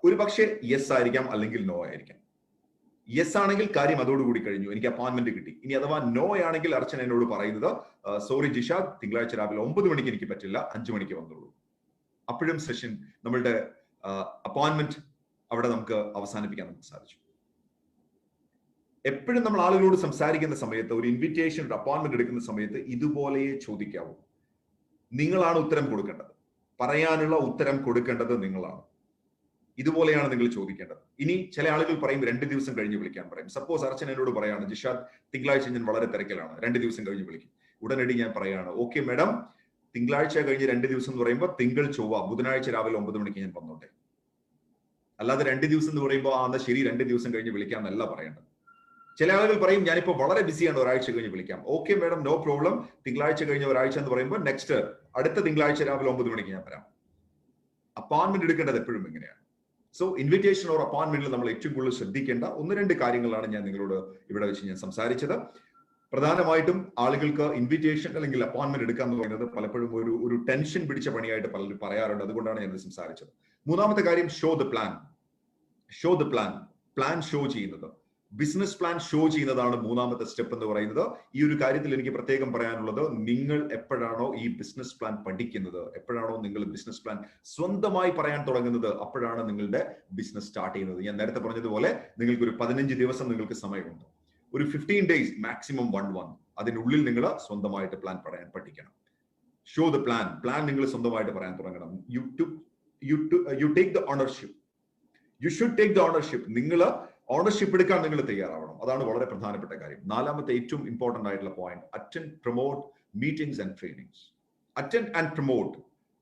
ഒരു പക്ഷേ യെസ് ആയിരിക്കാം, അല്ലെങ്കിൽ നോ ആയിരിക്കാം. യെസ് ആണെങ്കിൽ കാര്യം അതോടുകൂടി കഴിഞ്ഞു, എനിക്ക് അപ്പോയിന്റ്മെന്റ് കിട്ടി. ഇനി അഥവാ നോ ആണെങ്കിൽ അർച്ചന എന്നോട് പറയുന്നത്, സോറി ജിഷാദ്, തിങ്കളാഴ്ച രാവിലെ 9 മണിക്ക് എനിക്ക് പറ്റില്ല, 5 മണിക്ക് വന്നോളൂ. അപ്പോഴും സെഷൻ, നമ്മളുടെ അപ്പോയിന്റ്മെന്റ് അവിടെ നമുക്ക് അവസാനിപ്പിക്കാൻ നമുക്ക് സാധിച്ചു. എപ്പോഴും നമ്മൾ ആളുകളോട് സംസാരിക്കുന്ന സമയത്ത്, ഒരു ഇൻവിറ്റേഷൻ, ഒരു അപ്പോയിന്റ്മെന്റ് എടുക്കുന്ന സമയത്ത് ഇതുപോലെ ചോദിക്കാവൂ. നിങ്ങളാണ് ഉത്തരം കൊടുക്കേണ്ടത്. പറയാനുള്ള ഉത്തരം കൊടുക്കേണ്ടത് നിങ്ങളാണ്. ഇതുപോലെയാണ് നിങ്ങൾ ചോദിക്കേണ്ടത്. ഇനി ചില ആളുകൾ പറയും 2 ദിവസം കഴിഞ്ഞ് വിളിക്കാൻ പറയും. സപ്പോസ് അർച്ചന എന്നോട് പറയാണ്, ജിഷാദ്, തിങ്കളാഴ്ച ഞാൻ വളരെ തിരക്കിലാണ്, 2 ദിവസം കഴിഞ്ഞ് വിളിക്കും. ഉടനടി ഞാൻ പറയാണ്, ഓക്കെ മാഡം, തിങ്കളാഴ്ച കഴിഞ്ഞ് 2 ദിവസം എന്ന് പറയുമ്പോൾ തിങ്കൾ, ചൊവ്വ, ബുധനാഴ്ച രാവിലെ 9 മണിക്ക് ഞാൻ വന്നോട്ടെ. അല്ലാതെ 2 ദിവസം എന്ന് പറയുമ്പോൾ എന്നാ ശരി 2 ദിവസം കഴിഞ്ഞ് വിളിക്കാമെന്നല്ല പറയേണ്ടത്. ചില ആളുകൾ പറയും, ഞാനിപ്പോ വളരെ ബിസിയാണ്, ഒരാഴ്ച കഴിഞ്ഞ് വിളിക്കാം. Okay madam, no problem. തിങ്കളാഴ്ച കഴിഞ്ഞ ഒരാഴ്ച എന്ന് പറയുമ്പോൾ അടുത്ത തിങ്കളാഴ്ച രാവിലെ 9 മണിക്ക് ഞാൻ വരാം. അപ്പോയിന്റ്മെന്റ് എടുക്കേണ്ടത് എപ്പോഴും ഇങ്ങനെയാണ്. സോ ഇൻവിറ്റേഷൻ ഓർ അപ്പോയിന്റ്മെന്റിൽ നമ്മൾ ഏറ്റവും കൂടുതൽ ശ്രദ്ധിക്കേണ്ട 1-2 കാര്യങ്ങളാണ് ഞാൻ നിങ്ങളോട് ഇവിടെ വെച്ച് ഞാൻ സംസാരിച്ചത്. പ്രധാനമായിട്ടും ആളുകൾക്ക് ഇൻവിറ്റേഷൻ അല്ലെങ്കിൽ അപ്പോയിന്റ്മെന്റ് എടുക്കുക എന്ന് പറയുന്നത് പലപ്പോഴും ഒരു ടെൻഷൻ പിടിച്ച പണിയായിട്ട് പലരും പറയാറുണ്ട്. അതുകൊണ്ടാണ് ഞാൻ സംസാരിച്ചത്. മൂന്നാമത്തെ കാര്യം, show the plan. Plan show ചെയ്യുന്നത്. ബിസിനസ് പ്ലാൻ ഷോ ചെയ്യുന്നതാണ് മൂന്നാമത്തെ സ്റ്റെപ്പ് എന്ന് പറയുന്നത്. ഈ ഒരു കാര്യത്തിൽ എനിക്ക് പ്രത്യേകം പറയാനുള്ളത്, നിങ്ങൾ എപ്പോഴാണോ ഈ ബിസിനസ് പ്ലാൻ പഠിക്കുന്നത്, എപ്പോഴാണോ നിങ്ങൾ ബിസിനസ് പ്ലാൻ സ്വന്തമായി പറയാൻ തുടങ്ങുന്നത്, അപ്പോഴാണ് നിങ്ങളുടെ ബിസിനസ് സ്റ്റാർട്ട് ചെയ്യുന്നത്. ഞാൻ നേരത്തെ പറഞ്ഞതുപോലെ നിങ്ങൾക്ക് ഒരു 15 ദിവസം നിങ്ങൾക്ക് സമയമുണ്ട്. ഒരു 15 days മാക്സിമം 1 month, അതിനുള്ളിൽ നിങ്ങൾ സ്വന്തമായിട്ട് പ്ലാൻ പറയാൻ പഠിക്കണം. ഷോ ദ പ്ലാൻ നിങ്ങൾ സ്വന്തമായിട്ട് പറയാൻ തുടങ്ങണം. You take the ownership. You should take the ownership. നിങ്ങൾ ഓണർഷിപ്പ് എടുക്കാൻ നിങ്ങൾ തയ്യാറാവണം. അതാണ് വളരെ പ്രധാനപ്പെട്ട കാര്യം. നാലാമത്തെ ഏറ്റവും ഇമ്പോർട്ടന്റ് ആയിട്ടുള്ള point, attend, promote meetings and trainings. Attend and promote,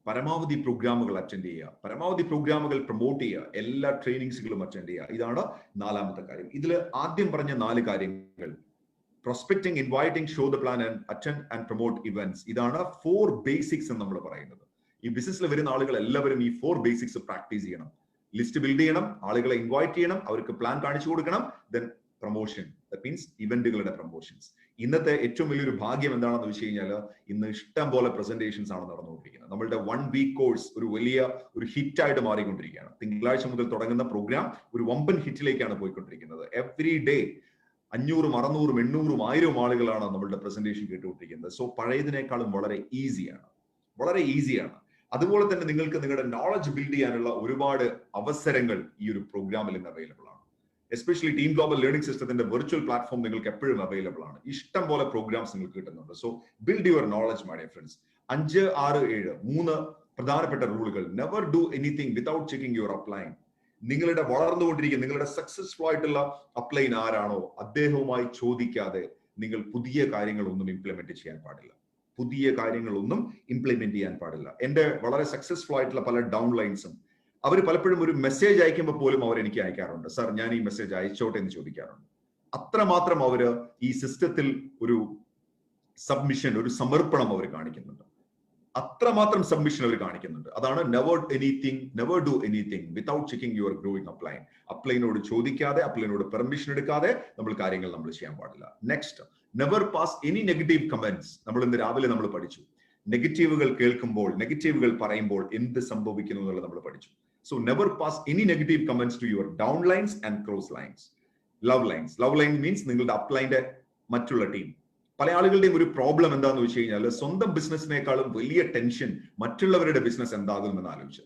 പരമാവധി പ്രോഗ്രാമുകൾ അറ്റൻഡ് ചെയ്യുക, പരമാവധി പ്രോഗ്രാമുകൾ പ്രൊമോട്ട് ചെയ്യുക, എല്ലാ ട്രെയിനിങ്സുകളും അറ്റൻഡ് ചെയ്യുക. ഇതാണ് നാലാമത്തെ കാര്യം. ഇതിൽ ആദ്യം പറഞ്ഞ 4 കാര്യങ്ങൾ, prospecting, inviting, show the plan and attend and promote events, ഇതാണ് 4 basics എന്ന് നമ്മൾ പറയുന്നത്. ഈ ബിസിനസ്സിൽ വരുന്ന ആളുകൾ എല്ലാവരും ഈ 4 basics പ്രാക്ടീസ് ചെയ്യണം. ലിസ്റ്റ് ബിൽഡ് ചെയ്യണം, ആളുകളെ ഇൻവൈറ്റ് ചെയ്യണം, അവർക്ക് പ്ലാൻ കാണിച്ചു കൊടുക്കണം, ദെൻ പ്രൊമോഷൻ, ദാറ്റ് മീൻസ് ഇവന്റുകളുടെ പ്രൊമോഷൻസ്. ഇന്നത്തെ ഏറ്റവും വലിയൊരു ഭാഗ്യം എന്താണെന്ന് വെച്ച് കഴിഞ്ഞാൽ, ഇന്ന് ഇഷ്ടം പോലെ പ്രസന്റേഷൻസ് ആണ് നടന്നുകൊണ്ടിരിക്കുന്നത്. നമ്മളുടെ 1 week കോഴ്സ് ഒരു വലിയ ഒരു ഹിറ്റായിട്ട് മാറിക്കൊണ്ടിരിക്കുകയാണ്. തിങ്കളാഴ്ച മുതൽ തുടങ്ങുന്ന പ്രോഗ്രാം ഒരു വമ്പൻ ഹിറ്റിലേക്കാണ് പോയിക്കൊണ്ടിരിക്കുന്നത്. എവറി ഡേ 500, 600, 800, 1000 ആളുകളാണ് നമ്മളുടെ പ്രസന്റേഷൻ കേട്ടുകൊണ്ടിരിക്കുന്നത്. സോ പഴയതിനേക്കാളും വളരെ ഈസിയാണ്. അതുപോലെ തന്നെ നിങ്ങൾക്ക് നിങ്ങളുടെ നോളജ് ബിൽഡ് ചെയ്യാനുള്ള ഒരുപാട് അവസരങ്ങൾ ഈ ഒരു പ്രോഗ്രാമിൽ ഇന്ന് അവൈലബിൾ ആണ്. എസ്പെഷ്യലി ടീം ഗ്ലോബൽ ലേണിംഗ് സിസ്റ്റത്തിന്റെ വെർച്വൽ പ്ലാറ്റ്ഫോം നിങ്ങൾക്ക് എപ്പോഴും അവൈലബിൾ ആണ്. ഇഷ്ടം പോലെ പ്രോഗ്രാംസ് നിങ്ങൾക്ക് കിട്ടുന്നുണ്ട്. So build your knowledge my dear friends. 5, 6, 7 3 പ്രധാനപ്പെട്ട റൂളുകൾ. Never do anything without checking your upline. നിങ്ങളുടെ വളർന്നുകൊണ്ടിരിക്കുന്ന, നിങ്ങളുടെ സക്സസ്ഫുൾ ആയിട്ടുള്ള അപ്ലൈൻ ആരാണോ അദ്ദേഹവുമായി ചോദിക്കാതെ നിങ്ങൾ പുതിയ കാര്യങ്ങളൊന്നും ഇംപ്ലിമെന്റ് ചെയ്യാൻ പാടില്ല. എന്റെ വളരെ സക്സസ്ഫുൾ ആയിട്ടുള്ള പല ഡൗൺലൈൻസും അവർ പലപ്പോഴും ഒരു മെസ്സേജ് അയക്കുമ്പോൾ പോലും അവർ എനിക്ക് അയക്കാറുണ്ട്, സർ ഞാൻ ഈ മെസ്സേജ് അയച്ചോട്ടെ എന്ന് ചോദിക്കാറുണ്ട്. അത്രമാത്രം അവര് ഈ സിസ്റ്റത്തിൽ ഒരു സബ്മിഷൻ, ഒരു സമർപ്പണം അവർ കാണിക്കുന്നുണ്ട്. അതാണ് never do anything without checking your growing upline. അപ്ലൈനോട് ചോദിക്കാതെ, അപ്ലൈനോട് പെർമിഷൻ എടുക്കാതെ കാര്യങ്ങൾ നമ്മൾ ചെയ്യാൻ പാടില്ല. Next, never pass any negative comments. നമ്മൾ ഇന്ന് രാവിലെ നമ്മൾ പഠിച്ചു, നെഗറ്റീവുകൾ കേൾക്കുമ്പോൾ, നെഗറ്റീവുകൾ പറയുമ്പോൾ എന്ത് സംഭവിക്കുന്നു എന്നുള്ളത് നമ്മൾ പഠിച്ചു. So never pass any negative comments to your down lines and cross lines. Love line means നിങ്ങളുടെ അപ്ലൈന്റെ മറ്റുള്ള ടീം. പല ആളുകളുടെയും ഒരു പ്രോബ്ലം എന്താന്ന് വെച്ച് കഴിഞ്ഞാൽ, സ്വന്തം ബിസിനസിനേക്കാളും വലിയ ടെൻഷൻ മറ്റുള്ളവരുടെ ബിസിനസ് എന്താകുമെന്ന് ആലോചിച്ച്.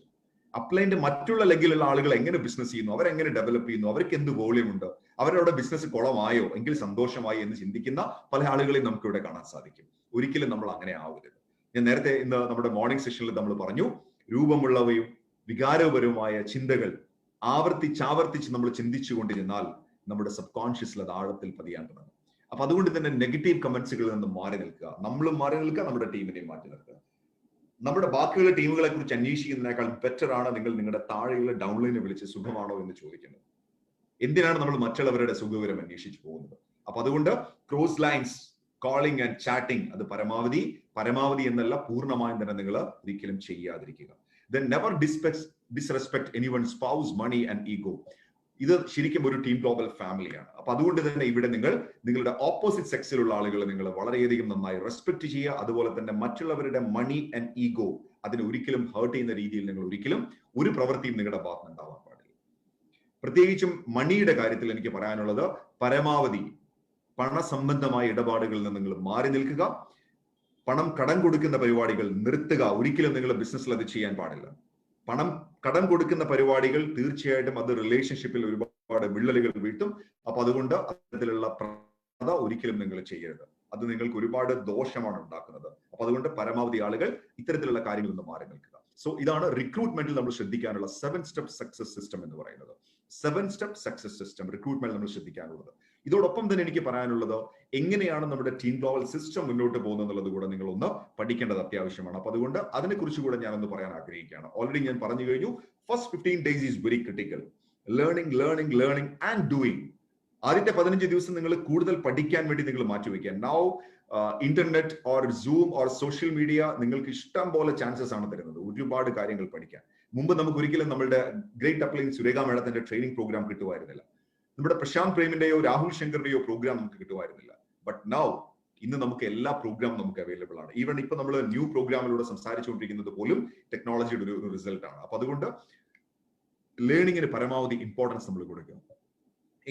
അപ്ലൈന്റെ മറ്റുള്ള ലെഗിലുള്ള ആളുകൾ എങ്ങനെ ബിസിനസ് ചെയ്യുന്നു, അവരെങ്ങനെ ഡെവലപ്പ് ചെയ്യുന്നു, അവർക്ക് എന്ത് വോളിയം ഉണ്ട്, അവരുടെ ബിസിനസ് കുളമായോ എങ്കിൽ സന്തോഷമായി എന്ന് ചിന്തിക്കുന്ന പല ആളുകളെയും നമുക്ക് ഇവിടെ കാണാൻ സാധിക്കും. ഒരിക്കലും നമ്മൾ അങ്ങനെ ആവരുത്. ഞാൻ നേരത്തെ ഇന്ന് നമ്മുടെ മോർണിംഗ് സെഷനിൽ നമ്മൾ പറഞ്ഞു, രൂപമുള്ളവയും വികാരപരവുമായ ചിന്തകൾ ആവർത്തിച്ച് നമ്മൾ ചിന്തിച്ചു കൊണ്ടിരുന്നാൽ നമ്മുടെ സബ് കോൺഷ്യസിൽ അത് ആഴത്തിൽ പതിയാൻ തുടങ്ങും. അപ്പൊ അതുകൊണ്ട് തന്നെ നെഗറ്റീവ് കമന്റ്സുകളിൽ നിന്ന് മാറി നിൽക്കുക. നമ്മളും മാറി നിൽക്കുക, നമ്മുടെ ടീമിനെയും മാറ്റി നിർത്തുക. നമ്മുടെ ബാക്കിയുള്ള ടീമുകളെ കുറിച്ച് അന്വേഷിക്കുന്നതിനേക്കാൾ ബെറ്റർ ആണ് നിങ്ങൾ നിങ്ങളുടെ താഴെയുള്ള ഡൗൺലൈനെ വിളിച്ച് സുഖമാണോ എന്ന് ചോദിക്കുന്നത്. എന്തിനാണ് നമ്മൾ മറ്റുള്ളവരുടെ സുഖവിവരം അന്വേഷിച്ചു പോകുന്നത്? അപ്പൊ അതുകൊണ്ട് cross lines, calling and chatting അത് പരമാവധി എന്നല്ല, പൂർണ്ണമായും തന്നെ നിങ്ങൾ ഒരിക്കലും ചെയ്യാതിരിക്കുക. Then never disrespect anyone's spouse, money and ego. ഇത് ശരിക്കും ഒരു ടീം ഗ്ലോബൽ ഫാമിലിയാണ്. അപ്പൊ അതുകൊണ്ട് തന്നെ ഇവിടെ നിങ്ങളുടെ ഓപ്പോസിറ്റ് സെക്സിലുള്ള ആളുകളെ നിങ്ങൾ വളരെയധികം നന്നായി റെസ്പെക്ട് ചെയ്യുക. അതുപോലെ തന്നെ മറ്റുള്ളവരുടെ മണി ആൻഡ് ഈഗോ അതിനെ ഒരിക്കലും ഹേർട്ട് ചെയ്യുന്ന രീതിയിൽ നിങ്ങൾ ഒരിക്കലും ഒരു പ്രവൃത്തിയും നിങ്ങളുടെ ഭാഗത്ത് ഉണ്ടാവാൻ പാടില്ല. പ്രത്യേകിച്ചും മണിയുടെ കാര്യത്തിൽ എനിക്ക് പറയാനുള്ളത്, പരമാവധി പണസംബന്ധമായ ഇടപാടുകളിൽ നിന്ന് നിങ്ങൾ മാറി നിൽക്കുക. പണം കടം കൊടുക്കുന്ന പരിപാടികൾ നിർത്തുക. ഒരിക്കലും നിങ്ങൾ ബിസിനസ്സിൽ അത് ചെയ്യാൻ പാടില്ല. പണം കടം കൊടുക്കുന്ന പരിപാടികൾ തീർച്ചയായിട്ടും അത് റിലേഷൻഷിപ്പിൽ ഒരുപാട് വിള്ളലുകൾ വീഴ്ത്തും. അപ്പൊ അതുകൊണ്ട് അത്തരത്തിലുള്ള പ്രവണത ഒരിക്കലും നിങ്ങൾ ചെയ്യരുത്. അത് നിങ്ങൾക്ക് ഒരുപാട് ദോഷമാണ് ഉണ്ടാക്കുന്നത്. അപ്പൊ അതുകൊണ്ട് പരമാവധി ആളുകൾ ഇത്തരത്തിലുള്ള കാര്യങ്ങളിൽ നിന്ന് മാറി നിൽക്കുക. സോ ഇതാണ് റിക്രൂട്ട്മെന്റിൽ നമ്മൾ ശ്രദ്ധിക്കാനുള്ള 7 സ്റ്റെപ്പ് സക്സസ് സിസ്റ്റം എന്ന് പറയുന്നത്. 7 സ്റ്റെപ്പ് സക്സസ് സിസ്റ്റം റിക്രൂട്ട്മെന്റ് നമ്മൾ ശ്രദ്ധിക്കാനുള്ളത്. ഇതോടൊപ്പം തന്നെ എനിക്ക് പറയാനുള്ളത്, എങ്ങനെയാണ് നമ്മുടെ ടീം ഗ്ലോബൽ സിസ്റ്റം മുന്നോട്ട് പോകുന്നത് എന്നുള്ളത് കൂടെ നിങ്ങൾ ഒന്ന് പഠിക്കേണ്ടത് അത്യാവശ്യമാണ്. അപ്പൊ അതുകൊണ്ട് അതിനെക്കുറിച്ച് കൂടെ ഞാനൊന്ന് പറയാൻ ആഗ്രഹിക്കുകയാണ്. ഓൾറെഡി ഞാൻ പറഞ്ഞു കഴിഞ്ഞു, first 15 days is very critical. Learning and doing. ആദ്യത്തെ 15 ദിവസം നിങ്ങൾ കൂടുതൽ പഠിക്കാൻ വേണ്ടി നിങ്ങൾ മാറ്റിവെക്കുക. Now internet or Zoom or social media നിങ്ങൾക്ക് ഇഷ്ടം പോലെ ചാൻസസ് ആണ് തരുന്നത് ഒരുപാട് കാര്യങ്ങൾ പഠിക്കാൻ. മുമ്പ് നമുക്ക് ഒരിക്കലും നമ്മുടെ ഗ്രേറ്റ് അപ്ലൈൻ സുരേഖ മേഡത്തിന്റെ ട്രെയിനിങ് പ്രോഗ്രാം കിട്ടുമായിരുന്നില്ല. നമ്മുടെ പ്രശാന്ത് പ്രേമിന്റെയോ രാഹുൽ ശങ്കറിന്റെയോ പ്രോഗ്രാം നമുക്ക് കിട്ടുമായിരുന്നില്ല. ബട്ട് നൗ ഇന്ന് നമുക്ക് എല്ലാ പ്രോഗ്രാമും നമുക്ക് അവൈലബിൾ ആണ്. ഈവൻ ഇപ്പൊ നമ്മൾ ന്യൂ പ്രോഗ്രാമിലൂടെ സംസാരിച്ചുകൊണ്ടിരിക്കുന്നത് പോലും ടെക്നോളജിയുടെ ഒരു റിസൾട്ട് ആണ്. അപ്പൊ അതുകൊണ്ട് ലേണിങ്ങിന് പരമാവധി ഇമ്പോർട്ടൻസ് നമ്മൾ കൊടുക്കുക.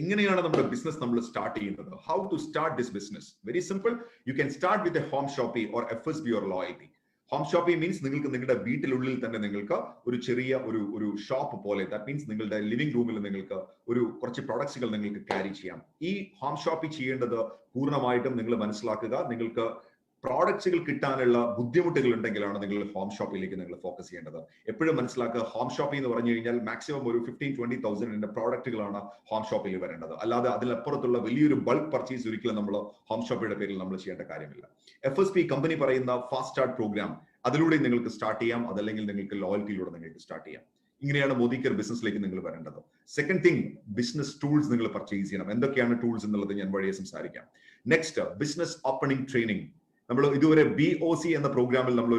എങ്ങനെയാണ് നമ്മുടെ ബിസിനസ് നമ്മൾ സ്റ്റാർട്ട് ചെയ്യുന്നത്? How to start this business? Very simple. You can start with a Home Shoppe or FSB or loyalty. Home Shoppe means നിങ്ങൾക്ക് നിങ്ങളുടെ വീട്ടിലുള്ളിൽ തന്നെ നിങ്ങൾക്ക് ഒരു ചെറിയ ഒരു ഷോപ്പ് പോലെ, ദാറ്റ് മീൻസ് നിങ്ങളുടെ ലിവിംഗ് റൂമിൽ നിങ്ങൾക്ക് കുറച്ച് പ്രൊഡക്ട്സുകൾ നിങ്ങൾക്ക് ക്യാരി ചെയ്യാം. ഈ ഹോം ഷോപ്പി ചെയ്യേണ്ടത് പൂർണ്ണമായിട്ടും നിങ്ങൾ മനസ്സിലാക്കുക, നിങ്ങൾക്ക് പ്രോഡക്ട്സുകൾ കിട്ടാനുള്ള ബുദ്ധിമുട്ടുകൾ ഉണ്ടെങ്കിലാണ് നിങ്ങൾ ഹോം ഷോപ്പിലേക്ക് നിങ്ങൾ ഫോക്കസ് ചെയ്യേണ്ടത്. എപ്പോഴും മനസ്സിലാക്കുക, ഹോം ഷോപ്പിംഗ് എന്ന് പറഞ്ഞു കഴിഞ്ഞാൽ മാക്സിമം ഒരു 15-20,000 പ്രോഡക്റ്റുകളാണ് ഹോം ഷോപ്പിൽ വരേണ്ടത്. അല്ലാതെ അതിലപ്പുറത്തുള്ള വലിയൊരു ബൾക്ക് പർച്ചേസ് ഒരിക്കലും നമ്മൾ ഹോം ഷോപ്പിയുടെ പേരിൽ നമ്മൾ ചെയ്യേണ്ട കാര്യമില്ല. FSP കമ്പനി പറയുന്ന ഫാസ്റ്റ് സ്റ്റാർട്ട് പ്രോഗ്രാം, അതിലൂടെ നിങ്ങൾക്ക് സ്റ്റാർട്ട് ചെയ്യാം, അതല്ലെങ്കിൽ നിങ്ങൾക്ക് ലോയൽറ്റിയിലൂടെ നിങ്ങൾക്ക് സ്റ്റാർട്ട് ചെയ്യാം. ഇങ്ങനെയാണ് മോദിക്കർ ബിസിനസ്സിലേക്ക് നിങ്ങൾ വരേണ്ടത്. സെക്കൻഡ് തിങ്, ബിസിനസ് ടൂൾസ് നിങ്ങൾ പർച്ചേസ് ചെയ്യണം. എന്തൊക്കെയാണ് ടൂൾസ് എന്നുള്ളത് ഞാൻ വഴിയെ സംസാരിക്കാം. Next, business opening training. നമ്മൾ ഇതുവരെ BOC എന്ന പ്രോഗ്രാമിൽ നമ്മൾ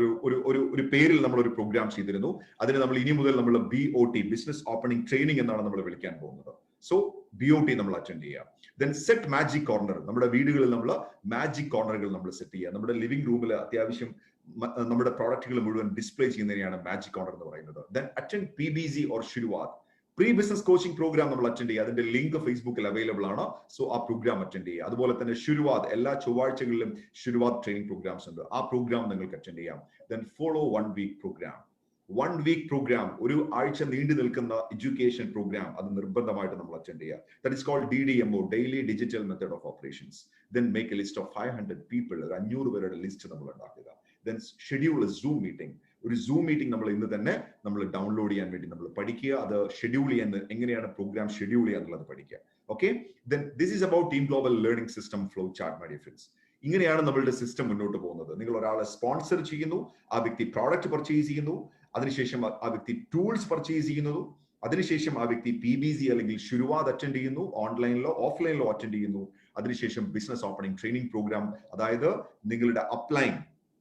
ഒരു പേരിൽ നമ്മൾ ഒരു പ്രോഗ്രാം ചെയ്തിരുന്നു. അതിന് നമ്മൾ ഇനി മുതൽ നമ്മൾ BOT, ബിസിനസ് ഓപ്പണിംഗ് ട്രെയിനിങ് എന്നാണ് നമ്മൾ വിളിക്കാൻ പോകുന്നത്. സോ BOT നമ്മൾ അറ്റൻഡ് ചെയ്യുക. Then set magic corner. നമ്മുടെ വീടുകളിൽ നമ്മൾ മാജിക് കോർണറുകൾ നമ്മൾ സെറ്റ് ചെയ്യുക. നമ്മുടെ ലിവിംഗ് റൂമിൽ അത്യാവശ്യം നമ്മുടെ പ്രോഡക്റ്റുകൾ മുഴുവൻ ഡിസ്പ്ലേ ചെയ്യുന്നതിനെയാണ് മാജിക് കോർണർ എന്ന് പറയുന്നത്. Then attend PBZ or Shuruaat, pre business coaching program നമ്മൾ അറ്റൻഡ് ചെയ്യുക. അതിന്റെ ലിങ്ക് ഫേസ്ബുക്കിൽ അവൈലബിൾ ആണ്. സോ ആ പ്രോഗ്രാം അറ്റൻഡ് ചെയ്യുക. അതുപോലെ തന്നെ ശുരുവാത്, എല്ലാ ചൊവ്വാഴ്ചകളിലും ശുരുവാത് ട്രെയിനിങ് പ്രോഗ്രാംസ് ഉണ്ട്. ആ പ്രോഗ്രാം നിങ്ങൾക്ക് അറ്റൻഡ് ചെയ്യാം. Then follow 1 week program. 1 week program, ഒരു ആഴ്ച നീണ്ടു നിൽക്കുന്ന എഡ്യൂക്കേഷൻ പ്രോഗ്രാം, അത് നിർബന്ധമായിട്ട് നമ്മൾ അറ്റൻഡ് ചെയ്യുക. That is called DDMO, daily digital method of operations. Then make a list of 500 people, 500 പേരുടെ ലിസ്റ്റ് നമ്മൾ ഉണ്ടാക്കുക. Then schedule a Zoom meeting. ഒരു സൂം മീറ്റിംഗ് നമ്മൾ ഇന്ന് തന്നെ നമ്മൾ ഡൗൺലോഡ് ചെയ്യാൻ വേണ്ടി നമ്മൾ പഠിക്കുക. അത് ഷെഡ്യൂൾ ചെയ്യാൻ, എങ്ങനെയാണ് പ്രോഗ്രാം ഷെഡ്യൂൾ ചെയ്യുക എന്നുള്ളത് പഠിക്കുക. Okay, then this is about team global learning system flow chart, my dear friends. ഇങ്ങനെയാണ് നമ്മളുടെ സിസ്റ്റം മുന്നോട്ട് പോകുന്നത്. നിങ്ങൾ ഒരാളെ സ്പോൺസർ ചെയ്യുന്നു, ആ വ്യക്തി പ്രോഡക്റ്റ് പർച്ചേസ് ചെയ്യുന്നു, അതിനുശേഷം ആ വ്യക്തി ടൂൾസ് പർച്ചേസ് ചെയ്യുന്നു, അതിനുശേഷം ആ വ്യക്തി PBZ അല്ലെങ്കിൽ ശുരുവാത് അറ്റൻഡ് ചെയ്യുന്നു, ഓൺലൈനിലോ ഓഫ്ലൈനിലോ അറ്റൻഡ് ചെയ്യുന്നു. അതിനുശേഷം ബിസിനസ് ഓപ്പണിംഗ് ട്രെയിനിങ് പ്രോഗ്രാം, അതായത് നിങ്ങളുടെ അപ്ലൈൻ,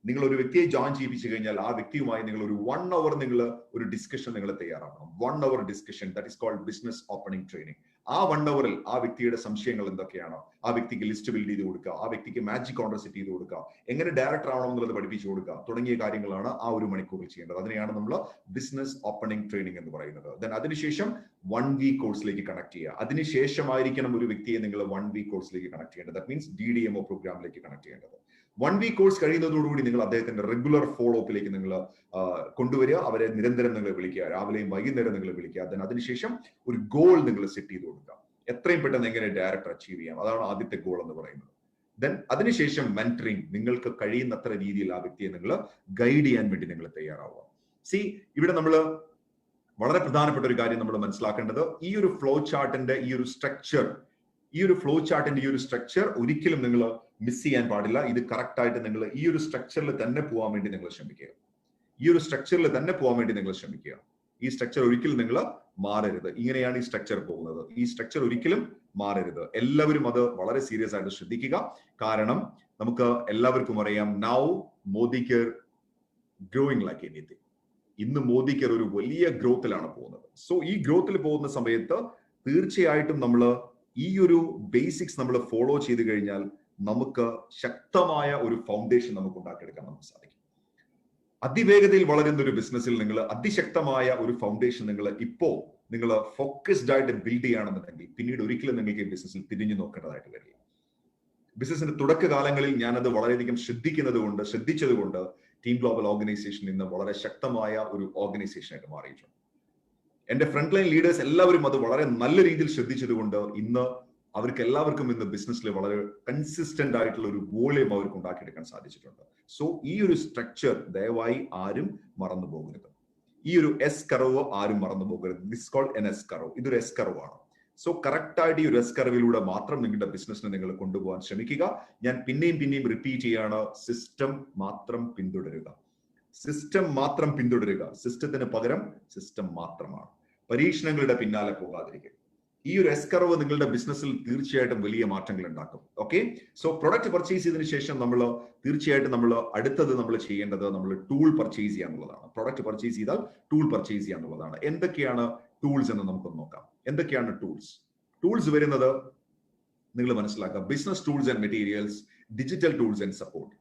നിങ്ങൾ ഒരു വ്യക്തിയെ ജോയിൻ ചെയ്യിപ്പിച്ചു കഴിഞ്ഞാൽ ആ വ്യക്തിയുമായി നിങ്ങൾ ഒരു 1 hour നിങ്ങൾ ഒരു ഡിസ്കഷൻ നിങ്ങൾ തയ്യാറാക്കണം. 1 hour discussion, that is called business opening training. ആ 1 hourൽ ആ വ്യക്തിയുടെ സംശയങ്ങൾ എന്തൊക്കെയാണ്, ആ വ്യക്തിക്ക് ലിസ്റ്റ് ബിൽഡ് ചെയ്ത് കൊടുക്കുക, ആ വ്യക്തിക്ക് മാജിക് കോർണർ സെറ്റ് ചെയ്ത് കൊടുക്കുക, എങ്ങനെ ഡയറക്ടർ ആവണം എന്നുള്ളത് പഠിപ്പിച്ചു കൊടുക്കുക, തുടങ്ങിയ കാര്യങ്ങളാണ് ആ 1 മണിക്കൂറിൽ ചെയ്യേണ്ടത്. അതിനെയാണ് നമ്മൾ ബിസിനസ് ഓപ്പണിംഗ് ട്രെയിനിങ് എന്ന് പറയുന്നത്. ദെൻ അതിനുശേഷം 1 വീക്ക് കോഴ്സിലേക്ക് കണക്ട് ചെയ്യുക. അതിനുശേഷമായിരിക്കണം ഒരു വ്യക്തിയെ നിങ്ങൾ 1 വീക്ക് കോഴ്സിലേക്ക് കണക്ട് ചെയ്യേണ്ടത്. ദാറ്റ് മീൻസ് DDMO പ്രോഗ്രാമിലേക്ക് കണക്ട് ചെയ്യേണ്ടത്. 1 വീക്ക് കോഴ്സ് കഴിയുന്നതോടുകൂടി നിങ്ങൾ അദ്ദേഹത്തിന്റെ റെഗുലർ ഫോളോ അപ്പിലേക്ക് നിങ്ങൾ കൊണ്ടുവരിക. അവരെ നിരന്തരം നിങ്ങൾ വിളിക്കുക, രാവിലെയും വൈകുന്നേരം നിങ്ങൾ വിളിക്കുക. അതിനുശേഷം ഒരു ഗോൾ നിങ്ങൾ സെറ്റ് ചെയ്ത് കൊടുക്കുക. എത്രയും പെട്ടെന്ന് എങ്ങനെ ഡയറക്ടർ അച്ചീവ് ചെയ്യാം, അതാണ് ആദ്യത്തെ ഗോൾ എന്ന് പറയുന്നത്. ദെൻ അതിനുശേഷം മെന്ററിങ്, നിങ്ങൾക്ക് കഴിയുന്നത്ര രീതിയിൽ ആ വ്യക്തിയെ നിങ്ങൾ ഗൈഡ് ചെയ്യാൻ വേണ്ടി നിങ്ങൾ തയ്യാറാവുക. സി, ഇവിടെ നമ്മൾ വളരെ പ്രധാനപ്പെട്ട ഒരു കാര്യം നമ്മൾ മനസ്സിലാക്കേണ്ടത്, ഈ ഒരു ഫ്ലോ ചാർട്ടിന്റെ ഈ ഒരു സ്ട്രക്ചർ ഒരിക്കലും നിങ്ങൾ മിസ് ചെയ്യാൻ പാടില്ല. ഇത് കറക്റ്റ് ആയിട്ട് നിങ്ങൾ ഈ ഒരു സ്ട്രക്ചറിൽ തന്നെ പോകാൻ വേണ്ടി നിങ്ങൾ ശ്രമിക്കുക. ഈ സ്ട്രക്ചർ ഒരിക്കലും നിങ്ങൾ മാറരുത്. ഇങ്ങനെയാണ് ഈ സ്ട്രക്ചർ പോകുന്നത്. ഈ സ്ട്രക്ചർ ഒരിക്കലും മാറരുത്. എല്ലാവരും അത് വളരെ സീരിയസ് ആയിട്ട് ശ്രദ്ധിക്കുക. കാരണം നമുക്ക് എല്ലാവർക്കും അറിയാം, now Modicare growing like anything. ഇന്ന് മോദിക്കർ ഒരു വലിയ ഗ്രോത്തിലാണ് പോകുന്നത്. സോ ഈ ഗ്രോത്തിൽ പോകുന്ന സമയത്ത് തീർച്ചയായിട്ടും നമ്മൾ ഈ ഒരു ബേസിക്സ് നമ്മൾ ഫോളോ ചെയ്ത് കഴിഞ്ഞാൽ നമുക്ക് ശക്തമായ ഒരു ഫൗണ്ടേഷൻ നമുക്ക് ഉണ്ടാക്കിയെടുക്കാൻ നമുക്ക് സാധിക്കും. അതിവേഗതയിൽ വളരുന്ന ഒരു ബിസിനസ്സിൽ നിങ്ങൾ അതിശക്തമായ ഒരു ഫൗണ്ടേഷൻ നിങ്ങൾ ഫോക്കസ്ഡ് ആയിട്ട് ബിൽഡ് ചെയ്യുകയാണെന്നുണ്ടെങ്കിൽ പിന്നീട് ഒരിക്കലും നിങ്ങൾക്ക് ഈ ബിസിനസ്സിൽ തിരിഞ്ഞു നോക്കേണ്ടതായിട്ട് വരില്ല. ബിസിനസിന്റെ തുടക്കകാലങ്ങളിൽ ഞാനത് വളരെയധികം ശ്രദ്ധിച്ചതുകൊണ്ട് ടീം ഗ്ലോബൽ ഓർഗനൈസേഷൻ ഇന്ന് വളരെ ശക്തമായ ഒരു ഓർഗനൈസേഷനായിട്ട് മാറിയിട്ടുണ്ട്. എന്റെ ഫ്രണ്ട് ലൈൻ ലീഡേഴ്സ് എല്ലാവരും അത് വളരെ നല്ല രീതിയിൽ ശ്രദ്ധിച്ചതുകൊണ്ട് ഇന്ന് അവർക്ക് എല്ലാവർക്കും ഇന്ന് ബിസിനസ്സിൽ വളരെ കൺസിസ്റ്റന്റ് ആയിട്ടുള്ള ഒരു വോളിയം അവർക്ക് ഉണ്ടാക്കിയെടുക്കാൻ സാധിച്ചിട്ടുണ്ട്. സോ ഈ ഒരു സ്ട്രക്ചർ ദയവായി ആരും മറന്നു പോകരുത്. ഈ ഒരു S കർവ് ആരും മറന്നു പോകരുത്. This called NS curve. ഇതൊരു S കർവ് ആണ്. സോ കറക്റ്റ് ആയിട്ട് ഈ ഒരു S കർവിലൂടെ മാത്രം നിങ്ങളുടെ ബിസിനസ്സിനെ നിങ്ങൾ കൊണ്ടുപോകാൻ ശ്രമിക്കുക. ഞാൻ പിന്നെയും റിപ്പീറ്റ് ചെയ്യാണ്, സിസ്റ്റം മാത്രം പിന്തുടരുക. സിസ്റ്റത്തിന് പകരം സിസ്റ്റം മാത്രമാണ്. പരീക്ഷണങ്ങളുടെ പിന്നാലെ പോകാതിരിക്കുക. ഈ ഒരു S കർവ് നിങ്ങളുടെ ബിസിനസ്സിൽ തീർച്ചയായിട്ടും വലിയ മാറ്റങ്ങൾ ഉണ്ടാക്കും. ഓക്കെ, സോ പ്രൊഡക്റ്റ് പർച്ചേസ് ചെയ്തതിനു ശേഷം തീർച്ചയായിട്ടും അടുത്തത് നമ്മൾ ചെയ്യേണ്ടത് നമ്മൾ ടൂൾ പർച്ചേസ് ചെയ്യുക എന്നുള്ളതാണ്. പ്രൊഡക്റ്റ് പർച്ചേസ് ചെയ്താൽ ടൂൾ പർച്ചേസ് ചെയ്യുക എന്നുള്ളതാണ്. എന്തൊക്കെയാണ് ടൂൾസ് എന്ന് നമുക്കൊന്ന് നോക്കാം. എന്തൊക്കെയാണ് ടൂൾസ് വരുന്നത് നിങ്ങൾ മനസ്സിലാക്കുക. Business tools and materials, digital tools and support.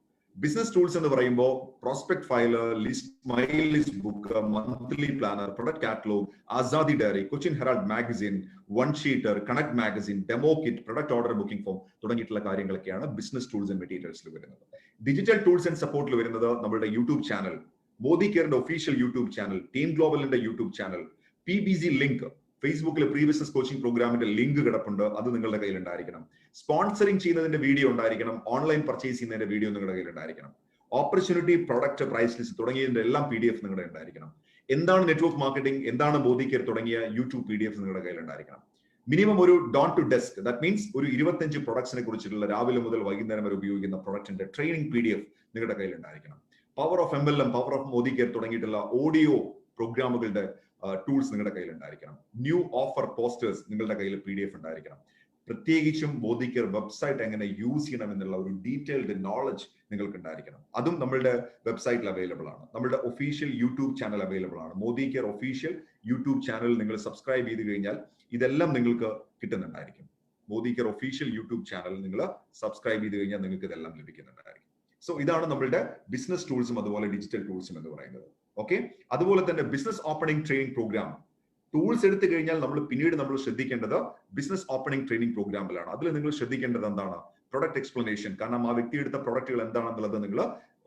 Business tools എന്ന് പറയുമ്പോൾ prospect filer, list, my list book, monthly planner, product catalogue, Azadi diary, Cochin Herald magazine, one sheeter, connect magazine, demo kit, product order booking form തുടങ്ങിയിട്ടുള്ള കാര്യങ്ങളൊക്കെയാണ് business tools and മെറ്റീരിയൽസിൽ വരുന്നത്. Digital tools and സപ്പോർട്ടിൽ വരുന്നത് നമ്മുടെ YouTube channel, Modi കെയറിന്റെ official YouTube channel, team ഗ്ലോബലിന്റെ YouTube channel, PBZ link, ഫേസ്ബുക്കിൽ pre business coaching പ്രോഗ്രാമിന്റെ ലിങ്ക് കിടപ്പുണ്ട്, അത് നിങ്ങളുടെ കയ്യിൽ ഉണ്ടായിരിക്കണം. സ്പോൺസറിംഗ് ചെയ്യുന്നതിന്റെ വീഡിയോ ഉണ്ടായിരിക്കണം, ഓൺലൈൻ പർച്ചേസ് ചെയ്യുന്നതിന്റെ വീഡിയോ നിങ്ങളുടെ കയ്യിൽ ഉണ്ടായിരിക്കണം. ഓപ്പർച്യൂണിറ്റി, പ്രൊഡക്റ്റ്, പ്രൈസ് ലിസ്റ്റ് തുടങ്ങിയതിന്റെ എല്ലാം PDF നിങ്ങളുടെ ഉണ്ടായിരിക്കണം. എന്താണ് നെറ്റ്വർക്ക് മാർക്കറ്റിംഗ്, എന്താണ് മോദി കെയർ തുടങ്ങിയ യൂട്യൂബ് PDF നിങ്ങളുടെ കയ്യിൽ ഉണ്ടായിരിക്കണം. മിനിമം ഒരു ഡോൺ ടു ഡെസ്ക്, ദാറ്റ് മീൻസ് ഒരു 25 പ്രൊഡക്ട്സിനെ കുറിച്ചിട്ടുള്ള രാവിലെ മുതൽ വൈകുന്നേരം വരെ ഉപയോഗിക്കുന്ന പ്രൊഡക്റ്റിന്റെ ട്രെയിനിങ് PDF നിങ്ങളുടെ കയ്യിൽ ഉണ്ടായിരിക്കണം. Power of MLM, power of Modi care തുടങ്ങിയിട്ടുള്ള ഓഡിയോ പ്രോഗ്രാമുകളുടെ ടൂൾസ് നിങ്ങളുടെ കയ്യിൽ ഉണ്ടായിരിക്കണം. ന്യൂ ഓഫർ പോസ്റ്റേഴ്സ് നിങ്ങളുടെ കയ്യിൽ PDF ഉണ്ടായിരിക്കണം. പ്രത്യേകിച്ചും മോദി കെയർ വെബ്സൈറ്റ് എങ്ങനെ യൂസ് ചെയ്യണം എന്നുള്ള ഒരു ഡീറ്റെയിൽഡ് നോളജ് നിങ്ങൾക്ക് ഉണ്ടായിരിക്കണം. അതും നമ്മളുടെ വെബ്സൈറ്റിൽ അവൈലബിൾ ആണ്. നമ്മുടെ ഒഫീഷ്യൽ യൂട്യൂബ് ചാനൽ അവൈലബിൾ ആണ്. Modi care official YouTube channel നിങ്ങൾ സബ്സ്ക്രൈബ് ചെയ്ത് കഴിഞ്ഞാൽ ഇതെല്ലാം നിങ്ങൾക്ക് കിട്ടുന്നുണ്ടായിരിക്കും. Modi care official YouTube channel നിങ്ങൾ സബ്സ്ക്രൈബ് ചെയ്ത് കഴിഞ്ഞാൽ നിങ്ങൾക്ക് ഇതെല്ലാം ലഭിക്കുന്നുണ്ടായിരിക്കും. സോ ഇതാണ് നമ്മളുടെ ബിസിനസ് ടൂൾസും അതുപോലെ ഡിജിറ്റൽ ടൂൾസും എന്ന് പറയുന്നത്. ഓക്കെ, അതുപോലെ തന്നെ business opening training program tools എടുത്തു കഴിഞ്ഞാൽ പിന്നീട് നമ്മൾ ശ്രദ്ധിക്കേണ്ടത് ബിസിനസ് ഓപ്പണിംഗ് ട്രെയിനിങ് പ്രോഗ്രാമിലാണ്. അതിൽ നിങ്ങൾ ശ്രദ്ധിക്കേണ്ടത് എന്താണ്? Product explanation. കാരണം ആ വ്യക്തി എടുത്ത പ്രൊഡക്റ്റുകൾ എന്താണെന്നുള്ളത് നിങ്ങൾ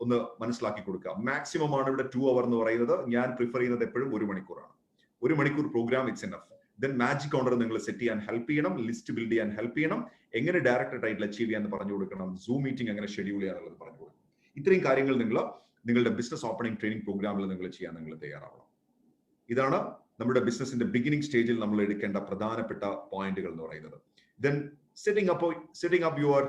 ഒന്ന് മനസ്സിലാക്കി കൊടുക്കുക. മാക്സിമം ആണ് ഇവിടെ 2 hours എന്ന് പറയുന്നത്. ഞാൻ പ്രിഫർ ചെയ്യുന്നത് എപ്പോഴും 1 മണിക്കൂറാണ്. 1 മണിക്കൂർ program it's enough. Then magic counter നിങ്ങൾ സെറ്റ് ചെയ്യാൻ ഹെൽപ്പ് ചെയ്യണം, ലിസ്റ്റ് ബിൽഡ് ചെയ്യാൻ ഹെൽപ്പ് ചെയ്യണം, എങ്ങനെ ഡയറക്റ്റ് ടൈറ്റിൽ അച്ചീവ് ചെയ്യാന്ന് പറഞ്ഞു കൊടുക്കണം, സൂം മീറ്റിംഗ് എങ്ങനെ ഷെഡ്യൂൾ ചെയ്യാന്നുള്ളത് പറഞ്ഞു കൊടുക്കണം. ഇത്രയും കാര്യങ്ങൾ നിങ്ങളുടെ ബിസിനസ് ഓപ്പണിംഗ് ട്രെയിനിങ് പ്രോഗ്രാമിൽ നിങ്ങൾ ചെയ്യാൻ നിങ്ങൾ തയ്യാറാവണം. ഇതാണ് നമ്മുടെ ബിസിനസിന്റെ ബിഗിനിങ് സ്റ്റേജിൽ നമ്മൾ എടുക്കേണ്ട പ്രധാനപ്പെട്ട പോയിന്റുകൾ എന്ന് പറയുന്നത്. Then setting up your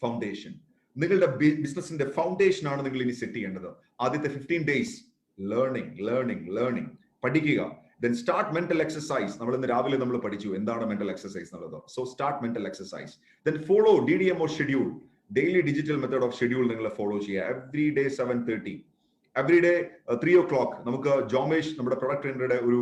foundation. നിങ്ങളുടെ ബിസിനസിന്റെ ഫൗണ്ടേഷൻ ആണ് നിങ്ങൾ ഇനി സെറ്റ് ചെയ്യേണ്ടത്. ആദ്യത്തെ 15 days ലേണിംഗ് പഠിക്കുക. Then start mental exercise. നമ്മൾ ഇന്ന് രാവിലെ നമ്മൾ പഠിച്ചു എന്താണ് മെന്റൽ എക്സസൈസ് എന്നുള്ളത്. So start mental exercise. Then follow DDMO schedule, daily digital method of schedule നിങ്ങൾ ഫോളോ ചെയ്യുക. Every day 7:30, every day 3 o'clock നമുക്ക് ജോമേഷ് നമ്മുടെ പ്രൊഡക്റ്റ് ട്രെയിനറുടെ ഒരു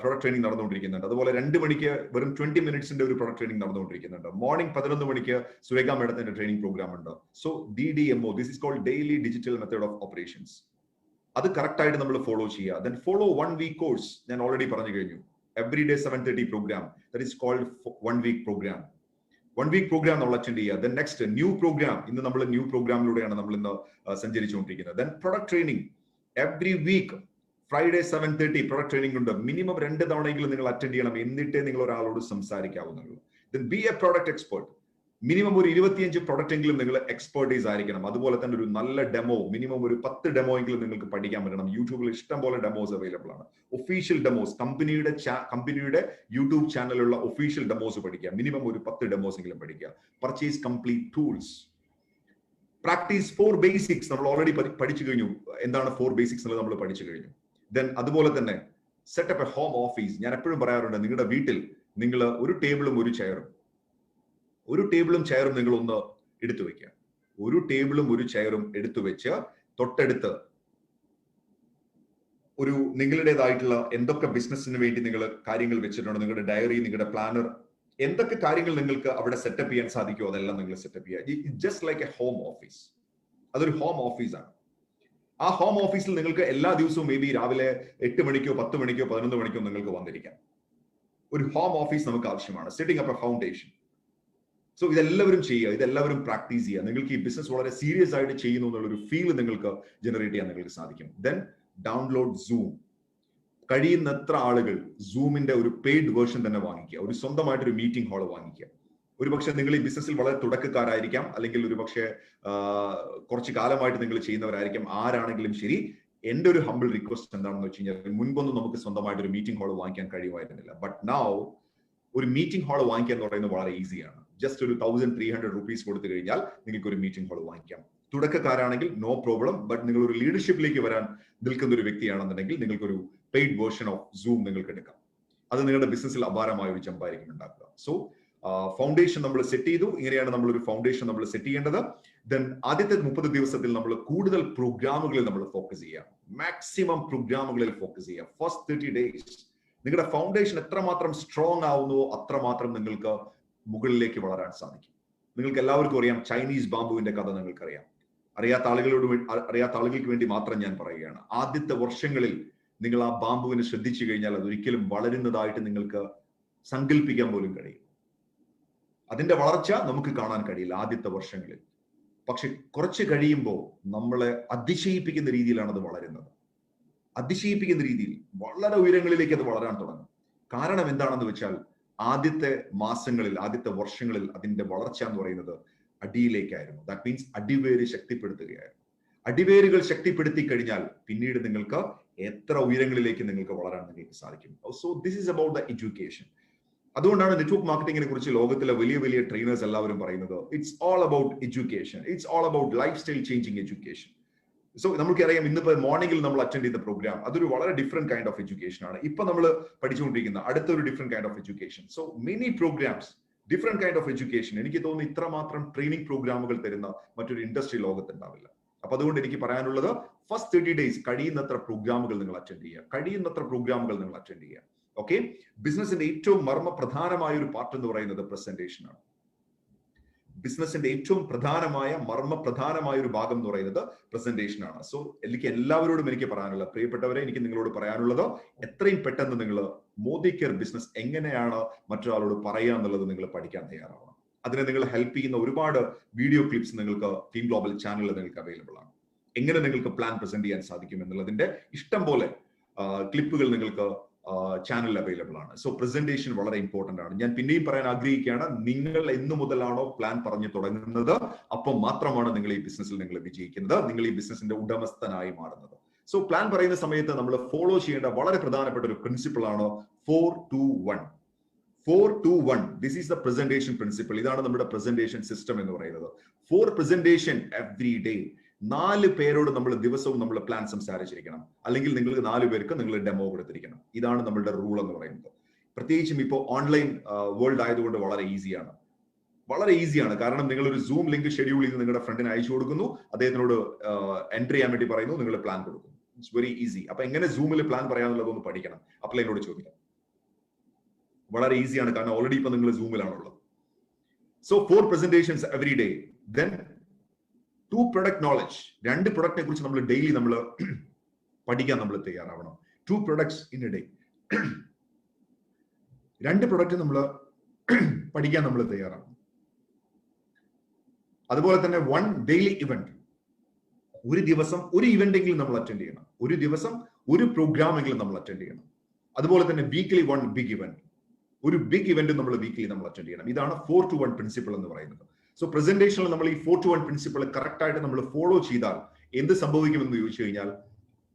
പ്രൊഡക്റ്റ് ട്രെയിനിങ് നടന്നുകൊണ്ടിരിക്കുന്നുണ്ട്. അതുപോലെ 2 മണിക്ക് വെറും 20 minutesന്റെ ഒരു പ്രൊഡക്റ്റ് ട്രെയിനിങ് നടന്നുകൊണ്ടിരിക്കുന്നുണ്ട്. മോർണിംഗ് 11 മണിക്ക് സുരേഖ മേഡത്തിന്റെ ട്രെയിനിങ് പ്രോഗ്രാം ഉണ്ട്. So DDMO, this is called daily digital method of operations. അത് കറക്റ്റ് ആയിട്ട് നമ്മൾ ഫോളോ ചെയ്യുക. Then follow 1 week course. ഞാൻ ഓൾറെഡി പറഞ്ഞു കഴിഞ്ഞു. Every day 7:30 program, that is called 1 week program. 1 week program നമ്മൾ അറ്റൻഡ് ചെയ്യുക. Then next new program. ഇന്ന് നമ്മൾ ന്യൂ പ്രോഗ്രാമിലൂടെയാണ് നമ്മൾ ഇന്ന് സഞ്ചരിച്ചുകൊണ്ടിരിക്കുന്നത്. Then product training every week Friday 7:30 product training ഉണ്ട്. മിനിമം 2 തവണയെങ്കിലും നിങ്ങൾ അറ്റൻഡ് ചെയ്യണം. എന്നിട്ടേ നിങ്ങൾ ഒരാളോട് സംസാരിക്കാവുന്നുള്ളൂ. Then be a product expert. Minimum ഒരു 25 പ്രൊഡക്റ്റ് എങ്കിലും നിങ്ങൾ എക്സ്പേർട്ടൈസ് ആയിരിക്കണം. അതുപോലെ തന്നെ ഒരു നല്ല ഡെമോ, മിനിമം ഒരു 10 ഡെമോ എങ്കിലും നിങ്ങൾക്ക് പഠിക്കാൻ പറ്റണം. യൂട്യൂബിൽ ഇഷ്ടം പോലെ ഡെമോസ് അവൈലബിൾ ആണ്. ഒഫീഷ്യൽ ഡെമോസ്, കമ്പനിയുടെ യൂട്യൂബ് ചാനലിലുള്ള ഒഫീഷ്യൽ ഡെമോസ് പഠിക്കുക. മിനിമം ഒരു 10 ഡെമോസ് എങ്കിലും പഠിക്കുക. Purchase complete tools. Practice 4 basics. നമ്മൾ ഓൾറെഡി പഠിച്ചു കഴിഞ്ഞു. എന്താണ് 4 basics എന്നുള്ളത് നമ്മൾ പഠിച്ചു കഴിഞ്ഞു. ദെൻ അതുപോലെ തന്നെ സെറ്റപ്പ് എ ഹോം ഓഫീസ്. ഞാൻ എപ്പോഴും പറയാറുണ്ട്, നിങ്ങളുടെ വീട്ടിൽ നിങ്ങൾ ഒരു ടേബിളും ഒരു ചെയറും നിങ്ങൾ ഒന്ന് എടുത്തു വെക്കുക. ഒരു ടേബിളും ഒരു ചെയറും എടുത്തു വെച്ച് തൊട്ടടുത്ത് ഒരു നിങ്ങളുടേതായിട്ടുള്ള എന്തൊക്കെ ബിസിനസ്സിന് വേണ്ടി നിങ്ങൾ കാര്യങ്ങൾ വെച്ചിട്ടുണ്ടോ, നിങ്ങളുടെ ഡയറി, നിങ്ങളുടെ പ്ലാനർ, എന്തൊക്കെ കാര്യങ്ങൾ നിങ്ങൾക്ക് അവിടെ സെറ്റപ്പ് ചെയ്യാൻ സാധിക്കുമോ അതെല്ലാം നിങ്ങൾ സെറ്റപ്പ് ചെയ്യുക. Just like A home office. അതൊരു ഹോം ഓഫീസാണ്. ആ ഹോം ഓഫീസിൽ നിങ്ങൾക്ക് എല്ലാ ദിവസവും മേ ബി രാവിലെ 8 മണിക്കോ 10 മണിക്കോ 11 മണിക്കോ നിങ്ങൾക്ക് വന്നിരിക്കാം. ഒരു ഹോം ഓഫീസ് നമുക്ക് ആവശ്യമാണ്. Setting up A foundation. So ഇതെല്ലാവരും ചെയ്യുക, ഇതെല്ലാവരും പ്രാക്ടീസ് ചെയ്യുക. നിങ്ങൾക്ക് ഈ ബിസിനസ് വളരെ സീരിയസ് ആയിട്ട് ചെയ്യുന്നു എന്നുള്ളൊരു ഫീൽ നിങ്ങൾക്ക് ജനറേറ്റ് ചെയ്യാൻ നിങ്ങൾക്ക് സാധിക്കും. Then download zoom. കഴിയുന്നത്ര ആളുകൾ സൂമിന്റെ ഒരു പെയ്ഡ് വേർഷൻ തന്നെ വാങ്ങിക്കുക. ഒരു സ്വന്തമായിട്ടൊരു മീറ്റിംഗ് ഹാൾ വാങ്ങിക്കുക. ഒരുപക്ഷെ നിങ്ങൾ ഈ ബിസിനസ്സിൽ വളരെ തുടക്കക്കാരായിരിക്കാം, അല്ലെങ്കിൽ ഒരുപക്ഷെ കുറച്ച് കാലമായിട്ട് നിങ്ങൾ ചെയ്യുന്നവരായിരിക്കാം. ആരാണെങ്കിലും ശരി, എന്റെ ഒരു ഹംബിൾ റിക്വസ്റ്റ് എന്താണെന്ന് വെച്ച് കഴിഞ്ഞാൽ, മുൻപൊന്നും നമുക്ക് സ്വന്തമായിട്ടൊരു മീറ്റിംഗ് ഹാൾ വാങ്ങിക്കാൻ കഴിയുമായിരുന്നില്ല. ബട്ട് നൗ ഒരു മീറ്റിംഗ് ഹാൾ വാങ്ങിക്കുക എന്ന് പറയുന്നത് വളരെ ഈസിയാണ്. ജസ്റ്റ് ഒരു 1300 rupees കൊടുത്തു കഴിഞ്ഞാൽ നിങ്ങൾക്ക് ഒരു മീറ്റിംഗ് ഹാൾ വാങ്ങിക്കാം. തുടക്കക്കാരാണെങ്കിൽ നോ പ്രോബ്ലം. ബട്ട് നിങ്ങൾ ഒരു ലീഡർഷിപ്പിലേക്ക് വരാൻ നിൽക്കുന്ന ഒരു വ്യക്തിയാണെന്നുണ്ടെങ്കിൽ നിങ്ങൾക്കൊരു പെയ്ഡ് വേർഷൻ ഓഫ് സൂം നിങ്ങൾക്ക് എടുക്കാം. അത് നിങ്ങളുടെ ബിസിനസ്സിൽ അപാരമായ ഒരു ജമ്പായിരിക്കും ഉണ്ടാക്കുക. സോ ഫൗണ്ടേഷൻ നമ്മൾ സെറ്റ് ചെയ്തു. ഇങ്ങനെയാണ് നമ്മൾ ഒരു ഫൗണ്ടേഷൻ നമ്മൾ സെറ്റ് ചെയ്യേണ്ടത്. ദെൻ ആദ്യത്തെ 30 ദിവസത്തിൽ നമ്മൾ കൂടുതൽ പ്രോഗ്രാമുകളിൽ നമ്മൾ ഫോക്കസ് ചെയ്യുക. മാക്സിമം പ്രോഗ്രാമുകളിൽ ഫോക്കസ് ചെയ്യുക. ഫസ്റ്റ് 30 days നിങ്ങളുടെ ഫൗണ്ടേഷൻ എത്രമാത്രം സ്ട്രോങ് ആവുന്നുവോ അത്രമാത്രം നിങ്ങൾക്ക് മുകളിലേക്ക് വളരാൻ സാധിക്കും. നിങ്ങൾക്ക് എല്ലാവർക്കും അറിയാം, ചൈനീസ് ബാംബുവിന്റെ കഥ നിങ്ങൾക്കറിയാം. അറിയാത്ത ആളുകൾക്ക് വേണ്ടി മാത്രം ഞാൻ പറയുകയാണ്. ആദ്യത്തെ വർഷങ്ങളിൽ നിങ്ങൾ ആ ബാമ്പുവിനെ ശ്രദ്ധിച്ചു കഴിഞ്ഞാൽ അതൊരിക്കലും വളരുന്നതായിട്ട് നിങ്ങൾക്ക് സങ്കല്പിക്കാൻ പോലും കഴിയും. അതിന്റെ വളർച്ച നമുക്ക് കാണാൻ കഴിയില്ല ആദ്യത്തെ വർഷങ്ങളിൽ. പക്ഷെ കുറച്ച് കഴിയുമ്പോൾ നമ്മളെ അതിശയിപ്പിക്കുന്ന രീതിയിലാണ് അത് വളരുന്നത്. അതിശയിപ്പിക്കുന്ന രീതിയിൽ വളരെ ഉയരങ്ങളിലേക്ക് അത് വളരാൻ തുടങ്ങും. കാരണം എന്താണെന്ന് വെച്ചാൽ ആദ്യത്തെ മാസങ്ങളിൽ, ആദ്യത്തെ വർഷങ്ങളിൽ അതിന്റെ വളർച്ച എന്ന് പറയുന്നത് അടിയിലേക്കായിരുന്നു. That means അടിവേര് ശക്തിപ്പെടുത്തുകയായിരുന്നു. അടിവേരുകൾ ശക്തിപ്പെടുത്തി കഴിഞ്ഞാൽ പിന്നീട് നിങ്ങൾക്ക് എത്ര ഉയരങ്ങളിലേക്ക് നിങ്ങൾക്ക് വളരാൻ നിങ്ങൾക്ക് സാധിക്കും. So this is about the education. അതുകൊണ്ടാണ് നെറ്റ്വർക്ക് മാർക്കറ്റിംഗിനെ കുറിച്ച് ലോകത്തിലെ വലിയ വലിയ ട്രെയിനേഴ്സ് എല്ലാവരും പറയുന്നത് it's all about education, it's all about life style changing education. So നമുക്കറിയാം ഇന്നിപ്പോ മോർണിംഗിൽ നമ്മൾ അറ്റൻഡ് ചെയ്ത പ്രോഗ്രാം അതൊരു വളരെ ഡിഫറെന്റ് കൈൻഡ് ഓഫ് എഡ്യൂക്കേഷൻ ആണ്. ഇപ്പൊ നമ്മൾ പഠിച്ചുകൊണ്ടിരിക്കുന്ന അടുത്തൊരു different kind of education. So many programs, different kind of education. എനിക്ക് തോന്നുന്നു ഇത്രമാത്രം ട്രെയിനിങ് പ്രോഗ്രാമുകൾ തരുന്ന മറ്റൊരു ഇൻഡസ്ട്രി ലോകത്തുണ്ടാവില്ല. അപ്പൊ അതുകൊണ്ട് എനിക്ക് പറയാനുള്ളത് ഫസ്റ്റ് 30 days കഴിയുന്നത്ര പ്രോഗ്രാമുകൾ നിങ്ങൾ അറ്റൻഡ് ചെയ്യുക. ഓക്കെ, ബിസിനസിന്റെ ഏറ്റവും മർമ്മപ്രധാനമായ ഒരു പാർട്ട് എന്ന് പറയുന്നത് പ്രസന്റേഷൻ ആണ്. ബിസിനസിന്റെ ഏറ്റവും മർമ്മപ്രധാനമായ ഒരു ഭാഗം എന്ന് പറയുന്നത് പ്രസന്റേഷൻ ആണ്. സോ എല്ലാവരോടും എനിക്ക് പറയാനുള്ളത്, പ്രിയപ്പെട്ടവരെ, എനിക്ക് നിങ്ങളോട് പറയാനുള്ളത് എത്രയും പെട്ടെന്ന് നിങ്ങൾ മോദി കെയർ ബിസിനസ് എങ്ങനെയാണ് മറ്റൊരാളോട് പറയുക എന്നുള്ളത് നിങ്ങൾ പഠിക്കാൻ തയ്യാറാവണം. അതിനെ നിങ്ങൾ ഹെൽപ്പ് ചെയ്യുന്ന ഒരുപാട് വീഡിയോ ക്ലിപ്സ് നിങ്ങൾക്ക് ടീം ഗ്ലോബൽ ചാനലിൽ നിങ്ങൾക്ക് അവൈലബിൾ ആണ്. എങ്ങനെ നിങ്ങൾക്ക് പ്ലാൻ പ്രസന്റ് ചെയ്യാൻ സാധിക്കും എന്നുള്ളതിന്റെ ഇഷ്ടം പോലെ ക്ലിപ്പുകൾ നിങ്ങൾക്ക് ചാനലിൽ അവൈലബിൾ ആണ്. സോ പ്രസന്റേഷൻ വളരെ ഇമ്പോർട്ടന്റ് ആണ്. ഞാൻ പിന്നെയും പറയാൻ ആഗ്രഹിക്കുകയാണ്, നിങ്ങൾ എന്ന് മുതലാണോ പ്ലാൻ പറഞ്ഞു തുടങ്ങുന്നത് അപ്പം മാത്രമാണ് നിങ്ങൾ ഈ ബിസിനസ്സിൽ നിങ്ങൾ വിജയിക്കുന്നത്, നിങ്ങൾ ഈ ബിസിനസിന്റെ ഉടമസ്ഥനായി മാറുന്നത്. സോ പ്ലാൻ പറയുന്ന സമയത്ത് നമ്മൾ ഫോളോ ചെയ്യേണ്ട വളരെ പ്രധാനപ്പെട്ട ഒരു പ്രിൻസിപ്പിൾ ആണ് 4-2-1. 4-2-1. This is the presentation principle. ഇതാണ് നമ്മുടെ പ്രസന്റേഷൻ സിസ്റ്റം എന്ന് പറയുന്നത്. 4 പ്രസന്റേഷൻ എവറി ഡേ. 4 പേരോട് നമ്മൾ ദിവസവും നമ്മൾ പ്ലാൻ സംസാരിച്ചിരിക്കണം. അല്ലെങ്കിൽ നിങ്ങൾക്ക് 4 പേർക്ക് നിങ്ങൾ ഡെമോ കൊടുത്തിരിക്കണം. ഇതാണ് നമ്മളുടെ റൂൾ എന്ന് പറയുന്നത്. പ്രത്യേകിച്ചും ഇപ്പോൾ ഓൺലൈൻ വേൾഡ് ആയതുകൊണ്ട് വളരെ ഈസിയാണ്. കാരണം നിങ്ങൾ ഒരു സൂം ലിങ്ക് ഷെഡ്യൂൾ ചെയ്ത് നിങ്ങളുടെ ഫ്രണ്ടിന് അയച്ചു കൊടുക്കുന്നു, അദ്ദേഹത്തിനോട് എൻട്രി ചെയ്യാൻ വേണ്ടി പറയുന്നു, നിങ്ങൾ പ്ലാൻ കൊടുക്കുന്നു. It's very easy. അപ്പൊ എങ്ങനെ സൂമിൽ പ്ലാൻ പറയാന്നുള്ളതൊന്ന് പഠിക്കണം. അപ്പോൾ എന്നോട് ചോദിക്കാം. വളരെ ഈസിയാണ്, കാരണം ഓൾറെഡി ഇപ്പൊ നിങ്ങൾ സൂമിലാണുള്ളത്. So 4 presentations every day. Then 2 product knowledge. 2 പ്രൊഡക്റ്റിനെ കുറിച്ച് നമ്മൾ ഡെയിലി നമ്മൾ പഠിക്കാൻ നമ്മൾ തയ്യാറാവണം. 2 products in a day. 2 product നമ്മൾ പഠിക്കാൻ നമ്മൾ തയ്യാറാവണം. അതുപോലെ തന്നെ 1 ഡെയിലി ഇവന്റ്. ഒരു ദിവസം ഒരു ഇവന്റ് എങ്കിലും നമ്മൾ അറ്റൻഡ് ചെയ്യണം. ഒരു ദിവസം ഒരു പ്രോഗ്രാം എങ്കിലും നമ്മൾ അറ്റൻഡ് ചെയ്യണം. അതുപോലെ തന്നെ വീക്ക്ലി 1 ബിഗ് ഇവന്റ്. ഒരു ബിഗ് ഇവന്റ് നമ്മൾ വീക്ക്ലി നമ്മൾ അറ്റൻഡ് ചെയ്യണം. ഇതാണ് 4-1 പ്രിൻസിപ്പിൾ എന്ന് പറയുന്നത്. സോ പ്രസന്റേഷനിൽ നമ്മൾ ഈ 4-1 പ്രിൻസിപ്പിൾ കറക്റ്റ് ആയിട്ട് നമ്മൾ ഫോളോ ചെയ്താൽ എന്ത് സംഭവിക്കുമെന്ന് ചോദിച്ചു കഴിഞ്ഞാൽ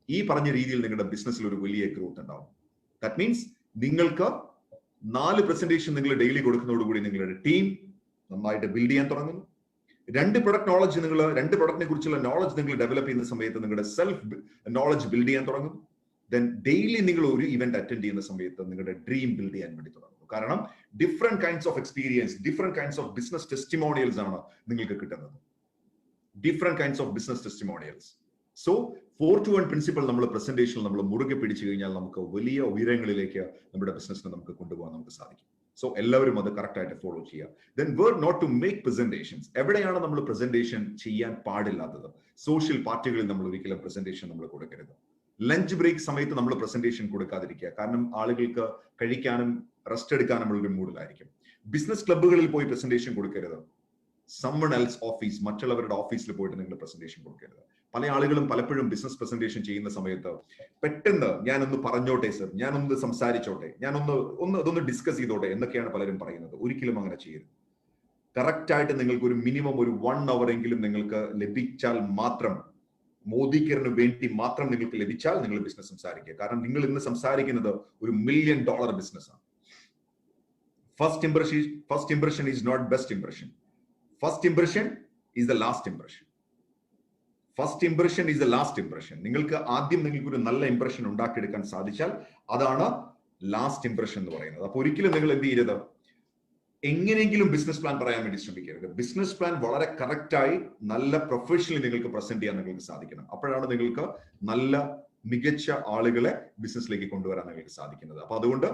ഈ പറഞ്ഞ രീതിയിൽ നിങ്ങളുടെ ബിസിനസ്സിൽ ഒരു വലിയ ഗ്രോത്ത് ഉണ്ടാവും. ദാറ്റ് മീൻസ് നിങ്ങൾക്ക് 4 പ്രസന്റേഷൻ നിങ്ങൾ ഡെയിലി കൊടുക്കുന്നതോടുകൂടി നിങ്ങളുടെ ടീം നന്നായിട്ട് ബിൽഡ് ചെയ്യാൻ തുടങ്ങുന്നു. 2 പ്രൊഡക്റ്റ് നോളജ്, നിങ്ങൾ 2 പ്രൊഡക്റ്റിനെ കുറിച്ചുള്ള നോളജ് നിങ്ങൾ ഡെവലപ്പ് ചെയ്യുന്ന സമയത്ത് നിങ്ങളുടെ സെൽഫ് നോളജ് ബിൽഡ് ചെയ്യാൻ തുടങ്ങും. ദെൻ ഡെയിലി നിങ്ങൾ ഒരു ഇവന്റ് അറ്റൻഡ് ചെയ്യുന്ന സമയത്ത് നിങ്ങളുടെ ഡ്രീം ബിൽഡ് ചെയ്യാൻ വേണ്ടി തുടങ്ങും. കാരണം different kinds of experience, different kinds of business testimonials ആണ് നിങ്ങൾക്ക് കിട്ടുന്നത്. Different kinds of business testimonials. So 4-1 principle നമ്മൾ പ്രസന്റേഷനിൽ നമ്മൾ മുറുകെ പിടിച്ചു കഴിഞ്ഞാൽ നമുക്ക് വലിയ ഉയരങ്ങളിലേക്ക് നമ്മുടെ ബിസിനസ്സിനെ നമുക്ക് കൊണ്ടുപോകാൻ നമുക്ക് സാധിക്കും. സോ എല്ലാവരും അത് കറക്റ്റ് ആയിട്ട് ഫോളോ ചെയ്യുക. Then word note to make presentations. എവിടെയാണ് നമ്മൾ പ്രസന്റേഷൻ ചെയ്യാൻ പാടില്ലാത്തത്? സോഷ്യൽ പാർട്ടികളിൽ നമ്മൾ ഒരിക്കലും പ്രസന്റേഷൻ നമ്മൾ കൊടുക്കരുത്. ലഞ്ച് ബ്രേക്ക് സമയത്ത് നമ്മൾ പ്രസന്റേഷൻ കൊടുക്കാതിരിക്കുക. കാരണം ആളുകൾക്ക് കഴിക്കാനും റെസ്റ്റ് എടുക്കാനുള്ള ഒരു മൂഡിലായിരിക്കും. ബിസിനസ് ക്ലബ്ബുകളിൽ പോയി പ്രസന്റേഷൻ കൊടുക്കരുത്. സമ്മൺ എൽസ് ഓഫീസ്, മറ്റുള്ളവരുടെ ഓഫീസിൽ പോയിട്ട് നിങ്ങൾ പ്രസന്റേഷൻ കൊടുക്കരുത്. പല ആളുകളും പലപ്പോഴും ബിസിനസ് പ്രസന്റേഷൻ ചെയ്യുന്ന സമയത്ത് പെട്ടെന്ന് ഞാനൊന്ന് പറഞ്ഞോട്ടെ സർ, ഞാനൊന്ന് സംസാരിച്ചോട്ടെ, അതൊന്ന് ഡിസ്കസ് ചെയ്തോട്ടെ എന്നൊക്കെയാണ് പലരും പറയുന്നത്. ഒരിക്കലും അങ്ങനെ ചെയ്യരുത്. കറക്റ്റ് ആയിട്ട് നിങ്ങൾക്ക് ഒരു മിനിമം ഒരു 1 hour എങ്കിലും നിങ്ങൾക്ക് ലഭിച്ചാൽ മാത്രം, മോദി കെയറിന് വേണ്ടി മാത്രം നിങ്ങൾക്ക് ലഭിച്ചാൽ നിങ്ങൾ ബിസിനസ് സംസാരിക്കുക. കാരണം നിങ്ങൾ ഇന്ന് സംസാരിക്കുന്നത് ഒരു $1 million ബിസിനസ്സാണ്. First impression is not best impression. First impression is the last impression. First impression is the last impression. നിങ്ങൾക്ക് ആദ്യം ഒരു നല്ല ഇംപ്രഷൻ ഉണ്ടാക്കിയെടുക്കാൻ സാധിച്ചാൽ അതാണ് ലാസ്റ്റ് ഇംപ്രഷൻ എന്ന് പറയുന്നത്. അപ്പൊ ഒരിക്കലും നിങ്ങൾ എന്ത് ചെയ്യരുത്, എങ്ങനെയെങ്കിലും ബിസിനസ് പ്ലാൻ പറയാൻ വേണ്ടി ശ്രമിക്കരുത്. ബിസിനസ് പ്ലാൻ വളരെ കറക്റ്റായി നല്ല പ്രൊഫഷണലി നിങ്ങൾക്ക് പ്രസന്റ് ചെയ്യാൻ നിങ്ങൾക്ക് സാധിക്കണം. അപ്പോഴാണ് നിങ്ങൾക്ക് നല്ല മികച്ച ആളുകളെ ബിസിനസ്സിലേക്ക് കൊണ്ടുവരാൻ നിങ്ങൾക്ക് സാധിക്കുന്നത്. അപ്പൊ അതുകൊണ്ട്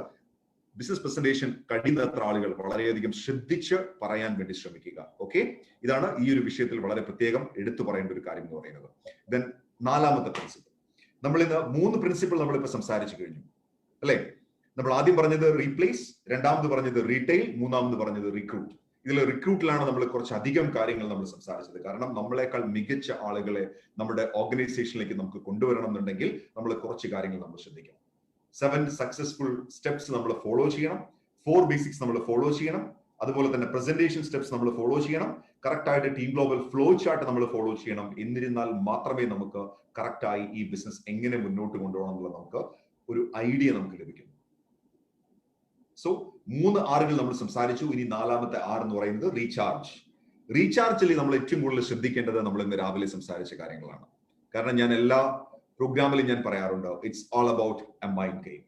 ബിസിനസ് പ്രസന്റേഷൻ കഴിയുന്നത്ര ആളുകൾ വളരെയധികം ശ്രദ്ധിച്ച് പറയാൻ വേണ്ടി ശ്രമിക്കുക. ഓക്കെ, ഇതാണ് ഈ ഒരു വിഷയത്തിൽ വളരെ പ്രത്യേകം എടുത്തു പറയേണ്ട ഒരു കാര്യം എന്ന് പറയുന്നത്. ദെൻ നാലാമത്തെ പ്രിൻസിപ്പിൾ, നമ്മൾ ഇന്ന് 3 പ്രിൻസിപ്പിൾ നമ്മളിപ്പോ സംസാരിച്ചു കഴിഞ്ഞു അല്ലെ. നമ്മൾ ആദ്യം പറഞ്ഞത് റീപ്ലേസ്, രണ്ടാമത് പറഞ്ഞത് റീറ്റെയിൽ, മൂന്നാമത് പറഞ്ഞത് റിക്രൂട്ട്. ഇതിൽ റിക്രൂട്ടിലാണ് നമ്മൾ കുറച്ച് അധികം കാര്യങ്ങൾ നമ്മൾ സംസാരിച്ചത്. കാരണം നമ്മളെക്കാൾ മികച്ച ആളുകളെ നമ്മുടെ ഓർഗനൈസേഷനിലേക്ക് നമുക്ക് കൊണ്ടുവരണം എന്നുണ്ടെങ്കിൽ നമ്മൾ കുറച്ച് കാര്യങ്ങൾ നമ്മൾ ശ്രദ്ധിക്കണം. 7 സക്സസ്ഫുൾ സ്റ്റെപ്സ് നമ്മൾ ഫോളോ ചെയ്യണം, 4 ബേസിക്സ് നമ്മൾ ഫോളോ ചെയ്യണം, അതുപോലെ തന്നെ പ്രസന്റേഷൻ സ്റ്റെപ്സ് നമ്മൾ ഫോളോ ചെയ്യണം, കറക്റ്റ് ആയിട്ട് ടീം ഗ്ലോബൽ ഫ്ലോ ചാർട്ട് നമ്മൾ ഫോളോ ചെയ്യണം. എന്നിരുന്നാൽ മാത്രമേ നമുക്ക് കറക്റ്റായി ഈ ബിസിനസ് എങ്ങനെ മുന്നോട്ട് കൊണ്ടുപോകണം എന്നുള്ള നമുക്ക് ഒരു ഐഡിയ നമുക്ക് ലഭിക്കും. സോ 3 ആറുകൾ നമ്മൾ സംസാരിച്ചു. ഇനി 4ാമത്തെ ആർ എന്ന് പറയുന്നത് റീചാർജ്. റീചാർജിൽ നമ്മൾ ഏറ്റവും കൂടുതൽ ശ്രദ്ധിക്കേണ്ടത് നമ്മൾ ഇന്ന് രാവിലെ സംസാരിച്ച കാര്യങ്ങളാണ്. കാരണം ഞാൻ എല്ലാ പ്രോഗ്രാമിലും ഞാൻ പറയാറുണ്ട്, it's all about A mind game.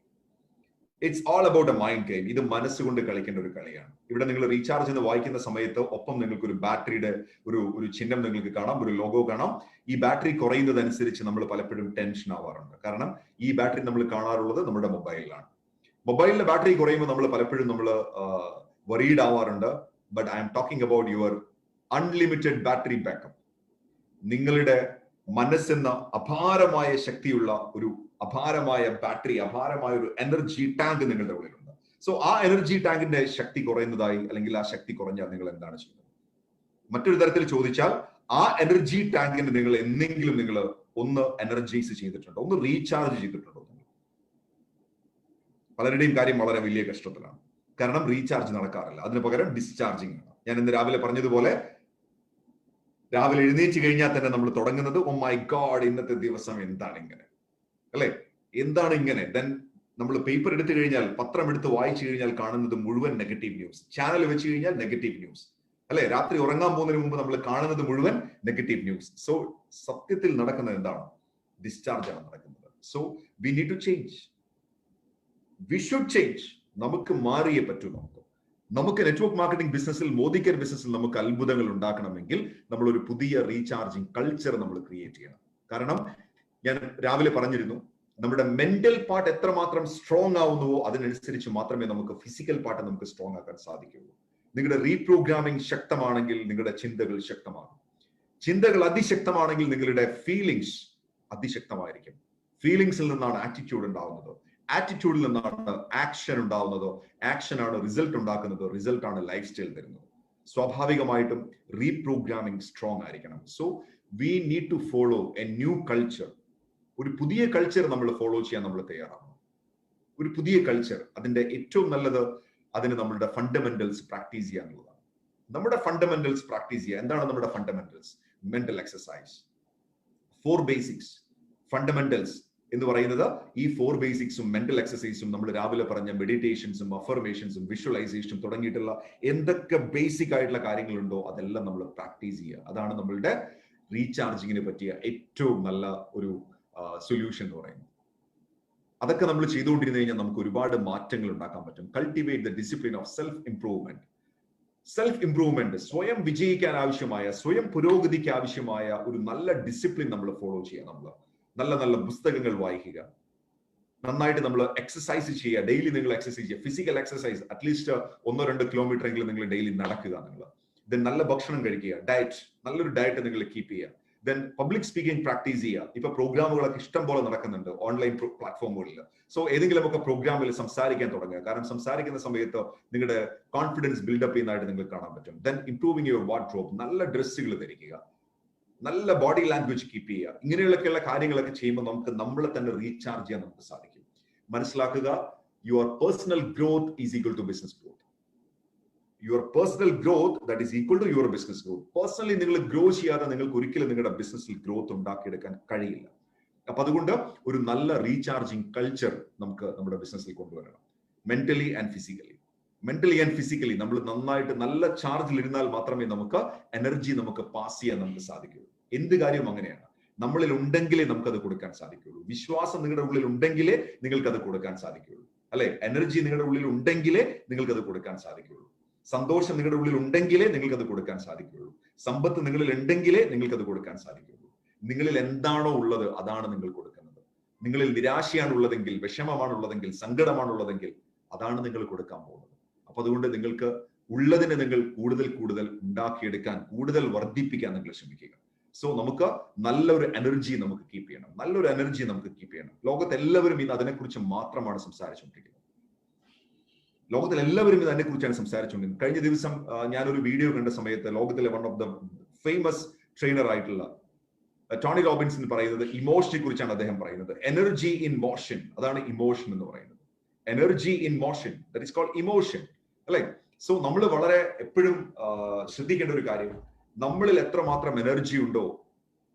It's all about A mind game. ഇത് മനസ്സുകൊണ്ട് കളിക്കേണ്ട ഒരു കളിയാണ്. ഇവിടെ നിങ്ങൾ റീചാർജ് എന്ന് വായിക്കുന്ന സമയത്ത് ഒപ്പം നിങ്ങൾക്ക് ഒരു ബാറ്ററിയുടെ ഒരു ചിഹ്നം നിങ്ങൾക്ക് കാണാം, ഒരു ലോഗോ കാണാം. ഈ ബാറ്ററി കുറയുന്നതനുസരിച്ച് നമ്മൾ പലപ്പോഴും ടെൻഷൻ ആവാറുണ്ട്. കാരണം ഈ ബാറ്ററി നമ്മൾ കാണാറുള്ളത് നമ്മുടെ മൊബൈലിലാണ്. മൊബൈലിന്റെ ബാറ്ററി കുറയുമ്പോൾ നമ്മൾ പലപ്പോഴും നമ്മൾ വറീഡ് ആവാറുണ്ട്. But I'm talking about your unlimited battery backup. നിങ്ങളുടെ മനസ്സെന്ന അപാരമായ ശക്തിയുള്ള ഒരു അപാരമായ ബാറ്ററി, അപാരമായ ഒരു എനർജി ടാങ്ക് നിങ്ങളുടെ ഉള്ളിലുണ്ട്. സോ ആ എനർജി ടാങ്കിന്റെ ശക്തി കുറയുന്നതായി അല്ലെങ്കിൽ ആ ശക്തി കുറഞ്ഞാൽ നിങ്ങൾ എന്താണ് ചെയ്യുന്നത്? മറ്റൊരു തരത്തിൽ ചോദിച്ചാൽ, ആ എനർജി ടാങ്കിന് നിങ്ങൾ എന്തെങ്കിലും നിങ്ങൾ ഒന്ന് എനർജൈസ് ചെയ്തിട്ടുണ്ടോ, ഒന്ന് റീചാർജ് ചെയ്തിട്ടുണ്ടോ? പലരുടെയും കാര്യം വളരെ വലിയ കഷ്ടത്തിലാണ്. കാരണം റീചാർജ് നടക്കാറില്ല, അതിന് പകരം ഡിസ്ചാർജിങ് ആണ്. ഞാൻ ഇന്ന് രാവിലെ പറഞ്ഞതുപോലെ, രാവിലെ എഴുന്നേറ്റ് കഴിഞ്ഞാൽ തന്നെ നമ്മൾ തുടങ്ങുന്നത് ഓ മൈ ഗോഡ് ഇന്നത്തെ ദിവസം എന്താണ് ഇങ്ങനെ അല്ലെ, എന്താണ് ഇങ്ങനെ. ദെൻ നമ്മൾ പേപ്പർ എടുത്തു കഴിഞ്ഞാൽ, പത്രം എടുത്ത് വായിച്ചു കഴിഞ്ഞാൽ കാണുന്നത് മുഴുവൻ നെഗറ്റീവ് ന്യൂസ്. ചാനൽ വെച്ച് കഴിഞ്ഞാൽ നെഗറ്റീവ് ന്യൂസ് അല്ലെ. രാത്രി ഉറങ്ങാൻ പോകുന്നതിന് മുമ്പ് നമ്മൾ കാണുന്നത് മുഴുവൻ നെഗറ്റീവ് ന്യൂസ്. സോ സത്യത്തിൽ നടക്കുന്നത് എന്താണ്? ഡിസ്ചാർജ് ആണ് നടക്കുന്നത്. So we need to change, we should change. നമുക്ക് മാറിയേ പറ്റൂ. നമുക്ക് നെറ്റ്വർക്ക് മാർക്കറ്റിംഗ് ബിസിനസ്സിൽ, മോദി കെയർ ബിസിനസ്സിൽ നമുക്ക് അത്ഭുതങ്ങൾ ഉണ്ടാക്കണമെങ്കിൽ നമ്മൾ ഒരു പുതിയ റീചാർജിങ് കൾച്ചർ നമ്മൾ ക്രിയേറ്റ് ചെയ്യണം. കാരണം ഞാൻ രാവിലെ പറഞ്ഞിരുന്നു, നമ്മുടെ മെന്റൽ പാർട്ട് എത്രമാത്രം സ്ട്രോങ് ആവുന്നുവോ അതിനനുസരിച്ച് മാത്രമേ നമുക്ക് ഫിസിക്കൽ പാർട്ട് നമുക്ക് സ്ട്രോങ് ആക്കാൻ സാധിക്കുകയുള്ളൂ. നിങ്ങളുടെ റീപ്രോഗ്രാമിംഗ് ശക്തമാണെങ്കിൽ നിങ്ങളുടെ ചിന്തകൾ ശക്തമാകും. ചിന്തകൾ അതിശക്തമാണെങ്കിൽ നിങ്ങളുടെ ഫീലിങ്സ് അതിശക്തമായിരിക്കും. ഫീലിങ്സിൽ നിന്നാണ് ആറ്റിറ്റ്യൂഡ് ഉണ്ടാവുന്നത്, ആറ്റിറ്റ്യൂഡിൽ നിന്നാണ് ആക്ഷൻ ഉണ്ടാവുന്നത്, ആക്ഷനാണ് റിസൾട്ട് ഉണ്ടാക്കുന്നത്, റിസൾട്ടാണ് ലൈഫ് സ്റ്റൈൽ തരുന്നത്. സ്വാഭാവികമായിട്ടും റീപ്രോഗ്രാമിംഗ് സ്ട്രോങ് ആയിരിക്കണം. So we need to follow a new culture. ഒരു പുതിയ കൾച്ചർ നമ്മൾ ഫോളോ ചെയ്യാൻ നമ്മൾ തയ്യാറാണ്. ഒരു പുതിയ കൾച്ചർ, അതിന്റെ ഏറ്റവും നല്ലത് അതിന് നമ്മളുടെ ഫണ്ടമെന്റൽസ് പ്രാക്ടീസ് ചെയ്യുക എന്നുള്ളതാണ്. നമ്മുടെ ഫണ്ടമെന്റൽസ് പ്രാക്ടീസ് ചെയ്യുക. എന്താണ് നമ്മുടെ fundamentals? Mental exercise, 4 basics. Fundamentals എന്ന് പറയുന്നത് ഈ 4 ബേസിക്സും മെന്റൽ എക്സസൈസും നമ്മൾ രാവിലെ പറഞ്ഞ മെഡിറ്റേഷൻസും അഫർമേഷൻസും വിഷ്വലൈസേഷനും തുടങ്ങിയിട്ടുള്ള എന്തൊക്കെ ബേസിക് ആയിട്ടുള്ള കാര്യങ്ങളുണ്ടോ അതെല്ലാം നമ്മൾ പ്രാക്ടീസ് ചെയ്യുക. അതാണ് നമ്മളുടെ റീചാർജിങ്ങിന് പറ്റിയ ഏറ്റവും നല്ല ഒരു സൊല്യൂഷൻ എന്ന് പറയുന്നത്. അതൊക്കെ നമ്മൾ ചെയ്തുകൊണ്ടിരുന്നു കഴിഞ്ഞാൽ നമുക്ക് ഒരുപാട് മാറ്റങ്ങൾ ഉണ്ടാക്കാൻ പറ്റും. Cultivate the discipline of self improvement. Self improvement, സ്വയം വിജയിക്കാൻ ആവശ്യമായ, സ്വയം പുരോഗതിക്ക് ആവശ്യമായ ഒരു നല്ല ഡിസിപ്ലിൻ നമ്മൾ ഫോളോ ചെയ്യുക. നമ്മൾ നല്ല നല്ല പുസ്തകങ്ങൾ വായിക്കുക, നന്നായിട്ട് നമ്മൾ എക്സസൈസ് ചെയ്യുക. ഡെയിലി നിങ്ങൾ എക്സസൈസ് ചെയ്യുക, ഫിസിക്കൽ എക്സസൈസ്. അറ്റ്ലീസ്റ്റ് 1-2 കിലോമീറ്റർ എങ്കിലും നിങ്ങൾ ഡെയിലി നടക്കുക. നിങ്ങൾ ദെൻ നല്ല ഭക്ഷണം കഴിക്കുക, ഡയറ്റ്, നല്ലൊരു ഡയറ്റ് നിങ്ങൾ കീപ്പ് ചെയ്യുക. ദെൻ പബ്ലിക് സ്പീക്കിംഗ് പ്രാക്ടീസ് ചെയ്യുക. ഇപ്പൊ പ്രോഗ്രാമുകളൊക്കെ ഇഷ്ടം പോലെ നടക്കുന്നുണ്ട് ഓൺലൈൻ പ്ലാറ്റ്ഫോമുകളിൽ. സോ ഏതെങ്കിലുമൊക്കെ പ്രോഗ്രാമിൽ സംസാരിക്കാൻ തുടങ്ങുക. കാരണം സംസാരിക്കുന്ന സമയത്ത് നിങ്ങളുടെ കോൺഫിഡൻസ് ബിൽഡപ്പ് ചെയ്യുന്നതായിട്ട് നിങ്ങൾക്ക് കാണാൻ പറ്റും. ദെൻ ഇംപ്രൂവിങ് യുവർ വാർഡ്രോബ്, നല്ല ഡ്രസ്സുകൾ ധരിക്കുക, നല്ല ബോഡി ലാംഗ്വേജ് കീപ്പ് ചെയ്യുക. ഇങ്ങനെയുള്ള കാര്യങ്ങളൊക്കെ ചെയ്യുമ്പോൾ നമുക്ക് നമ്മളെ തന്നെ റീചാർജ് ചെയ്യാൻ നമുക്ക് സാധിക്കും. മനസ്സിലാക്കുക, your personal growth is equal to business growth. Your personal growth that is equal to your business growth. Personally നിങ്ങൾ ഗ്രോ ചെയ്യാതെ നിങ്ങൾക്ക് ഒരിക്കലും നിങ്ങളുടെ ബിസിനസ്സിൽ ഗ്രോത്ത് ഉണ്ടാക്കിയെടുക്കാൻ കഴിയില്ല. അപ്പൊ അതുകൊണ്ട് ഒരു നല്ല റീചാർജിങ് കൾച്ചർ നമുക്ക് നമ്മുടെ ബിസിനസ്സിൽ കൊണ്ടുവരണം. Mentally and physically. Mentally and physically നമ്മൾ നന്നായിട്ട് നല്ല ചാർജിൽ ഇരുന്നാൽ മാത്രമേ നമുക്ക് എനർജി നമുക്ക് പാസ് ചെയ്യാൻ നമുക്ക് സാധിക്കുകയുള്ളൂ. എന്ത് കാര്യവും അങ്ങനെയാണ്. നമ്മളിൽ ഉണ്ടെങ്കിലേ നമുക്കത് കൊടുക്കാൻ സാധിക്കുകയുള്ളൂ. വിശ്വാസം നിങ്ങളുടെ ഉള്ളിൽ ഉണ്ടെങ്കിലേ നിങ്ങൾക്കത് കൊടുക്കാൻ സാധിക്കുകയുള്ളൂ. അല്ലെ, എനർജി നിങ്ങളുടെ ഉള്ളിൽ ഉണ്ടെങ്കിലേ നിങ്ങൾക്കത് കൊടുക്കാൻ സാധിക്കുകയുള്ളൂ. സന്തോഷം നിങ്ങളുടെ ഉള്ളിൽ ഉണ്ടെങ്കിലേ നിങ്ങൾക്കത് കൊടുക്കാൻ സാധിക്കുകയുള്ളൂ. സമ്പത്ത് നിങ്ങളിൽ ഉണ്ടെങ്കിലേ നിങ്ങൾക്കത് കൊടുക്കാൻ സാധിക്കുകയുള്ളൂ. നിങ്ങളിൽ എന്താണോ ഉള്ളത് അതാണ് നിങ്ങൾ കൊടുക്കുന്നത്. നിങ്ങളിൽ നിരാശയാണ് ഉള്ളതെങ്കിൽ, വിഷമമാണ് ഉള്ളതെങ്കിൽ, സങ്കടമാണ് ഉള്ളതെങ്കിൽ അതാണ് നിങ്ങൾ കൊടുക്കാൻ പോകുന്നത്. അപ്പൊ അതുകൊണ്ട് നിങ്ങൾക്ക് ഉള്ളതിനെ നിങ്ങൾ കൂടുതൽ കൂടുതൽ ഉണ്ടാക്കിയെടുക്കാൻ, കൂടുതൽ വർദ്ധിപ്പിക്കാൻ നിങ്ങൾ ശ്രമിക്കുക. സോ നമുക്ക് നല്ലൊരു എനർജി നമുക്ക് കീപ്പ് ചെയ്യണം, നല്ലൊരു എനർജി നമുക്ക് കീപ്പ് ചെയ്യണം. ലോകത്ത് എല്ലാവരും ഇന്ന് അതിനെക്കുറിച്ച് മാത്രമാണ് സംസാരിച്ചുകൊണ്ടിരിക്കുന്നത്. ലോകത്തിൽ എല്ലാവരും ഇത് അതിനെക്കുറിച്ചാണ് സംസാരിച്ചുകൊണ്ടിരുന്നത്. കഴിഞ്ഞ ദിവസം ഞാനൊരു വീഡിയോ കണ്ട സമയത്ത് ലോകത്തിലെ one of the famous trainer ആയിട്ടുള്ള ടോണി റോബിൻസ് പറയുന്നത് ഇമോഷനെ കുറിച്ചാണ് അദ്ദേഹം പറയുന്നത്. എനർജി ഇൻ മോഷൻ, അതാണ് ഇമോഷൻ എന്ന് പറയുന്നത്. Energy in motion, that is called emotion, അല്ലെ? സോ നമ്മൾ വളരെ എപ്പോഴും ശ്രദ്ധിക്കേണ്ട ഒരു കാര്യം, നമ്മളിൽ എത്രമാത്രം എനർജി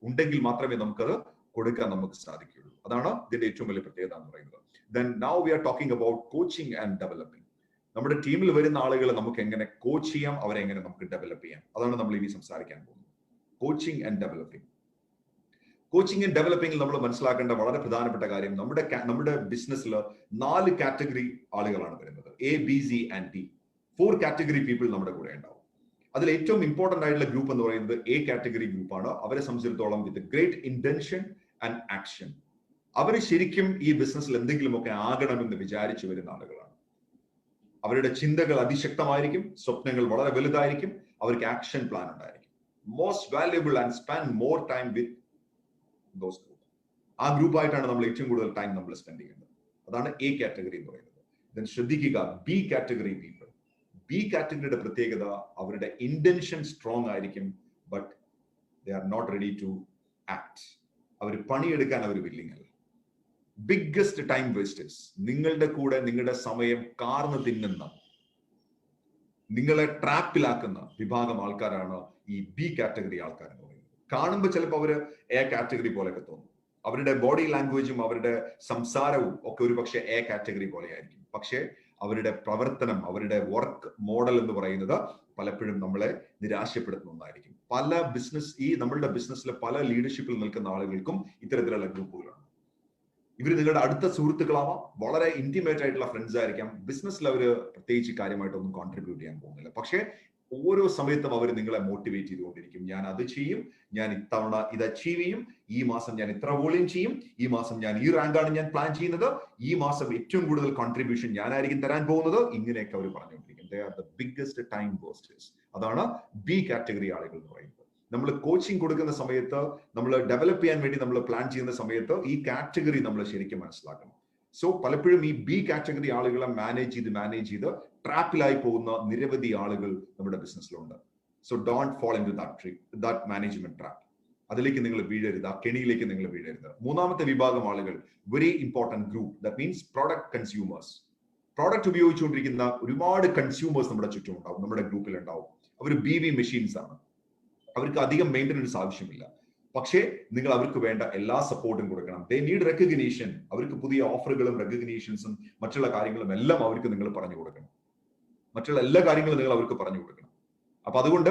ഉണ്ടെങ്കിൽ മാത്രമേ നമുക്കത് കൊടുക്കാൻ നമുക്ക് സാധിക്കുകയുള്ളൂ. അതാണ് ഇതിന്റെ ഏറ്റവും വലിയ പ്രത്യേകത എന്ന് പറയുന്നത്. Then now we are talking about coaching and developing. നമ്മുടെ ടീമിൽ വരുന്ന ആളുകളെ നമുക്ക് എങ്ങനെ കോച്ച് ചെയ്യാം, അവരെ എങ്ങനെ നമുക്ക് ഡെവലപ്പ് ചെയ്യാം, അതാണ് നമ്മൾ ഇനി സംസാരിക്കാൻ പോകുന്നത്. Coaching and developing. Coaching and ഡെവലപ്പിംഗിൽ നമ്മൾ മനസ്സിലാക്കേണ്ട വളരെ പ്രധാനപ്പെട്ട കാര്യം, നമ്മുടെ ബിസിനസ്സിൽ 4 കാറ്റഗറി ആളുകളാണ് വരുന്നത്. A, B, C and D. 4 category people നമ്മുടെ കൂടെ ഉണ്ടാവും. അതിൽ ഏറ്റവും ഇമ്പോർട്ടന്റ് ആയിട്ടുള്ള ഗ്രൂപ്പ് എന്ന് പറയുന്നത് എ കാറ്റഗറി ഗ്രൂപ്പാണ്. അവരെ സംബന്ധിച്ചിടത്തോളം with great intention and action. അവർ ശരിക്കും ഈ ബിസിനസ്സിൽ എന്തെങ്കിലുമൊക്കെ ആകണമെന്ന് വിചാരിച്ചു വരുന്ന ആളുകളാണ്. അവരുടെ ചിന്തകൾ അതിശക്തമായിരിക്കും, സ്വപ്നങ്ങൾ വളരെ വലുതായിരിക്കും, അവർക്ക് ആക്ഷൻ പ്ലാൻ ഉണ്ടായിരിക്കും. Most valuable and spend more time with those group. ആ ഗ്രൂപ്പായിട്ടാണ് നമ്മൾ ഏറ്റവും കൂടുതൽ ടൈം നമ്മൾ സ്പെൻഡ് ചെയ്യുന്നത്. അതാണ് എ കാറ്റഗറി എന്ന് പറയുന്നത്. ദെൻ ശ്രദ്ധിക്കുക, ബി കാറ്റഗറി പീപ്പിൾ. ബി കാറ്റഗറിയുടെ പ്രത്യേകത, അവരുടെ ഇന്റൻഷൻ സ്ട്രോങ് ആയിരിക്കും, but they are not ready to act. അവർ പണിയെടുക്കാൻ അവർ വില്ലിങ് അല്ല. ബിഗ്ഗസ്റ്റ് ടൈം വേസ്റ്റേഴ്സ്, നിങ്ങളുടെ കൂടെ നിങ്ങളുടെ സമയം കാർന്ന് തിന്നുന്ന, നിങ്ങളെ ട്രാപ്പിലാക്കുന്ന വിഭാഗം ആൾക്കാരാണ് ഈ ബി കാറ്റഗറി ആൾക്കാർ എന്ന് പറയുന്നത്. കാണുമ്പോൾ ചിലപ്പോൾ അവര് എ കാറ്റഗറി പോലെയൊക്കെ തോന്നും. അവരുടെ ബോഡി ലാംഗ്വേജും അവരുടെ സംസാരവും ഒക്കെ ഒരു പക്ഷേ എ കാറ്റഗറി പോലെ ആയിരിക്കും. പക്ഷേ അവരുടെ പ്രവർത്തനം, അവരുടെ വർക്ക് മോഡൽ എന്ന് പറയുന്നത് പലപ്പോഴും നമ്മളെ നിരാശപ്പെടുത്തുന്ന ഒന്നായിരിക്കും. പല നമ്മളുടെ ബിസിനസ്സിലെ പല ലീഡർഷിപ്പിൽ നിൽക്കുന്ന ആളുകൾക്കും ഇത്തരത്തിലുള്ള ഗ്രൂപ്പുകളാണ്. ഇവർ നിങ്ങളുടെ അടുത്ത സുഹൃത്തുക്കളാവാം, വളരെ ഇന്റിമേറ്റ് ആയിട്ടുള്ള ഫ്രണ്ട്സ് ആയിരിക്കാം. ബിസിനസ്സിൽ അവർ പ്രത്യേകിച്ച് കാര്യമായിട്ടൊന്നും കോൺട്രിബ്യൂട്ട് ചെയ്യാൻ പോകുന്നില്ല. പക്ഷേ ഓരോ സമയത്തും അവർ നിങ്ങളെ മോട്ടിവേറ്റ് ചെയ്തുകൊണ്ടിരിക്കും. ഞാൻ അത് ചെയ്യും, ഞാൻ ഇത്തവണ ഇത് അച്ചീവ് ചെയ്യും, ഈ മാസം ഞാൻ ഇത്ര വോളിയം ചെയ്യും, ഈ മാസം ഞാൻ ഈ റാങ്കാണ് ഞാൻ പ്ലാൻ ചെയ്യുന്നത്, ഈ മാസം ഏറ്റവും കൂടുതൽ കോൺട്രിബ്യൂഷൻ ഞാനായിരിക്കും തരാൻ പോകുന്നത്. ഇങ്ങനെയൊക്കെ അവർ പറഞ്ഞുകൊണ്ടിരിക്കും. They are the biggest time wasters. അതാണ് ബി കാറ്റഗറി ആളുകൾ എന്ന് പറയുന്നത്. നമ്മൾ കോച്ചിങ് കൊടുക്കുന്ന സമയത്ത്, നമ്മൾ ഡെവലപ്പ് ചെയ്യാൻ വേണ്ടി നമ്മൾ പ്ലാൻ ചെയ്യുന്ന സമയത്ത് ഈ കാറ്റഗറി നമ്മൾ ശരിക്കും മനസ്സിലാക്കണം. സോ പലപ്പോഴും ഈ ബി കാറ്റഗറി ആളുകളെ മാനേജ് ചെയ്ത് ട്രാപ്പിലായി പോകുന്ന നിരവധി ആളുകൾ നമ്മുടെ ബിസിനസ്സിലുണ്ട്. So don't fall into that management trap. അതിലേക്ക് നിങ്ങൾ വീഴരുത്, ആ കെണിയിലേക്ക് നിങ്ങൾ വീഴരുത്. മൂന്നാമത്തെ വിഭാഗം ആളുകൾ, very important group, that means product consumers. Product ഉപയോഗിച്ചുകൊണ്ടിരിക്കുന്ന ഒരുപാട് കൺസ്യൂമേഴ്സ് നമ്മുടെ ചുറ്റും ഉണ്ടാവും, നമ്മുടെ ഗ്രൂപ്പിൽ ഉണ്ടാവും. അവർ BV മെഷീൻസ് ആണ്. അവർക്ക് അധികം മെയിൻ്റനൻസ് ആവശ്യമില്ല. പക്ഷേ നിങ്ങൾ അവർക്ക് വേണ്ട എല്ലാ സപ്പോർട്ടും കൊടുക്കണം. They need recognition. അവർക്ക് പുതിയ ഓഫറുകളും റെക്കഗ്നീഷൻസും മറ്റുള്ള കാര്യങ്ങളും എല്ലാം അവർക്ക് നിങ്ങൾ പറഞ്ഞു കൊടുക്കണം. മറ്റുള്ള എല്ലാ കാര്യങ്ങളും നിങ്ങൾ അവർക്ക് പറഞ്ഞു കൊടുക്കണം. അപ്പൊ അതുകൊണ്ട്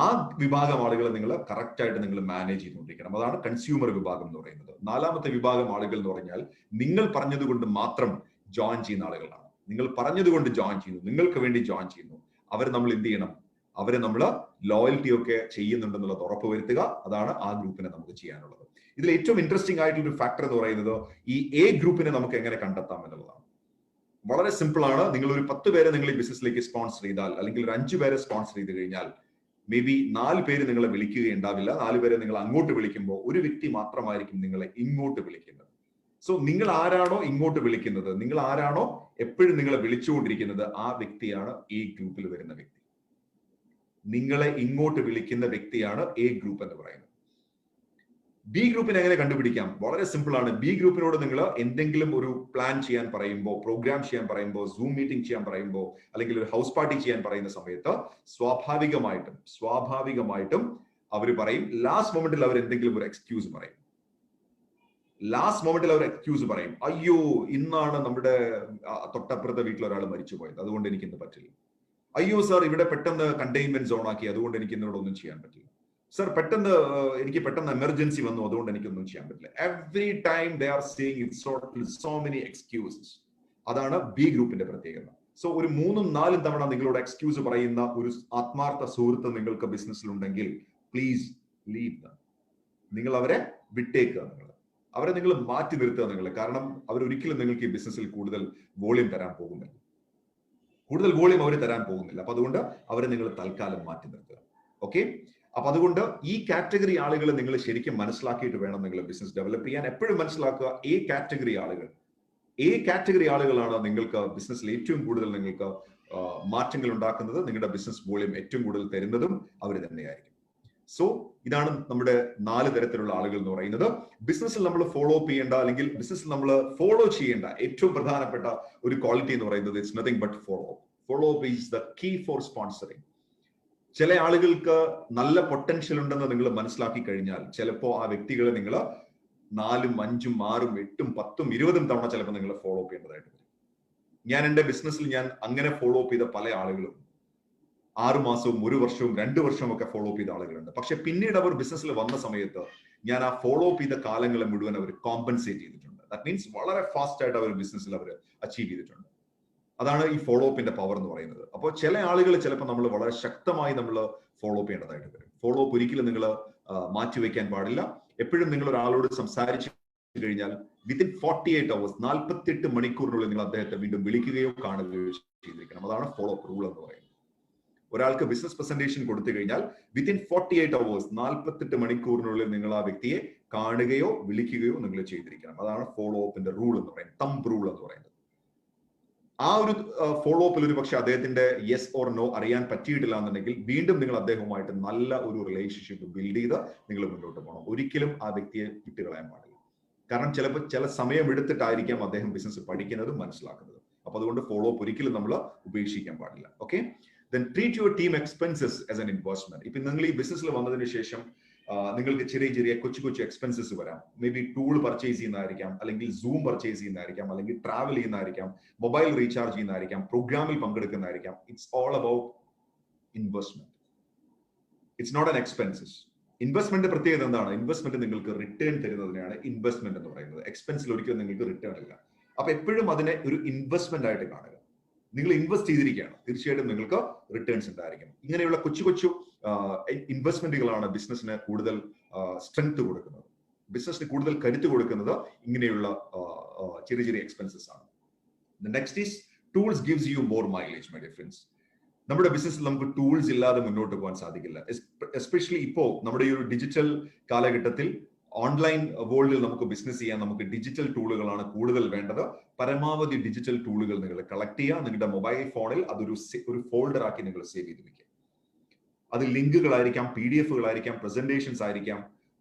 ആ വിഭാഗം ആളുകളെ നിങ്ങൾ കറക്റ്റ് ആയിട്ട് നിങ്ങൾ മാനേജ് ചെയ്തുകൊണ്ടിരിക്കണം. അതാണ് കൺസ്യൂമർ വിഭാഗം എന്ന് പറയുന്നത്. നാലാമത്തെ വിഭാഗം ആളുകൾ എന്ന് പറഞ്ഞാൽ നിങ്ങൾ പറഞ്ഞതുകൊണ്ട് മാത്രം ജോയിൻ ചെയ്യുന്ന ആളുകളാണ്. നിങ്ങൾ പറഞ്ഞതുകൊണ്ട് ജോയിൻ ചെയ്യുന്നു, നിങ്ങൾക്ക് വേണ്ടി ജോയിൻ ചെയ്യുന്നു. അവർ നമ്മൾ എന്ത് ചെയ്യണം? അവരെ നമ്മൾ ലോയൽറ്റി ഒക്കെ ചെയ്യുന്നുണ്ടെന്നുള്ളത് ഉറപ്പുവരുത്തുക. അതാണ് ആ ഗ്രൂപ്പിനെ നമുക്ക് ചെയ്യാനുള്ളത്. ഇതിൽ ഏറ്റവും ഇൻട്രസ്റ്റിംഗ് ആയിട്ടുള്ള ഒരു ഫാക്ടർ എന്ന് പറയുന്നത് ഈ എ ഗ്രൂപ്പിനെ നമുക്ക് എങ്ങനെ കണ്ടെത്താം എന്നുള്ളതാണ്. വളരെ സിമ്പിൾ ആണ്. നിങ്ങൾ ഒരു 10 പേരെ നിങ്ങൾ ഈ ബിസിനസ്സിലേക്ക് സ്പോൺസർ ചെയ്താൽ, അല്ലെങ്കിൽ ഒരു 5 പേരെ സ്പോൺസർ ചെയ്ത് കഴിഞ്ഞാൽ, മേ ബി 4 പേര് നിങ്ങളെ വിളിക്കുകയുണ്ടാവില്ല. 4 പേരെ നിങ്ങൾ അങ്ങോട്ട് വിളിക്കുമ്പോൾ ഒരു വ്യക്തി മാത്രമായിരിക്കും നിങ്ങളെ ഇങ്ങോട്ട് വിളിക്കുന്നത്. സോ നിങ്ങൾ ആരാണോ ഇങ്ങോട്ട് വിളിക്കുന്നത്, നിങ്ങൾ ആരാണോ എപ്പോഴും നിങ്ങളെ വിളിച്ചുകൊണ്ടിരിക്കുന്നത്, ആ വ്യക്തിയാണ് ഈ ഗ്രൂപ്പിൽ വരുന്ന വ്യക്തി. നിങ്ങളെ ഇങ്ങോട്ട് വിളിക്കുന്ന വ്യക്തിയാണ് എ ഗ്രൂപ്പ് എന്ന് പറയുന്നത്. ബി ഗ്രൂപ്പിനെ എങ്ങനെ കണ്ടുപിടിക്കാം? വളരെ സിമ്പിൾ ആണ്. ബി ഗ്രൂപ്പിനോട് നിങ്ങൾ എന്തെങ്കിലും ഒരു പ്ലാൻ ചെയ്യാൻ പറയുമ്പോൾ, പ്രോഗ്രാം ചെയ്യാൻ പറയുമ്പോൾ, സൂം മീറ്റിംഗ് ചെയ്യാൻ പറയുമ്പോൾ, അല്ലെങ്കിൽ ഒരു ഹൗസ് പാർട്ടി ചെയ്യാൻ പറയുന്ന സമയത്ത് സ്വാഭാവികമായിട്ടും അവർ പറയും, ലാസ്റ്റ് മൊമെന്റിൽ അവർ എന്തെങ്കിലും ഒരു എക്സ്ക്യൂസ് പറയും. അയ്യോ, ഇന്നാണ് നമ്മുടെ തൊട്ടപ്പുറത്തെ വീട്ടിൽ ഒരാൾ മരിച്ചുപോയത്, അതുകൊണ്ട് എനിക്ക് ഇന്ന് പറ്റില്ല. അയ്യോ സാർ, ഇവിടെ പെട്ടെന്ന് കണ്ടെയ്ൻമെന്റ് സോൺ ആക്കി, അതുകൊണ്ട് എനിക്ക് ഇന്നോട് ഒന്നും ചെയ്യാൻ പറ്റില്ല. സർ, എനിക്ക് പെട്ടെന്ന് എമർജൻസി വന്നു, അതുകൊണ്ട് എനിക്കൊന്നും ചെയ്യാൻ പറ്റില്ല. Every time they are saying so many excuses. അതാണ് ബി ഗ്രൂപ്പിന്റെ പ്രത്യേകത. സോ ഒരു 3-4 തവണ നിങ്ങളോട് എക്സ്ക്യൂസ് പറയുന്ന ഒരു ആത്മാർത്ഥ സുഹൃത്ത് നിങ്ങൾക്ക് ബിസിനസ്സിലുണ്ടെങ്കിൽ, പ്ലീസ് ലീവ് ദം. നിങ്ങൾ അവരെ വിട്ടേക്കുക. അവരെ നിങ്ങൾ മാറ്റി നിർത്തുക. കാരണം അവരൊരിക്കലും നിങ്ങൾക്ക് ഈ ബിസിനസ്സിൽ കൂടുതൽ വോളിയം തരാൻ പോകുന്നില്ല. കൂടുതൽ വോളിയം അവർ തരാൻ പോകുന്നില്ല. അപ്പൊ അതുകൊണ്ട് അവരെ നിങ്ങൾ തൽക്കാലം മാറ്റി നിർത്തുക. ഓക്കെ, അപ്പൊ അതുകൊണ്ട് ഈ കാറ്റഗറി ആളുകൾ നിങ്ങൾ ശരിക്കും മനസ്സിലാക്കിയിട്ട് വേണം നിങ്ങൾ ബിസിനസ് ഡെവലപ്പ് ചെയ്യാൻ. എപ്പോഴും മനസ്സിലാക്കുക, കാറ്റഗറി ആളുകളാണ് നിങ്ങൾക്ക് ബിസിനസ്സിൽ ഏറ്റവും കൂടുതൽ നിങ്ങൾക്ക് മാറ്റങ്ങൾ ഉണ്ടാക്കുന്നത്, നിങ്ങളുടെ ബിസിനസ് വോളിയം ഏറ്റവും കൂടുതൽ തരുന്നതും അവർ തന്നെയായിരിക്കും. സോ ഇതാണ് നമ്മുടെ 4 തരത്തിലുള്ള ആളുകൾ എന്ന് പറയുന്നത്. ബിസിനസ്സിൽ നമ്മൾ ഫോളോ അപ്പ് ചെയ്യേണ്ട, അല്ലെങ്കിൽ ബിസിനസ്സിൽ നമ്മൾ ഫോളോ ചെയ്യേണ്ട ഏറ്റവും പ്രധാനപ്പെട്ട ഒരു ക്വാളിറ്റി എന്ന് പറയുന്നത് it's nothing but follow up is the key for sponsoring. ചില ആളുകൾക്ക് നല്ല പൊട്ടൻഷ്യൽ ഉണ്ടെന്ന് നിങ്ങൾ മനസ്സിലാക്കി കഴിഞ്ഞാൽ ചിലപ്പോൾ ആ വ്യക്തികളെ നിങ്ങൾ 4, 5, 6, 8, 10, 20 തവണ ചിലപ്പോൾ നിങ്ങൾ ഫോളോ അപ്പ് ചെയ്യേണ്ടതായിട്ട് വരും. ഞാൻ എന്റെ ബിസിനസ്സിൽ ഞാൻ അങ്ങനെ ഫോളോ അപ്പ് ചെയ്ത പല ആളുകളും 6 മാസവും 1 വർഷവും 2 വർഷവും ഒക്കെ ഫോളോ അപ്പ് ചെയ്ത ആളുകളുണ്ട്. പക്ഷെ പിന്നീട് അവർ ബിസിനസ്സിൽ വന്ന സമയത്ത് ഞാൻ ആ ഫോളോ അപ്പ് ചെയ്ത കാലങ്ങളെ മുഴുവൻ അവർ കോമ്പൻസേറ്റ് ചെയ്തിട്ടുണ്ട്. ദാറ്റ് മീൻസ് വളരെ ഫാസ്റ്റ് ആയിട്ട് അവർ ബിസിനസ്സിൽ അവർ അച്ചീവ് ചെയ്തിട്ടുണ്ട്. അതാണ് ഈ ഫോളോ അപ്പിന്റെ പവർ എന്ന് പറയുന്നത്. അപ്പോൾ ചില ആളുകൾ ചിലപ്പോൾ നമ്മൾ വളരെ ശക്തമായി നമ്മൾ ഫോളോ അപ്പ് ചെയ്യേണ്ടതായിട്ട് വരും. ഫോളോ അപ്പ് ഒരിക്കലും നിങ്ങൾ മാറ്റിവെക്കാൻ പാടില്ല. എപ്പോഴും നിങ്ങൾ ഒരാളോട് സംസാരിച്ചു കഴിഞ്ഞാൽ വിത്തിൻ 48 hours 48 മണിക്കൂറിനുള്ളിൽ നിങ്ങൾ അദ്ദേഹത്തെ വീണ്ടും വിളിക്കുകയോ കാണുകയോ ചെയ്തിരിക്കണം. അതാണ് ഫോളോ അപ്പ് റൂൾ എന്ന് പറയുന്നത്. ഒരാൾക്ക് ബിസിനസ് പ്രസന്റേഷൻ കൊടുത്തു കഴിഞ്ഞാൽ വിത്തിൻ 48 hours 48 മണിക്കൂറിനുള്ളിൽ നിങ്ങൾ ആ വ്യക്തിയെ കാണുകയോ വിളിക്കുകയോ നിങ്ങൾ ചെയ്തിരിക്കണം. അതാണ് ഫോളോ അപ്പിന്റെ റൂൾ എന്ന് പറയുന്നത്, തമ്പ് റൂൾ എന്ന് പറയുന്നത്. ആ ഒരു ഫോളോ അപ്പിൽ ഒരു പക്ഷെ അദ്ദേഹത്തിന്റെ യെസ് ഓർ നോ അറിയാൻ പറ്റിയിട്ടില്ല എന്നുണ്ടെങ്കിൽ വീണ്ടും നിങ്ങൾ അദ്ദേഹവുമായിട്ട് നല്ല ഒരു റിലേഷൻഷിപ്പ് ബിൽഡ് ചെയ്ത് നിങ്ങൾ മുന്നോട്ട് പോകണം. ഒരിക്കലും ആ വ്യക്തിയെ വിട്ടുകളയാൻ പാടില്ല. കാരണം ചിലപ്പോൾ ചില സമയം എടുത്തിട്ടായിരിക്കാം അദ്ദേഹം ബിസിനസ് പഠിക്കുന്നതും മനസ്സിലാക്കുന്നതും. അപ്പൊ അതുകൊണ്ട് ഫോളോ അപ്പ് ഒരിക്കലും നമ്മൾ ഉപേക്ഷിക്കാൻ പാടില്ല. Okay, then treat your team expenses as an investment. ഇപ്പൊ നിങ്ങൾ ഈ ബിസിനസ്സിൽ വന്നതിന് ശേഷം നിങ്ങൾക്ക് ചെറിയ കൊച്ചു എക്സ്പെൻസസ് വരാം. മേ ബി ടൂൾ പർച്ചേസ് ചെയ്യുന്നതായിരിക്കാം, അല്ലെങ്കിൽ സൂം പർച്ചേസ് ചെയ്യുന്നതായിരിക്കാം, അല്ലെങ്കിൽ ട്രാവൽ ചെയ്യുന്നതായിരിക്കാം, മൊബൈൽ റീചാർജ് ചെയ്യുന്നതായിരിക്കാം, പ്രോഗ്രാമിൽ പങ്കെടുക്കുന്നതായിരിക്കാം. It's all about investment. It's not an expenses. Investment പ്രത്യേകത എന്താണ്? ഇൻവെസ്റ്റ്മെന്റ് നിങ്ങൾക്ക് റിട്ടേൺ തരുന്നതിനാണ് ഇൻവെസ്റ്റ്മെന്റ് എന്ന് പറയുന്നത്. എക്സ്പെൻസിൽ ഒരിക്കലും നിങ്ങൾക്ക് റിട്ടേൺ ഇല്ല. അപ്പൊ എപ്പോഴും അതിനെ ഒരു ഇൻവെസ്റ്റ്മെന്റ് ആയിട്ട് കാണുക. നിങ്ങൾ ഇൻവെസ്റ്റ് ചെയ്തിരിക്കുകയാണ്, തീർച്ചയായിട്ടും നിങ്ങൾക്ക് റിട്ടേൺസ് ഉണ്ടായിരിക്കും. ഇങ്ങനെയുള്ള കൊച്ചു ഇൻവെസ്റ്റ്മെന്റുകളാണ് ബിസിനസ്സിന് കൂടുതൽ സ്ട്രെങ്ത് കൊടുക്കുന്നത്, ബിസിനസ്സിന് കൂടുതൽ കരുത്ത് കൊടുക്കുന്നത്. ഇങ്ങനെയുള്ള ചെറിയ എക്സ്പെൻസസ് ആണ്. Next is tools gives you more mileage. My dear friends, നമ്മുടെ ബിസിനസ്സിൽ നമുക്ക് ടൂൾസ് ഇല്ലാതെ മുന്നോട്ട് പോകാൻ സാധിക്കില്ല. എസ്പെഷ്യലി ഇപ്പോ നമ്മുടെ ഈ ഒരു ഡിജിറ്റൽ കാലഘട്ടത്തിൽ ഓൺലൈൻ വേൾഡിൽ നമുക്ക് ബിസിനസ് ചെയ്യാൻ നമുക്ക് ഡിജിറ്റൽ ടൂളുകളാണ് കൂടുതൽ വേണ്ടത്. പരമാവധി ഡിജിറ്റൽ ടൂളുകൾ നിങ്ങൾ കളക്ട് ചെയ്യുക. നിങ്ങളുടെ മൊബൈൽ ഫോണിൽ അതൊരു ഫോൾഡർ ആക്കി നിങ്ങൾ സേവ് ചെയ്ത് വെക്കുക. അത് ലിങ്കുകളായിരിക്കാം, PDF-കളായിരിക്കാം, പ്രസന്റേഷൻസ് ആയിരിക്കാം,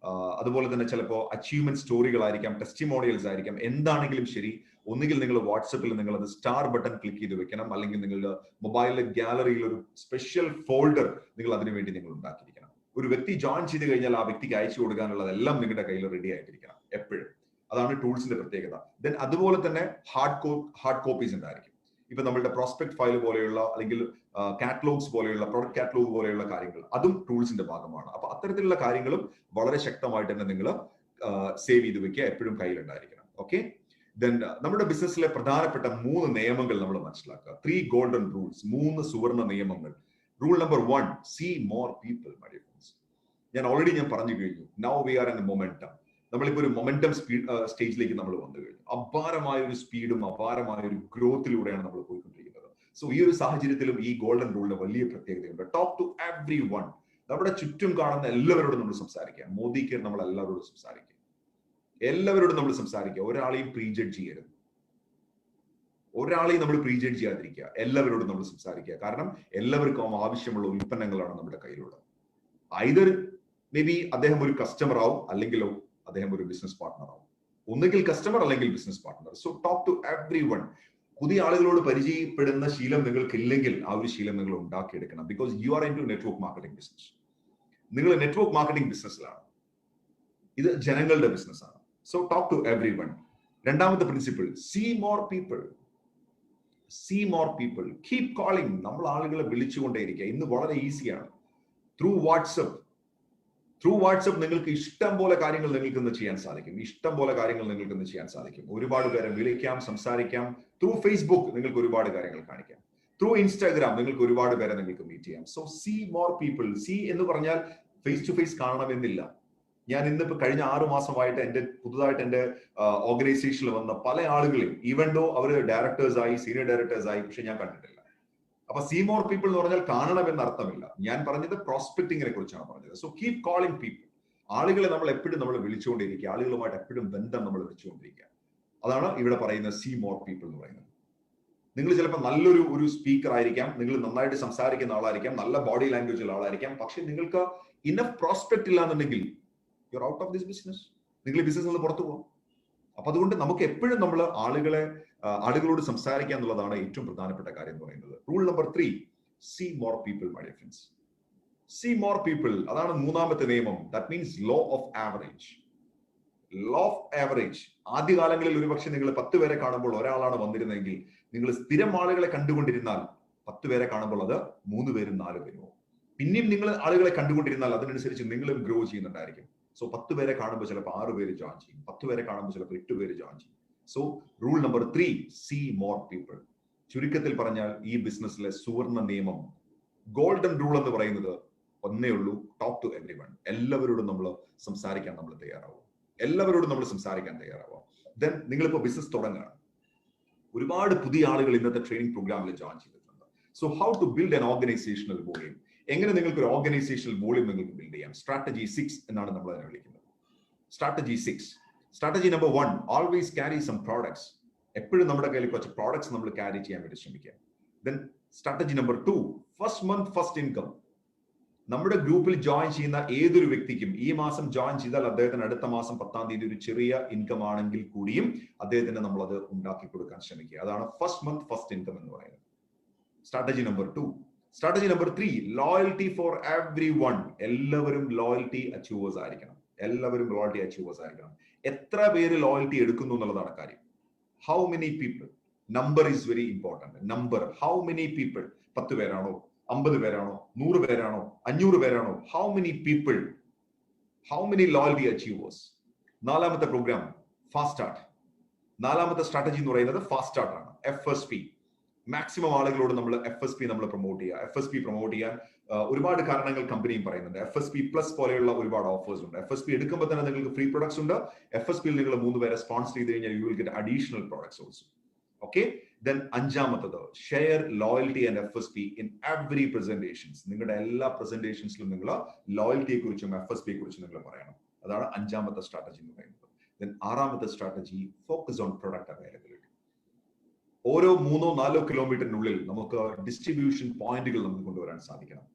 അതുപോലെ തന്നെ ചിലപ്പോൾ അച്ചീവ്മെന്റ് സ്റ്റോറികളായിരിക്കാം, ടെസ്റ്റിമോണിയൽസ് ആയിരിക്കാം. എന്താണെങ്കിലും ശരി, ഒന്നുകിൽ നിങ്ങൾ വാട്സപ്പിൽ നിങ്ങൾ അത് സ്റ്റാർ ബട്ടൺ ക്ലിക്ക് ചെയ്ത് വെക്കണം, അല്ലെങ്കിൽ നിങ്ങളുടെ മൊബൈലിലെ ഗാലറിയിൽ ഒരു സ്പെഷ്യൽ ഫോൾഡർ നിങ്ങൾ അതിനുവേണ്ടി നിങ്ങൾ ഉണ്ടാക്കിയിരിക്കണം. ഒരു വ്യക്തി ജോയിൻ ചെയ്ത് കഴിഞ്ഞാൽ ആ വ്യക്തിക്ക് അയച്ചു കൊടുക്കാനുള്ളതെല്ലാം നിങ്ങളുടെ കയ്യിൽ റെഡി ആയിട്ടിരിക്കണം എപ്പോഴും. അതാണ് ടൂൾസിന്റെ പ്രത്യേകത. ദെൻ അതുപോലെ തന്നെ ഹാർഡ് കോപ്പീസ് ഉണ്ടായിരിക്കും. ഇപ്പൊ നമ്മളുടെ പ്രോസ്പെക്ട് ഫയൽ പോലെയുള്ള, അല്ലെങ്കിൽ കാറ്റലോഗ്സ് പോലെയുള്ള, പ്രൊഡക്റ്റ് കാറ്റലോഗ് പോലെയുള്ള കാര്യങ്ങൾ, അതും ടൂൾസിന്റെ ഭാഗമാണ്. അപ്പൊ അത്തരത്തിലുള്ള കാര്യങ്ങളും വളരെ ശക്തമായിട്ട് തന്നെ നിങ്ങൾ സേവ് ചെയ്ത് വെക്കുക, എപ്പോഴും കയ്യിലുണ്ടായിരിക്കണം. ഓക്കെ, ദെൻ നമ്മുടെ ബിസിനസ്സിലെ പ്രധാനപ്പെട്ട 3 നിയമങ്ങൾ നമ്മൾ മനസ്സിലാക്കുക. 3 ഗോൾഡൻ റൂൾസ്, 3 സുവർണ നിയമങ്ങൾ. Rule number 1, see more people. My dear friends, ഞാൻ പറഞ്ഞു കഴിഞ്ഞു. Now we are in momentum. നമ്മളിപ്പോ ഒരു മൊമെന്റം സ്റ്റേജിലേക്ക് നമ്മൾ വന്നു കഴിഞ്ഞു. അപാരമായ ഒരു സ്പീഡും അപാരമായ ഒരു ഗ്രോത്തിലൂടെയാണ് നമ്മൾ പോയിക്കൊണ്ടിരിക്കുന്നത്. സോ ഈ ഒരു സാഹചര്യത്തിലും ഈ ഗോൾഡൻ റൂളിന്റെ വലിയ പ്രത്യേകതയുണ്ട്. Talk to everyone. നമ്മുടെ ചുറ്റും കാണുന്ന എല്ലാവരോടും നമ്മൾ സംസാരിക്കുക. മോദിക്ക് നമ്മൾ എല്ലാവരോടും സംസാരിക്കുക. ഒരാളെയും പ്രീജഡ്ജ് ചെയ്യരുത്. ഒരാളെയും നമ്മൾ പ്രീജഡ്ജ് ചെയ്യാതിരിക്കുക. എല്ലാവരോടും നമ്മൾ സംസാരിക്കുക. കാരണം എല്ലാവർക്കും ആവശ്യമുള്ള ഉൽപ്പന്നങ്ങളാണ് നമ്മുടെ കയ്യിലുള്ളത്. ഐദർ മേ ബി അദ്ദേഹം ഒരു കസ്റ്റമർ ആവും, അല്ലെങ്കിലോ അദ്ദേഹം ഒരു ബിസിനസ് പാർട്ട്ണർ ആവും. ഒന്നുകിൽ കസ്റ്റമർ അല്ലെങ്കിൽ business partner. So talk to everyone. പുതിയ ആളുകളോട് പരിചയപ്പെടുന്ന ശീലം നിങ്ങൾക്കില്ലെങ്കിൽ ആ ഒരു ശീലം നിങ്ങൾ ഉണ്ടാക്കിയെടുക്കണം. Because you are into network marketing business. നിങ്ങൾ നെറ്റ്വർക്ക് മാർക്കറ്റിംഗ് ബിസിനസ്സിലാണ്. ഇത് ജനങ്ങളുടെ ബിസിനസ്സാണ്. So talk to everyone. രണ്ടാമത്തെ principle, see more people. Keep calling. നമ്മൾ ആളുകളെ വിളിച്ചുകൊണ്ടേയിരിക്കുക. ഇന്ന് വളരെ ഈസിയാണ്. ത്രൂ വാട്സപ്പ് നിങ്ങൾക്ക് ഇഷ്ടം പോലെ കാര്യങ്ങൾ നിങ്ങൾക്ക് ഇന്ന് ചെയ്യാൻ സാധിക്കും. ഒരുപാട് പേരെ വിളിക്കാം, സംസാരിക്കാം. ത്രൂ ഫേസ്ബുക്ക് നിങ്ങൾക്ക് ഒരുപാട് കാര്യങ്ങൾ കാണിക്കാം. ത്രൂ ഇൻസ്റ്റാഗ്രാം നിങ്ങൾക്ക് ഒരുപാട് പേരെ നിങ്ങൾക്ക് മീറ്റ് ചെയ്യാം. So see more people. See എന്ന് പറഞ്ഞാൽ ഫേസ് ടു ഫേസ് കാണണമെന്നില്ല. ഞാൻ ഇന്നിപ്പോ കഴിഞ്ഞ 6 മാസമായിട്ട് പുതുതായിട്ട് എന്റെ ഓർഗനൈസേഷനിൽ വന്ന പല ആളുകളെയും, ഈവൻ ദോ അവർ ഡയറക്ടേഴ്സ് ആയി, സീനിയർ ഡയറക്ടേഴ്സ് ആയി, പക്ഷെ ഞാൻ കണ്ടിട്ടില്ല. അപ്പൊ സീ മോർ പീപ്പിൾ എന്ന് പറഞ്ഞാൽ കാണണം എന്ന അർത്ഥമില്ല. ഞാൻ പറഞ്ഞത് പ്രോസ്പെക്ടിങ്ങിനെ കുറിച്ചാണ് പറഞ്ഞത്. So keep calling people. ആളുകളെ നമ്മൾ എപ്പോഴും നമ്മൾ വിളിച്ചുകൊണ്ടിരിക്കുക, ആളുകളുമായിട്ട് എപ്പോഴും ബന്ധം നമ്മൾ വെച്ചുകൊണ്ടിരിക്കുക. അതാണ് ഇവിടെ പറയുന്ന സീ മോർ പീപ്പിൾ എന്ന് പറയുന്നത്. നിങ്ങൾ ചിലപ്പോൾ നല്ലൊരു സ്പീക്കർ ആയിരിക്കാം, നിങ്ങൾ നന്നായിട്ട് സംസാരിക്കുന്ന ആളായിരിക്കാം, നല്ല ബോഡി ലാംഗ്വേജുള്ള ആളായിരിക്കാം, പക്ഷെ നിങ്ങൾക്ക് ഇനഫ് പ്രോസ്പെക്ട് ഇല്ല എന്നുണ്ടെങ്കിൽ you are out of this business. നിങ്ങൾ ഈ ബിസിനസ് നിന്ന് പുറത്തു പോകും. അപ്പൊ അതുകൊണ്ട് നമുക്ക് എപ്പോഴും നമ്മൾ ആളുകളോട് സംസാരിക്കുക എന്നുള്ളതാണ് ഏറ്റവും പ്രധാനപ്പെട്ട കാര്യം എന്ന് പറയുന്നത്. Rule number 3, see more people my dear friends. See more people, അതാണ് മൂന്നാമത്തെ നിയമം. That means law of average. Law of average. ആദ്യകാലങ്ങളിൽ ഒരുപക്ഷെ നിങ്ങൾ 10 പേരെ കാണുമ്പോൾ ഒരാളാണ് വന്നിരുന്നെങ്കിൽ, നിങ്ങൾ സ്ഥിരം ആളുകളെ കണ്ടുകൊണ്ടിരുന്നാൽ 10 പേരെ കാണുമ്പോൾ അത് 3 പേരും 4 പേരും. പിന്നെയും നിങ്ങൾ ആളുകളെ കണ്ടുകൊണ്ടിരുന്നാൽ അതിനനുസരിച്ച് നിങ്ങളും ഗ്രോ ചെയ്യുന്നുണ്ടായിരിക്കും. സോ 10 പേരെ കാണുമ്പോൾ ചിലപ്പോൾ 6 പേര് ജോയിൻ ചെയ്യും, 10 പേരെ കാണുമ്പോൾ ചിലപ്പോൾ 8 പേര് ജോയിൻ ചെയ്യും. So rule number 3, see more people. ചുരുക്കത്തിൽ പറഞ്ഞാൽ ഈ ബിസിനസ്സിലെ സുവർണ നിയമം, ഗോൾഡൻ റൂൾ എന്ന് പറയുന്നത് ഒന്നേ ഉള്ളൂ: ടോക്ക് ടു എവരിവൺ. എല്ലാവരോടും നമ്മൾ സംസാരിക്കാൻ നമ്മൾ തയ്യാറാവും. എല്ലാവരോടും നമ്മൾ സംസാരിക്കാൻ തയ്യാറാവുക. ദെൻ നിങ്ങളിപ്പോൾ ബിസിനസ് തുടങ്ങുകയാണ്. ഒരുപാട് പുതിയ ആളുകൾ ഇന്നത്തെ ട്രെയിനിങ് പ്രോഗ്രാമിൽ ജോയിൻ ചെയ്തിട്ടുണ്ട്. So how to build an organisational volume. എങ്ങനെ നിങ്ങൾക്ക് ഒരു ഓർഗനൈസേഷണൽ വോളിയം നിങ്ങൾക്ക് ബിൽഡ് ചെയ്യാം? സ്ട്രാറ്റജി 6 എന്നാണ് നമ്മൾ അതിനെ വിളിക്കുന്നത്. Strategy 6. Strategy number 1, always carry some products. എപ്പോഴും നമ്മുടെ കയ്യിൽ കുറച്ച് പ്രോഡക്ട്സ് നമ്മൾ ക്യാരി ചെയ്യാൻ വേണ്ടി ശ്രമിക്കുക. Then strategy number 2, first month first income. നമ്മുടെ ഗ്രൂപ്പിൽ ജോയിൻ ചെയ്യുന്ന ഏതൊരു വ്യക്തിക്കും ഈ മാസം ജോയിൻ ചെയ്താൽ അദ്ദേഹത്തിന് അടുത്ത മാസം 10-ാം തീയതി ഒരു ചെറിയ ഇൻകം ആണെങ്കിൽ കൂടിയും അദ്ദേഹത്തിന് നമ്മൾ അത് ഉണ്ടാക്കി കൊടുക്കാൻ ശ്രമിക്കുക. അതാണ് ഫസ്റ്റ് മന്ത് ഫസ്റ്റ് ഇൻകം എന്ന് പറയുന്നത്. Strategy number 2. Strategy number 3, loyalty for every one. എല്ലാവരും ലോയൽറ്റി അച്ചീവേഴ്സ് ആയിരിക്കണം. എല്ലാവരും ലോയൽറ്റി അച്ചീവേഴ്സ് ആയിരിക്കണം. എത്ര പേര് ലോയൽറ്റി എടുക്കുന്നു എന്നുള്ളതാണ് കാര്യം. How many people. Number is very important. Number, how many people. 10 പേരാണോ, 50 പേരാണോ, 100 പേരാണോ, 500 പേരാണോ? How many people, how many loyalty achievers. 4ാമത്തെ പ്രോഗ്രാം ഫാസ്റ്റ് സ്റ്റാർട്ട്. 4ാമത്തെ സ്ട്രാറ്റജി എന്ന് പറയുന്നത് ഫാസ്റ്റ് സ്റ്റാർട്ട് ആണ്. FSP. മാക്സിമം ആളുകളോട് നമ്മൾ FSP നമ്മൾ പ്രൊമോട്ട് ചെയ്യുക. FSP പ്രൊമോട്ട് ചെയ്യാൻ ഒരുപാട് കാരണങ്ങൾ കമ്പനിയും പറയുന്നുണ്ട്. FSP പ്ലസ് പോലെയുള്ള ഒരുപാട് ഓഫേഴ്സ് ഉണ്ട്. FSP എടുക്കുമ്പോൾ തന്നെ നിങ്ങൾക്ക് ഫ്രീ പ്രൊഡക്ട്സ് ഉണ്ട്. FSP യിൽ നിങ്ങൾ 3 പേരെ സ്പോൺസർ ചെയ്ത് കഴിഞ്ഞാൽ you will get additional products also. Okay. Then 5ാമത്തത്, share loyalty and FSP in every presentations. നിങ്ങളുടെ എല്ലാ പ്രസന്റേഷൻസിലും നിങ്ങൾ ലോയൽറ്റിയെ കുറിച്ചും FSP കുറിച്ചും നിങ്ങൾ പറയണം. അതാണ് 5ാമത്തെ സ്ട്രാറ്റജി എന്ന് പറയുന്നത്. ദെൻ 6ാമത്തെ strategy, focus on product availability. ഓരോ 3-4 കിലോമീറ്ററിനുള്ളിൽ നമുക്ക് ഡിസ്ട്രിബ്യൂഷൻ പോയിന്റുകൾ നമുക്ക് കൊണ്ടുവരാൻ സാധിക്കണം.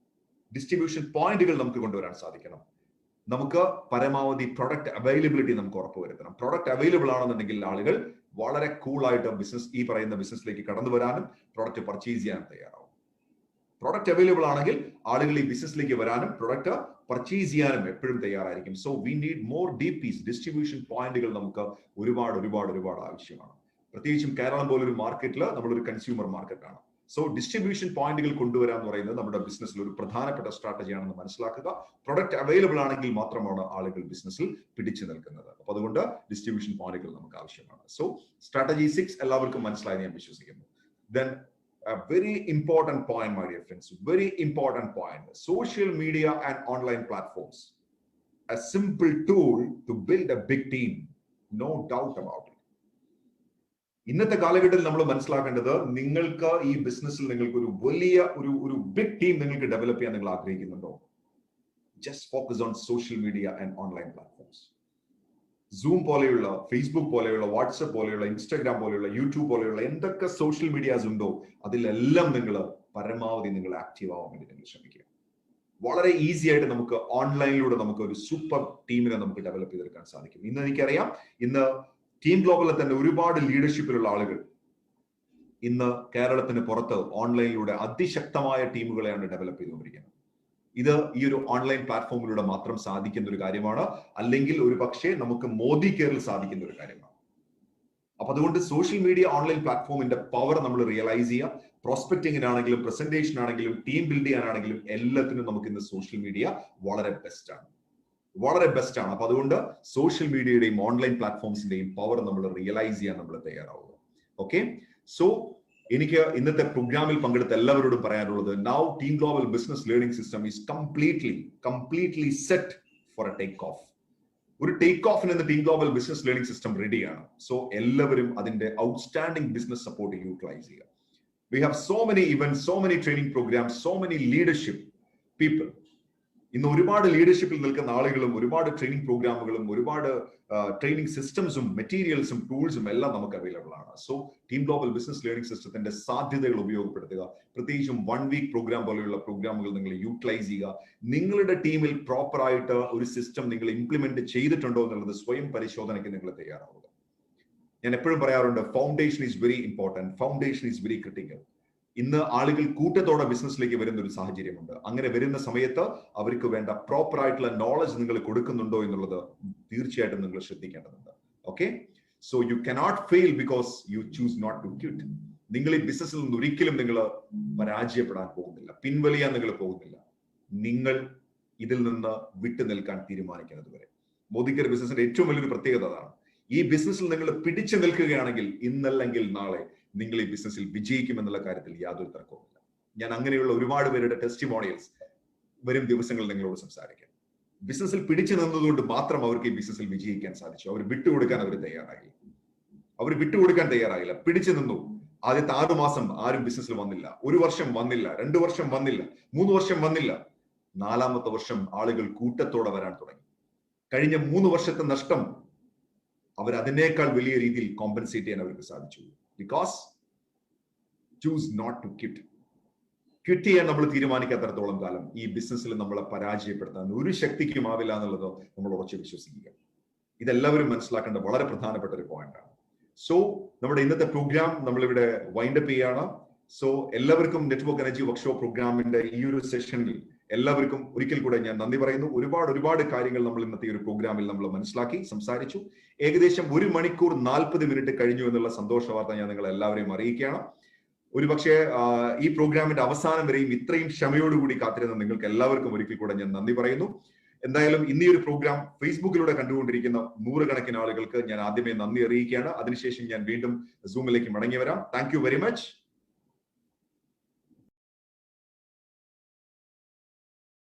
ഡിസ്ട്രിബ്യൂഷൻ പോയിന്റുകൾ നമുക്ക് കൊണ്ടുവരാൻ സാധിക്കണം. നമുക്ക് പരമാവധി പ്രൊഡക്റ്റ് അവൈലബിലിറ്റി നമുക്ക് ഉറപ്പുവരുത്തണം. പ്രൊഡക്റ്റ് അവൈലബിൾ ആണെന്നുണ്ടെങ്കിൽ ആളുകൾ വളരെ കൂളായിട്ട് ഈ പറയുന്ന ബിസിനസ്സിലേക്ക് കടന്നു വരാനും പ്രൊഡക്റ്റ് പർച്ചേസ് ചെയ്യാനും തയ്യാറാവും. പ്രൊഡക്റ്റ് അവൈലബിൾ ആണെങ്കിൽ ആളുകൾ ഈ ബിസിനസ്സിലേക്ക് വരാനും പ്രൊഡക്റ്റ് പർച്ചേസ് ചെയ്യാനും എപ്പോഴും തയ്യാറായിരിക്കും. So we need more DPs. Distribution പോയിന്റുകൾ നമുക്ക് ഒരുപാട് ആവശ്യമാണ്. പ്രത്യേകിച്ചും കേരളം പോലൊരു മാർക്കറ്റിൽ നമ്മളൊരു കൺസ്യൂമർ മാർക്കറ്റാണ്. സോ ഡിസ്ട്രിബ്യൂഷൻ പോയിന്റുകൾ കൊണ്ടുവരാൻ എന്ന് പറയുന്നത് നമ്മുടെ ബിസിനസ്സിൽ ഒരു പ്രധാനപ്പെട്ട സ്ട്രാറ്റജിയാണെന്ന് മനസ്സിലാക്കുക. പ്രൊഡക്റ്റ് അവൈലബിൾ ആണെങ്കിൽ മാത്രമാണ് ആളുകൾ ബിസിനസ്സിൽ പിടിച്ചു നിൽക്കുന്നത്. അപ്പൊ അതുകൊണ്ട് ഡിസ്ട്രിബ്യൂഷൻ പോയിന്റുകൾ നമുക്ക് ആവശ്യമാണ്. സോ സ്ട്രാറ്റജി 6 എല്ലാവർക്കും മനസ്സിലായി ഞാൻ വിശ്വസിക്കുന്നു. Then a very important point, my dear friends, very important point. Social media and online platforms, a simple tool to build a big team, no doubt about it. ഇന്നത്തെ കാലഘട്ടത്തിൽ നമ്മൾ മനസ്സിലാക്കേണ്ടത്, നിങ്ങൾക്ക് ഈ ബിസിനസ്സിൽ നിങ്ങൾക്ക് ഒരു വലിയ ഒരു ബിഗ് ടീം നിങ്ങൾക്ക് ഡെവലപ്പ് ചെയ്യാൻ നിങ്ങൾ ആഗ്രഹിക്കുന്നുണ്ടോ? Just focus on social media and online platforms. Zoom പോലെയുള്ള, ഫേസ്ബുക്ക് പോലെയുള്ള, വാട്സ്ആപ്പ് പോലെയുള്ള, ഇൻസ്റ്റാഗ്രാം പോലെയുള്ള, യൂട്യൂബ് പോലെയുള്ള എന്തൊക്കെ സോഷ്യൽ മീഡിയാസ് ഉണ്ടോ അതിലെല്ലാം നിങ്ങൾ പരമാവധി നിങ്ങൾ ആക്റ്റീവ് ആവാൻ വേണ്ടി നിങ്ങൾ ശ്രമിക്കുക. വളരെ ഈസി ആയിട്ട് നമുക്ക് ഓൺലൈനിലൂടെ നമുക്ക് ഒരു സൂപ്പർ ടീമിനെ നമുക്ക് ഡെവലപ്പ് ചെയ്തെടുക്കാൻ സാധിക്കും. ഇന്ന് എനിക്കറിയാം, ഇന്ന് ടീം ഗ്ലോബലിൽ തന്നെ ഒരുപാട് ലീഡർഷിപ്പിലുള്ള ആളുകൾ ഇന്ന് കേരളത്തിന് പുറത്ത് ഓൺലൈനിലൂടെ അതിശക്തമായ ടീമുകളെയാണ് ഡെവലപ്പ് ചെയ്തുകൊണ്ടിരിക്കുന്നത്. ഇത് ഈ ഒരു ഓൺലൈൻ പ്ലാറ്റ്ഫോമിലൂടെ മാത്രം സാധിക്കുന്ന ഒരു കാര്യമാണ്. അല്ലെങ്കിൽ ഒരു പക്ഷേ നമുക്ക് മോദി കെയറിൽ സാധിക്കുന്ന ഒരു കാര്യമാണ്. അപ്പൊ അതുകൊണ്ട് സോഷ്യൽ മീഡിയ ഓൺലൈൻ പ്ലാറ്റ്ഫോമിന്റെ പവർ നമ്മൾ റിയലൈസ് ചെയ്യുക. പ്രോസ്പെക്ടിങ്ങിനാണെങ്കിലും പ്രസന്റേഷൻ ആണെങ്കിലും ടീം ബിൽഡ് ചെയ്യാനാണെങ്കിലും എല്ലാത്തിനും നമുക്ക് ഇന്ന് സോഷ്യൽ മീഡിയ വളരെ ബെസ്റ്റ് ആണ്. അപ്പൊ അതുകൊണ്ട് സോഷ്യൽ മീഡിയയുടെയും ഓൺലൈൻ പ്ലാറ്റ്ഫോംസിന്റെയും പവർ നമ്മൾ റിയലൈസ് ചെയ്യാൻ നമ്മൾ തയ്യാറാവുക. ഓക്കെ. സോ എനിക്ക് ഇന്നത്തെ പ്രോഗ്രാമിൽ പങ്കെടുത്ത എല്ലാവരോടും പറയാനുള്ളത്, now team global business learning system is completely set for a take off. ഒരു ടേക്ക് ഓഫിന് ഇന്ന് team global business learning system റെഡിയാണ്. സോ എല്ലാവരും അതിന്റെ ഔട്ട്സ്റ്റാൻഡിംഗ് ബിസിനസ് സപ്പോർട്ട് യൂട്ടിലൈസ് ചെയ്യുക. We have so many events, so many training programs, so many leadership people. ഇന്ന് ഒരുപാട് ലീഡർഷിപ്പിൽ നിൽക്കുന്ന ആളുകളും ഒരുപാട് ട്രെയിനിങ് പ്രോഗ്രാമുകളും ഒരുപാട് ട്രെയിനിങ് സിസ്റ്റംസും മെറ്റീരിയൽസും ടൂൾസും എല്ലാം നമുക്ക് അവൈലബിൾ ആണ്. So team global business learning സിസ്റ്റത്തിന്റെ സാധ്യതകൾ ഉപയോഗപ്പെടുത്തുക. പ്രത്യേകിച്ചും 1 വീക്ക് പ്രോഗ്രാം പോലെയുള്ള പ്രോഗ്രാമുകൾ നിങ്ങൾ യൂട്ടിലൈസ് ചെയ്യുക. നിങ്ങളുടെ ടീമിൽ പ്രോപ്പർ ആയിട്ട് ഒരു സിസ്റ്റം നിങ്ങൾ ഇംപ്ലിമെന്റ് ചെയ്തിട്ടുണ്ടോ എന്നുള്ളത് സ്വയം പരിശോധനയ്ക്ക് നിങ്ങൾ തയ്യാറാവുക. ഞാൻ എപ്പോഴും പറയാറുണ്ട്, foundation is very important, foundation is very critical. ഇന്ന് ആളുകൾ കൂട്ടത്തോടെ ബിസിനസ്സിലേക്ക് വരുന്ന ഒരു സാഹചര്യമുണ്ട്. അങ്ങനെ വരുന്ന സമയത്ത് അവർക്ക് വേണ്ട പ്രോപ്പർ ആയിട്ടുള്ള നോളജ് നിങ്ങൾ കൊടുക്കുന്നുണ്ടോ എന്നുള്ളത് തീർച്ചയായിട്ടും നിങ്ങൾ ശ്രദ്ധിക്കേണ്ടതുണ്ട്. Okay, so you cannot fail because you choose not to quit. നിങ്ങൾ ഈ ബിസിനസ്സിൽ നിന്ന് ഒരിക്കലും നിങ്ങൾ പരാജയപ്പെടാൻ പോകുന്നില്ല, പിൻവലിയാൻ നിങ്ങൾ പോകുന്നില്ല. നിങ്ങൾ ഇതിൽ നിന്ന് വിട്ടു നിൽക്കാൻ തീരുമാനിക്കുന്നത് വരെ. മോദിക്കർ ബിസിനസിന്റെ ഏറ്റവും വലിയൊരു പ്രത്യേകത അതാണ്. ഈ ബിസിനസ്സിൽ നിങ്ങൾ പിടിച്ചു നിൽക്കുകയാണെങ്കിൽ ഇന്നല്ലെങ്കിൽ നാളെ നിങ്ങൾ ഈ ബിസിനസ്സിൽ വിജയിക്കുമെന്നുള്ള കാര്യത്തിൽ യാതൊരു തർക്കവുമില്ല. ഞാൻ അങ്ങനെയുള്ള ഒരുപാട് പേരുടെ ടെസ്റ്റിമോണിയൽസ് വരും ദിവസങ്ങളിൽ നിങ്ങളോട് സംസാരിക്കാം. ബിസിനസ്സിൽ പിടിച്ചു നിന്നതുകൊണ്ട് മാത്രം അവർക്ക് ഈ ബിസിനസ്സിൽ വിജയിക്കാൻ സാധിച്ചു. അവർ വിട്ടുകൊടുക്കാൻ തയ്യാറായില്ല. പിടിച്ചു നിന്നു. ആദ്യത്തെ 6 മാസം ആരും ബിസിനസ്സിൽ വന്നില്ല, 1 വർഷം വന്നില്ല, 2 വർഷം വന്നില്ല, 3 വർഷം വന്നില്ല. 4ാമത്തെ വർഷം ആളുകൾ കൂട്ടത്തോടെ വരാൻ തുടങ്ങി. കഴിഞ്ഞ 3 വർഷത്തെ നഷ്ടം അവർ അതിനേക്കാൾ വലിയ രീതിയിൽ കോമ്പൻസേറ്റ് ചെയ്യാൻ അവർക്ക് സാധിച്ചു. Because choose not to quit. Quit ചെയ്യാൻ നമ്മൾ തീരുമാനിക്കാത്തടത്തോളം കാലം ഈ ബിസിനസ്സിൽ നമ്മളെ പരാജയപ്പെടുത്താൻ ഒരു ശക്തിക്കും ആവില്ല എന്നുള്ളത് നമ്മൾ ഉറച്ചു വിശ്വസിക്കുക. ഇതെല്ലാവരും മനസ്സിലാക്കേണ്ട വളരെ പ്രധാനപ്പെട്ട ഒരു പോയിന്റാണ്. സോ നമ്മുടെ ഇന്നത്തെ പ്രോഗ്രാം നമ്മളിവിടെ വൈൻഡപ്പ് ചെയ്യാണ്. സോ എല്ലാവർക്കും നെറ്റ്വർക്ക് എനർജി വർക്ക്ഷോപ്പ് പ്രോഗ്രാമിന്റെ ഈ ഒരു സെഷനിൽ എല്ലാവർക്കും ഒരിക്കൽ കൂടെ ഞാൻ നന്ദി പറയുന്നു. ഒരുപാട് കാര്യങ്ങൾ നമ്മൾ ഇന്നത്തെ ഒരു പ്രോഗ്രാമിൽ നമ്മൾ മനസ്സിലാക്കി, സംസാരിച്ചു. ഏകദേശം 1 മണിക്കൂർ 40 മിനിറ്റ് കഴിഞ്ഞു എന്നുള്ള സന്തോഷ വാർത്ത ഞാൻ നിങ്ങൾ എല്ലാവരെയും അറിയിക്കുകയാണ്. ഒരുപക്ഷെ ഈ പ്രോഗ്രാമിന്റെ അവസാനം വരെയും ഇത്രയും ക്ഷമയോടുകൂടി കാത്തിരുന്ന നിങ്ങൾക്ക് എല്ലാവർക്കും ഒരിക്കൽ കൂടെ ഞാൻ നന്ദി പറയുന്നു. എന്തായാലും ഇന്നീ ഒരു പ്രോഗ്രാം ഫേസ്ബുക്കിലൂടെ കണ്ടുകൊണ്ടിരിക്കുന്ന 100 കണക്കിന് ആളുകൾക്ക് ഞാൻ ആദ്യമേ നന്ദി അറിയിക്കുകയാണ്. അതിനുശേഷം ഞാൻ വീണ്ടും സൂമിലേക്ക് മടങ്ങി വരാം. Thank you very much.